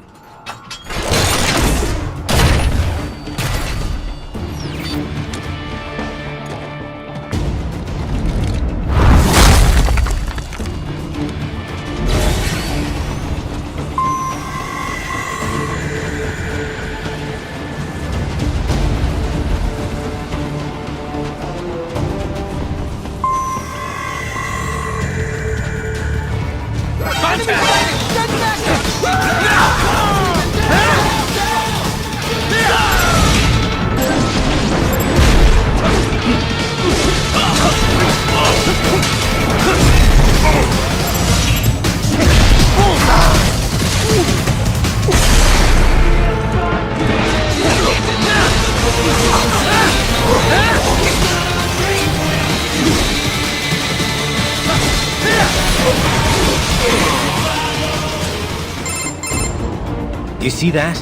You see that?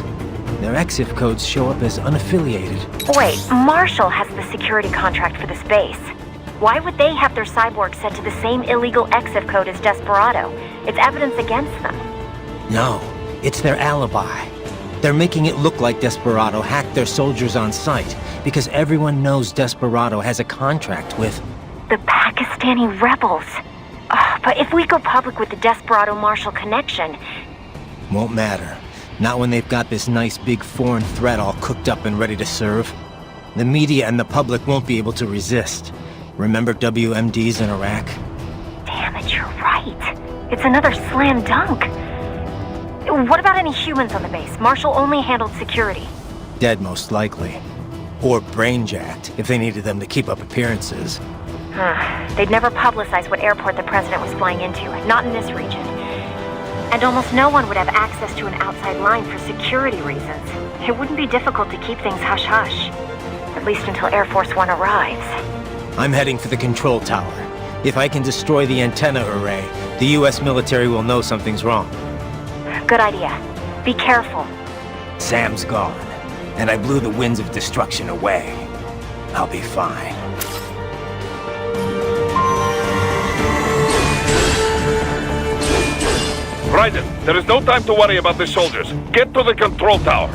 Their EXIF codes show up as unaffiliated. Wait, Marshall has the security contract for this base. Why would they have their cyborg set to the same illegal EXIF code as Desperado? It's evidence against them. No, it's their alibi. They're making it look like Desperado hacked their soldiers on sight, because everyone knows Desperado has a contract with... The Pakistani rebels. Oh, but if we go public with the Desperado-Marshall connection... Won't matter. Not when they've got this nice big foreign threat all cooked up and ready to serve. The media and the public won't be able to resist. Remember WMDs in Iraq? Damn it, you're right. It's another slam dunk. What about any humans on the base? Marshall only handled security. Dead, most likely. Or brain-jacked, if they needed them to keep up appearances. They'd never publicize what airport the president was flying into, not in this region. And almost no one would have access to an outside line for security reasons. It wouldn't be difficult to keep things hush-hush. At least until Air Force One arrives. I'm heading for the control tower. If I can destroy the antenna array, the US military will know something's wrong. Good idea. Be careful. Sam's gone, and I blew the winds of destruction away. I'll be fine. Raiden, there is no time to worry about the soldiers. Get to the control tower.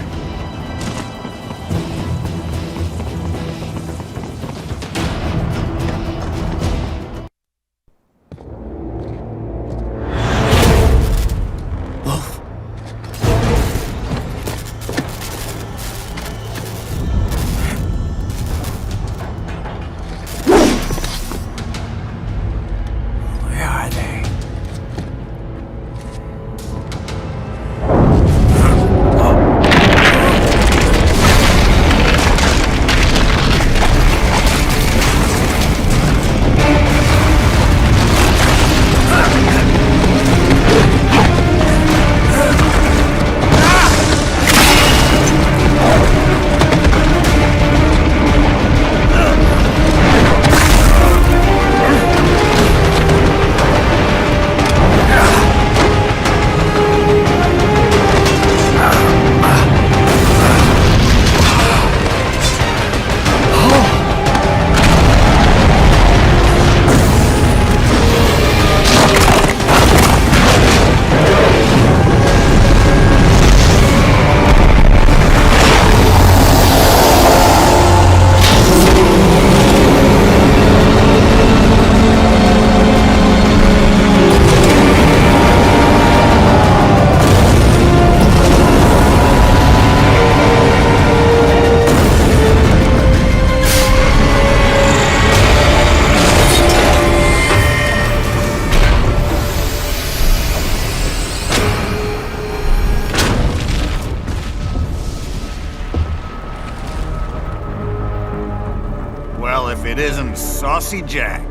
It isn't Saucy Jack.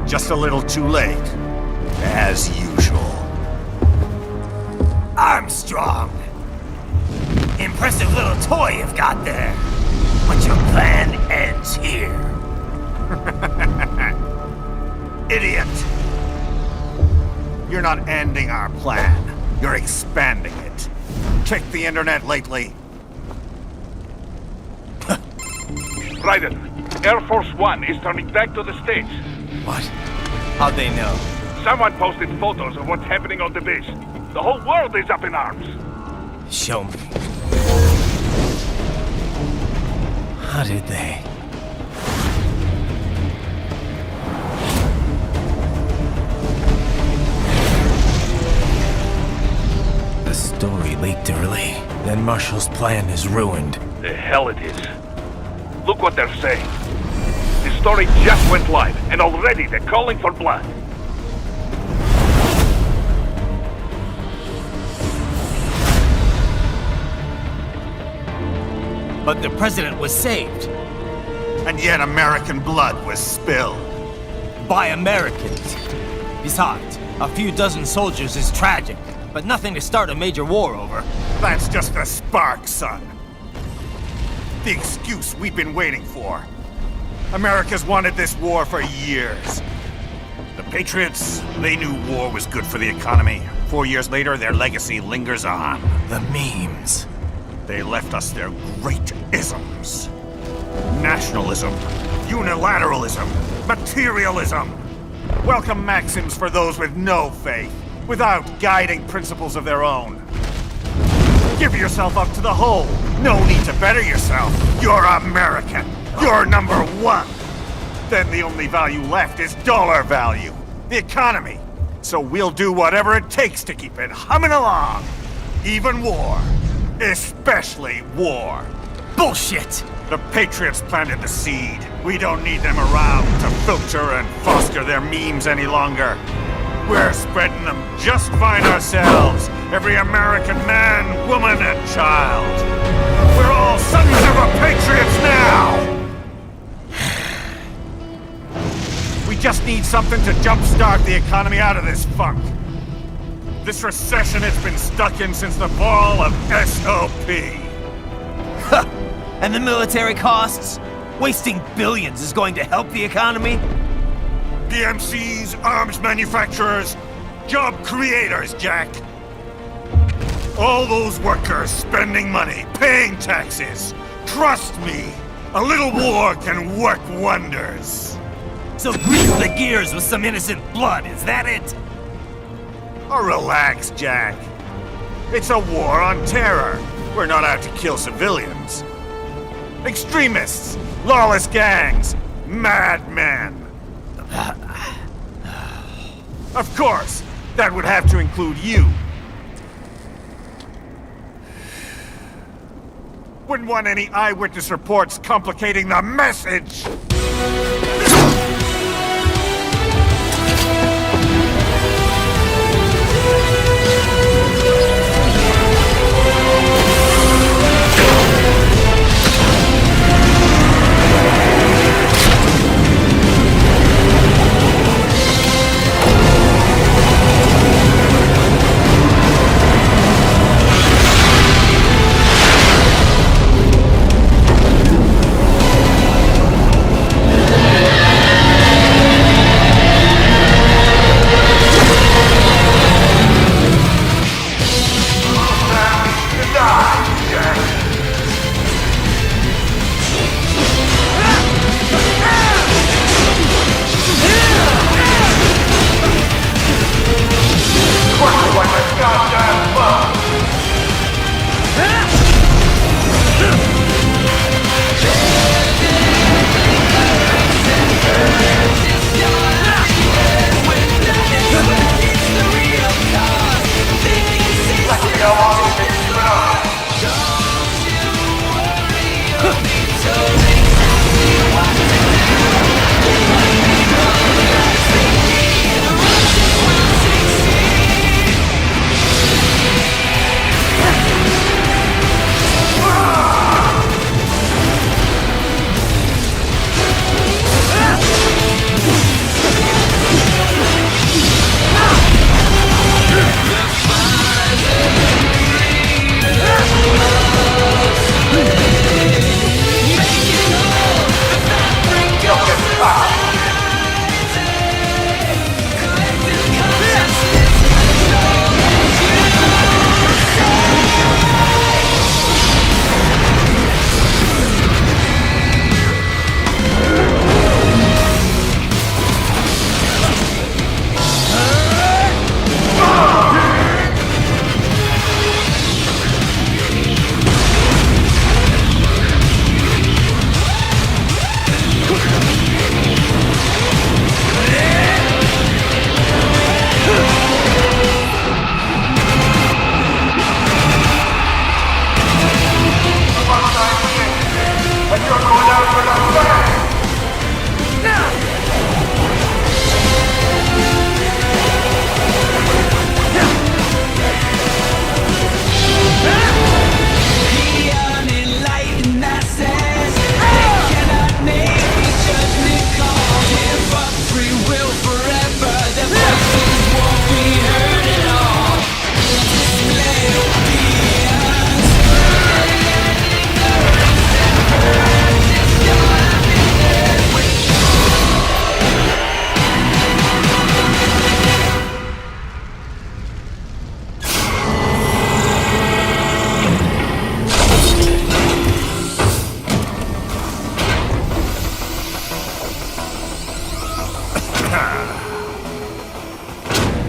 Just a little too late, as usual. Armstrong! Impressive little toy you've got there. But your plan ends here. Idiot! You're not ending our plan. You're expanding it. Check the internet lately. Raiden, Air Force One is turning back to the States. What? How'd they know? Someone posted photos of what's happening on the base. The whole world is up in arms. Show me. How did they? The story leaked early. Then Marshall's plan is ruined. The hell it is. Look what they're saying. The story just went live, and already they're calling for blood. But the president was saved. And yet American blood was spilled. By Americans. Besides, a few dozen soldiers is tragic, but nothing to start a major war over. That's just a spark, son. The excuse we've been waiting for. America's wanted this war for years. The Patriots, they knew war was good for the economy. 4 years later, their legacy lingers on. The memes. They left us their great isms. Nationalism, unilateralism, materialism. Welcome maxims for those with no faith, without guiding principles of their own. Give yourself up to the whole. No need to better yourself. You're American. You're number one. Then the only value left is dollar value. The economy. So we'll do whatever it takes to keep it humming along. Even war. Especially war. Bullshit! The Patriots planted the seed. We don't need them around to filter and foster their memes any longer. We're spreading them just fine ourselves. Every American man, woman, and child. We're all sons of a patriots now! We just need something to jumpstart the economy out of this funk. This recession it's been stuck in since the fall of SOP. And the military costs? Wasting billions is going to help the economy? PMCs, arms manufacturers, job creators, Jack. All those workers spending money, paying taxes. Trust me, a little war can work wonders. So grease the gears with some innocent blood, is that it? Oh, relax, Jack. It's a war on terror. We're not out to kill civilians. Extremists, lawless gangs, madmen. Of course, that would have to include you. Wouldn't want any eyewitness reports complicating the message.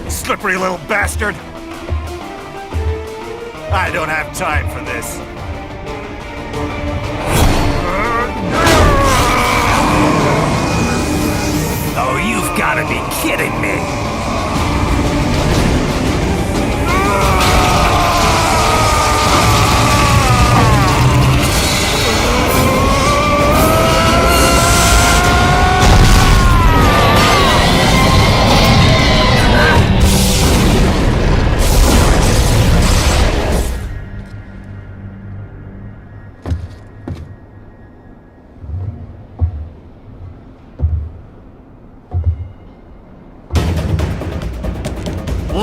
Slippery little bastard! I don't have time for this. Oh, you've got to be kidding me!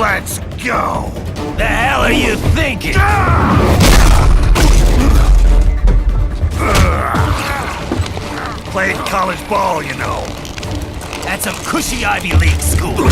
Let's go! The hell are you thinking? Played college ball, you know. That's a cushy Ivy League school.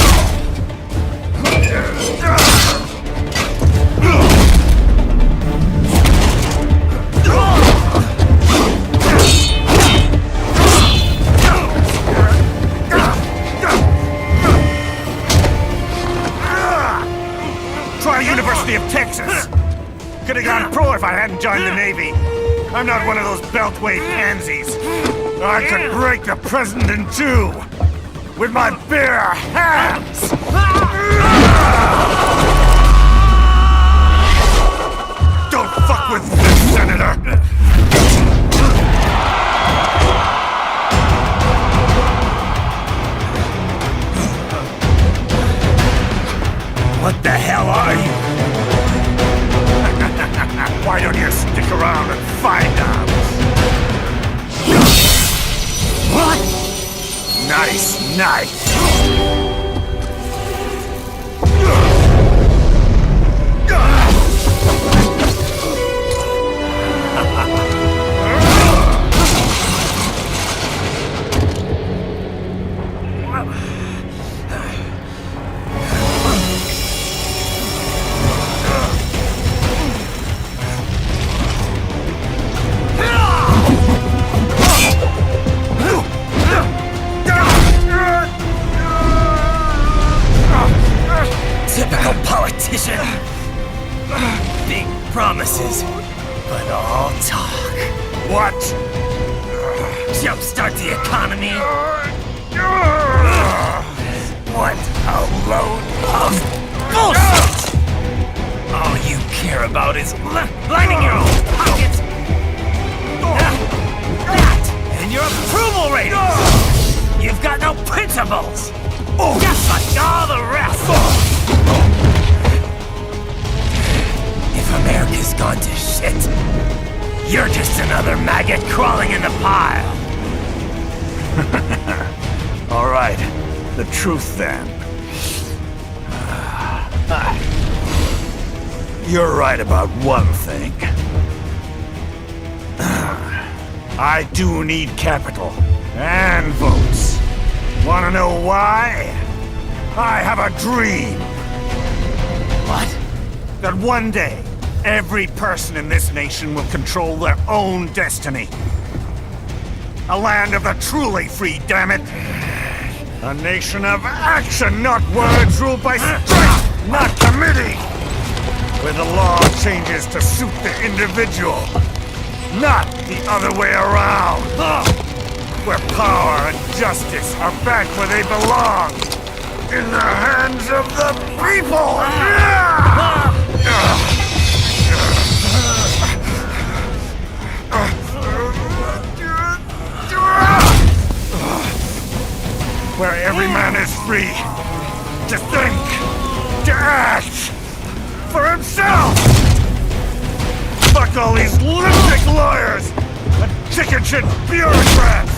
Try University of Texas. Could have gone pro if I hadn't joined the Navy. I'm not one of those beltway pansies. I could break the president in two with my bare hands. Don't fuck with this, Senator. What the hell are you? Why don't you stick around and find out? What? Nice knife. Typical politician. Big promises, but all talk. What? Jumpstart the economy? What a load of bullshit! All you care about is lining your own pockets. That and your approval ratings. You've got no principles. Just like all the rest. If America's gone to shit, you're just another maggot crawling in the pile. All right, the truth then. You're right about one thing. I do need capital and votes. Wanna know why? I have a dream. What? That one day, every person in this nation will control their own destiny. A land of the truly free, damn it! A nation of action, not words, ruled by strength, not committee! Where the law changes to suit the individual, not the other way around! Where power and justice are back where they belong! In the hands of the people! Where every man is free to think, to act for himself! Fuck all these lipstick lawyers and chicken shit bureaucrats!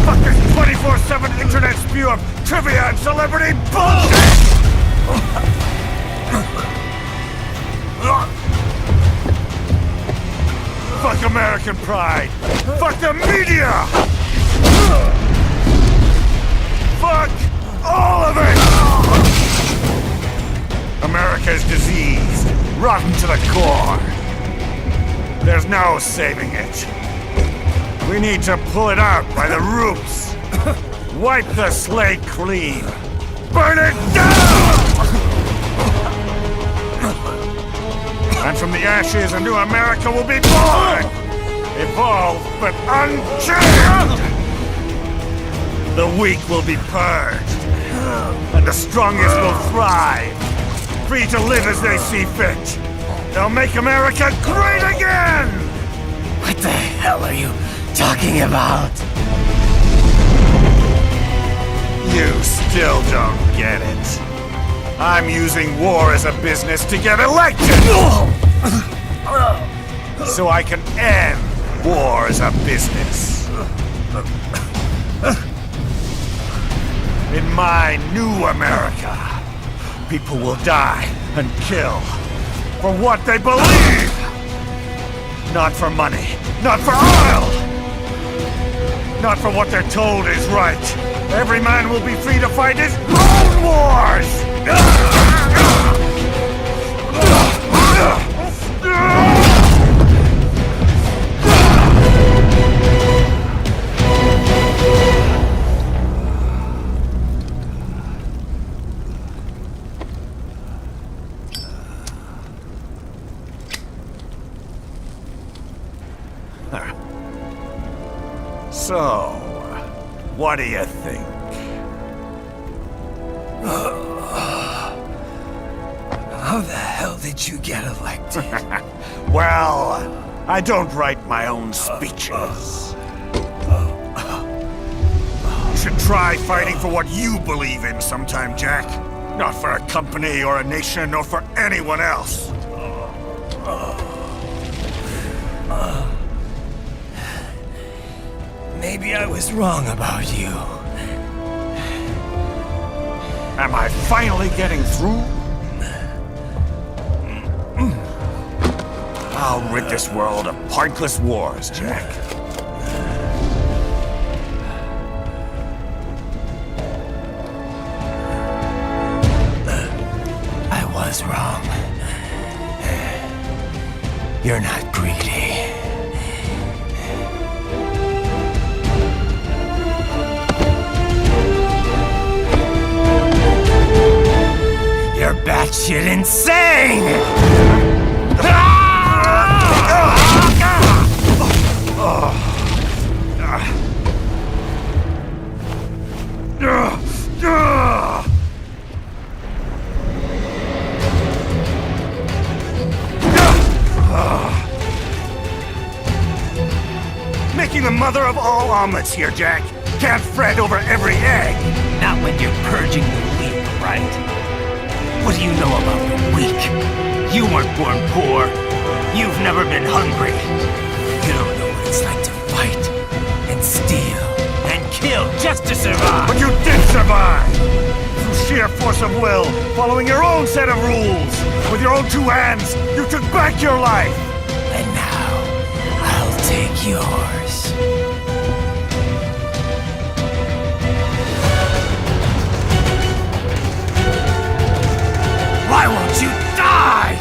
Fuck this 24/7 internet spew of trivia and celebrity bullshit! Fuck American pride! Fuck the media! Fuck all of it! America's diseased, rotten to the core. There's no saving it. We need to pull it out by the roots. Wipe the slate clean. Burn it down! And from the ashes, a new America will be born! Evolved, but unchained! The weak will be purged. And the strongest will thrive. Free to live as they see fit. They'll make America great again! What the hell are you talking about? You still don't get it. I'm using war as a business to get elected! So I can end war as a business. In my new America, people will die and kill for what they believe! Not for money, not for oil! Not for what they're told is right. Every man will be free to fight his own wars! So, what do you think? How the hell did you get elected? Well, I don't write my own speeches. You should try fighting for what you believe in sometime, Jack. Not for a company or a nation or for anyone else. Maybe I was wrong about you. Am I finally getting through? I'll rid this world of pointless wars, Jack. I was wrong. You're not greedy. You're batshit insane! Making the mother of all omelets here, Jack. Can't fret over every egg. Not when you're purging the weak, right? What do you know about the weak? You weren't born poor. You've never been hungry. You don't know what it's like to fight and steal and kill just to survive. But you did survive! Through sheer force of will, following your own set of rules. With your own two hands, you took back your life. And now, I'll take yours. Why won't you die?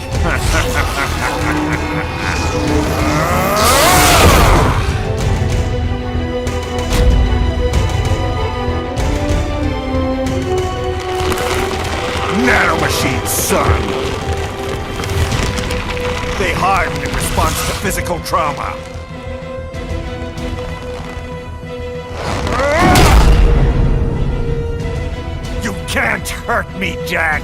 Nanomachines, son! They harden in response to physical trauma. You can't hurt me, Jack!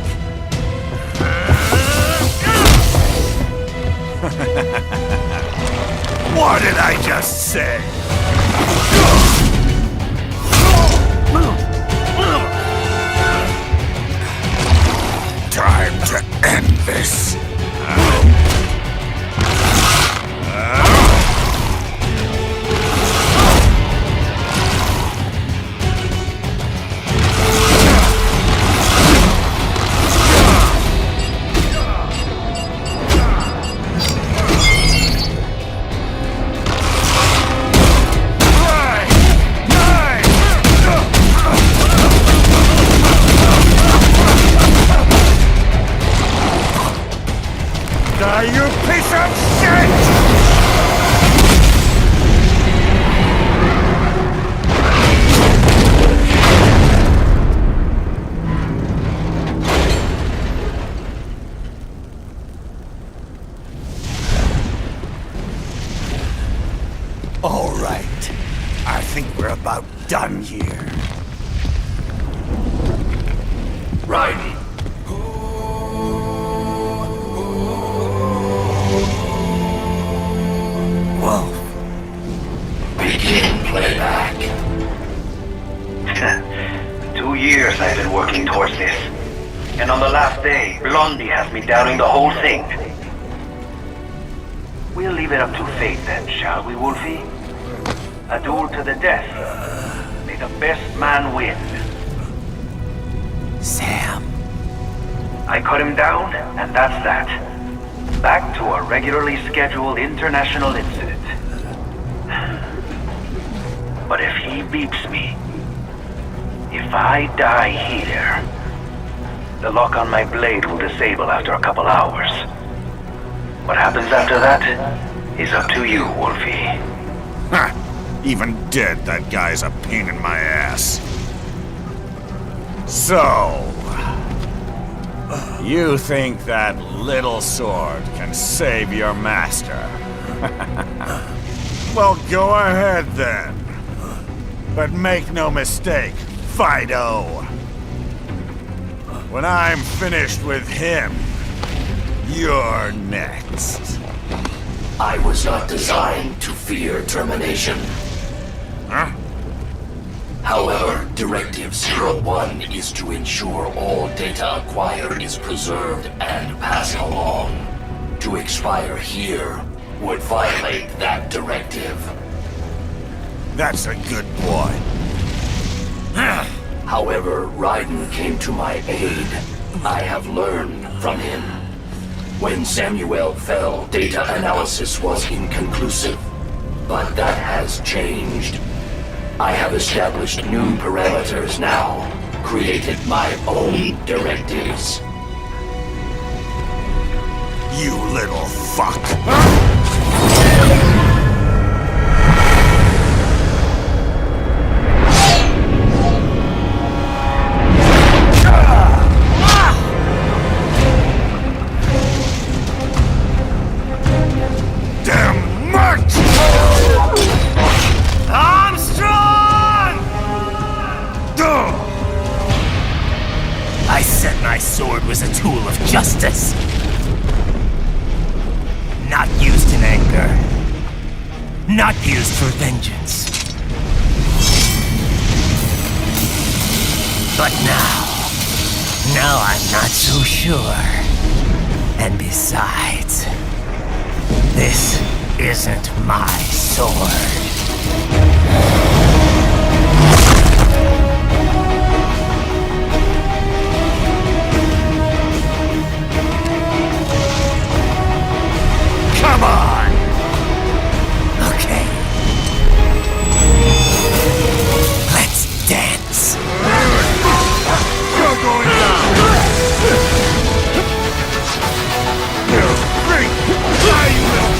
What did I just say? Time to end this. You piece of shit! All right. I think we're about done here. Right. Whoa. Begin playback. 2 years I've been working towards this. And on the last day, Blondie has me downing the whole thing. We'll leave it up to fate then, shall we, Wolfie? A duel to the death. May the best man win. Sam. I cut him down, and that's that. Back to a regularly scheduled international incident. But if he beeps me, if I die here, the lock on my blade will disable after a couple hours. What happens after that is up to you, Wolfie. Ha! Even dead, that guy's a pain in my ass. So... you think that little sword can save your master? Well, go ahead then. But make no mistake, Fido. When I'm finished with him, you're next. I was not designed to fear termination. Huh? However, Directive 01 is to ensure all data acquired is preserved and passed along. To expire here would violate that directive. That's a good boy. However, Raiden came to my aid. I have learned from him. When Samuel fell, data analysis was inconclusive. But that has changed. I have established new parameters now, created my own directives. You little fuck. I said my sword was a tool of justice. Not used in anger. Not used for vengeance. But now I'm not so sure. And besides, this isn't my sword. Come on! Okay. Let's dance. You're going down! Great! I will...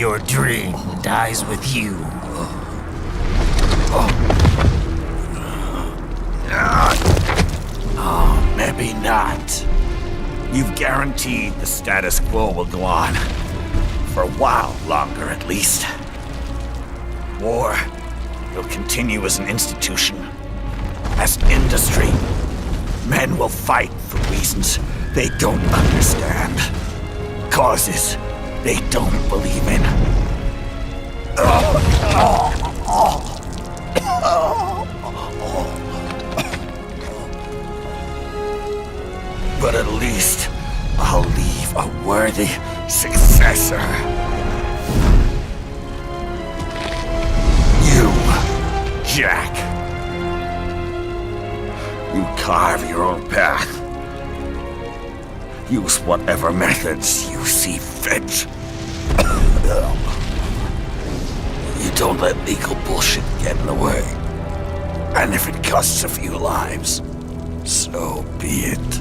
Your dream dies with you. Oh, maybe not. You've guaranteed the status quo will go on. For a while longer, at least. War will continue as an institution, as an industry. Men will fight for reasons they don't understand. Causes they don't believe in. But at least I'll leave a worthy successor. You, Jack. You carve your own path. Use whatever methods you see fit. You don't let legal bullshit get in the way. And if it costs a few lives, so be it.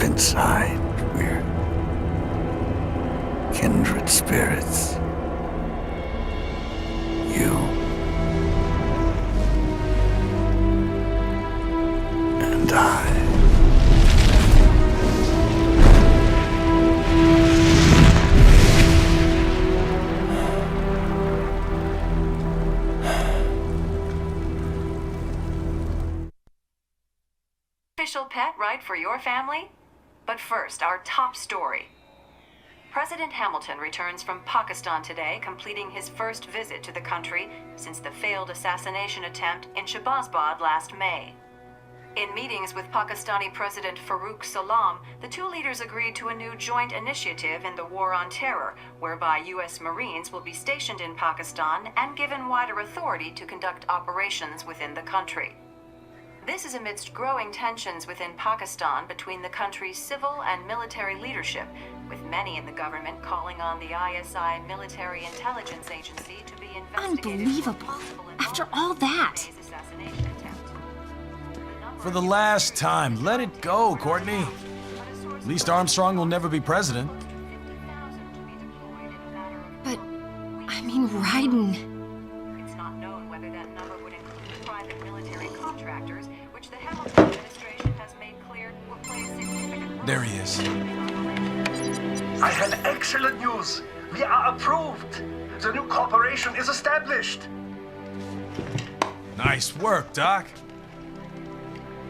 Inside, we're kindred spirits. You and I. Official pet right for your family? But first, our top story. President Hamilton returns from Pakistan today, completing his first visit to the country since the failed assassination attempt in Shahbazbad last May. In meetings with Pakistani President Farooq Salam, the two leaders agreed to a new joint initiative in the war on terror, whereby U.S. Marines will be stationed in Pakistan and given wider authority to conduct operations within the country. This is amidst growing tensions within Pakistan between the country's civil and military leadership, with many in the government calling on the ISI military intelligence agency to be investigated. Unbelievable. After all that. For the last time, let it go, Courtney. At least Armstrong will never be president. But, I mean, Raiden. It's not known whether that number would include private military contractors, which the Hamilton administration has made clear will play a significant role. There he is. I have excellent news. We are approved. The new corporation is established. Nice work, Doc.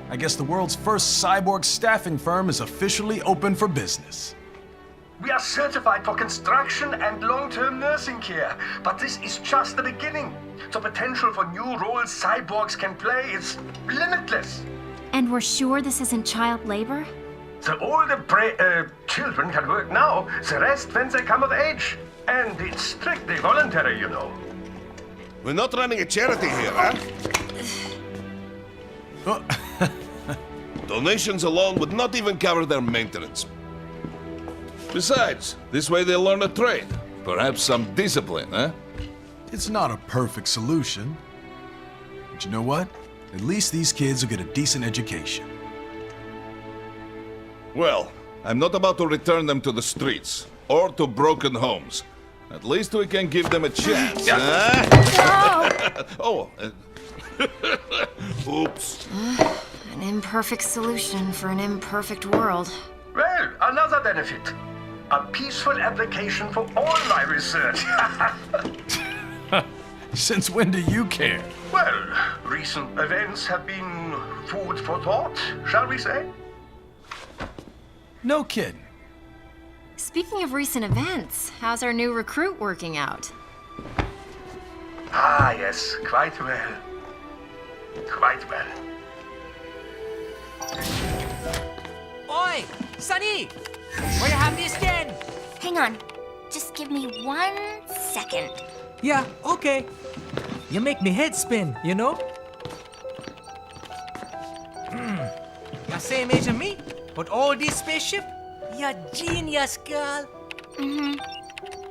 I guess the world's first cyborg staffing firm is officially open for business. We are certified for construction and long-term nursing care, but this is just the beginning. The potential for new roles cyborgs can play is limitless. And we're sure this isn't child labor? The older children can work now, the rest when they come of age. And it's strictly voluntary, you know. We're not running a charity here, huh? Donations alone would not even cover their maintenance. Besides, this way they'll learn a trade. Perhaps some discipline, huh? It's not a perfect solution. But you know what? At least these kids will get a decent education. Well, I'm not about to return them to the streets or to broken homes. At least we can give them a chance, huh? Oh, oops. An imperfect solution for an imperfect world. Well, another benefit. A peaceful application for all my research. Since when do you care? Well, recent events have been food for thought, shall we say? No kidding. Speaking of recent events, how's our new recruit working out? Ah, yes, quite well. Quite well. Oi, Sonny! Where you have this then? Hang on. Just give me 1 second. Yeah, okay. You make me head spin, you know? same age as me, but all this spaceship, you're genius, girl. Mm-hmm.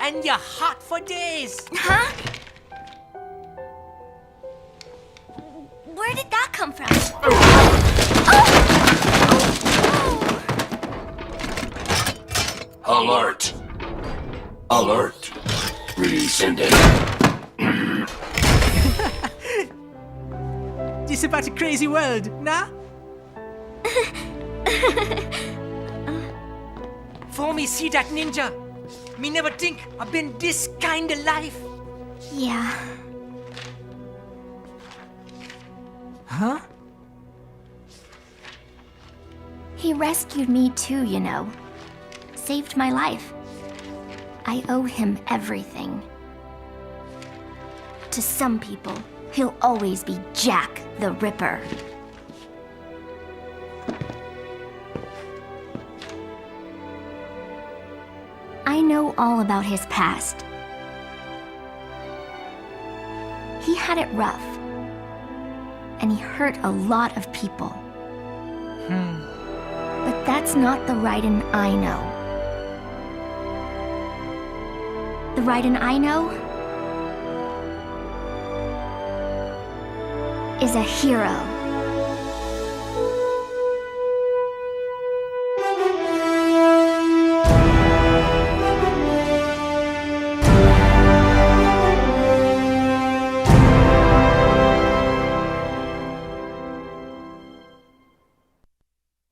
And you're hot for days. Huh? Where did that come from? Alert! Alert! Rescinding. This about a crazy world, nah? For me see that ninja, me never think I've been this kind of life. Yeah. Huh? He rescued me too, you know. Saved my life. I owe him everything. To some people, he'll always be Jack the Ripper. I know all about his past. He had it rough, and he hurt a lot of people. But that's not the Raiden I know. The Raiden I know is a hero.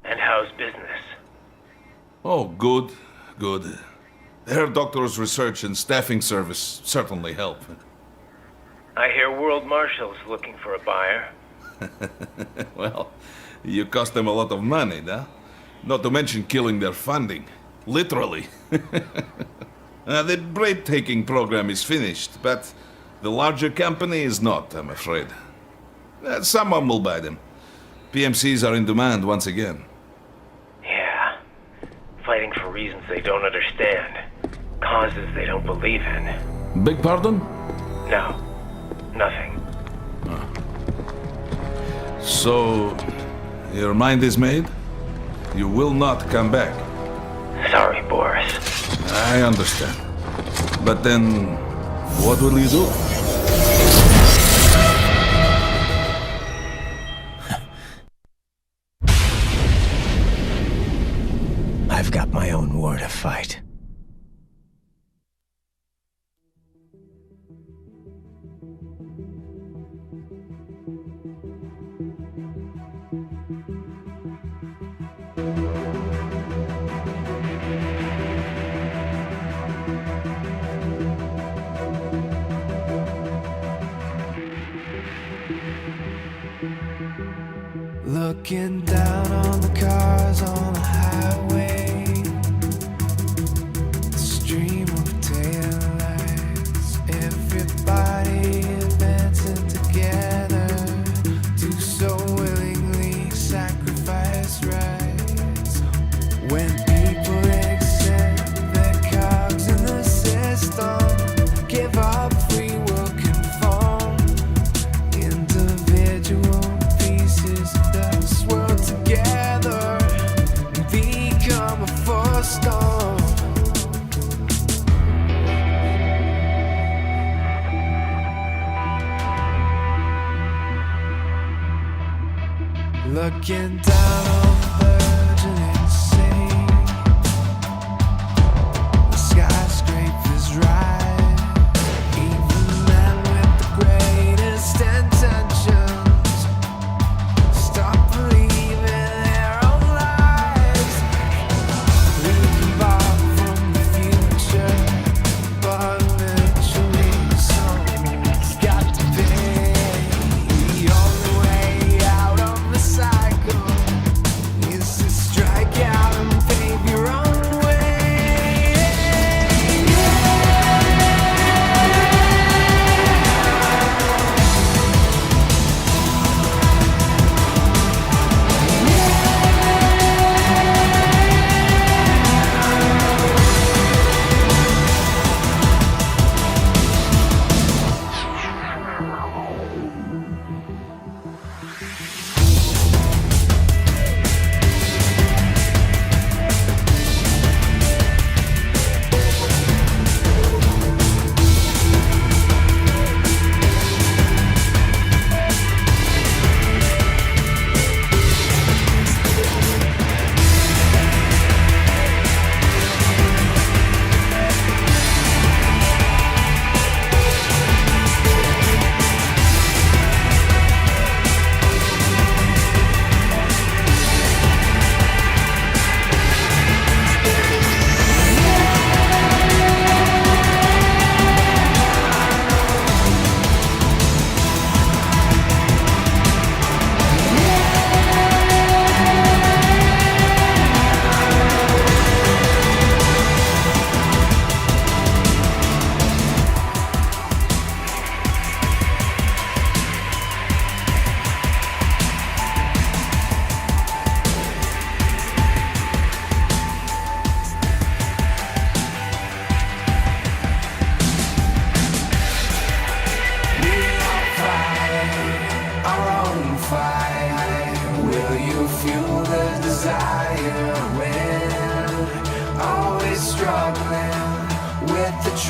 And how's business? Oh, good, good. Herr Doctor's research and staffing service certainly help. I hear World Marshal's looking for a buyer. Well, you cost them a lot of money, huh? Not to mention killing their funding. Literally. The breathtaking program is finished, but the larger company is not, I'm afraid. Someone will buy them. PMCs are in demand once again. Yeah. Fighting for reasons they don't understand. Causes they don't believe in. Beg pardon? No. Nothing. So, your mind is made? You will not come back. Sorry, Boris. I understand. But then, what will you do? I've got my own war to fight. Looking down on the cars on the highway, the stream of taillights, everybody advancing together, do so willingly sacrifice rights. When people accept their cogs in the system, give up free will conform, individual pieces that swirl together and become a force storm. Looking down on the burgeoning sea, the skyscrapers rise, even men with the greatest intentions stop believing their own lives. We can borrow from the future, but eventually someone's got to pay. The only way out of the cycle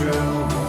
true.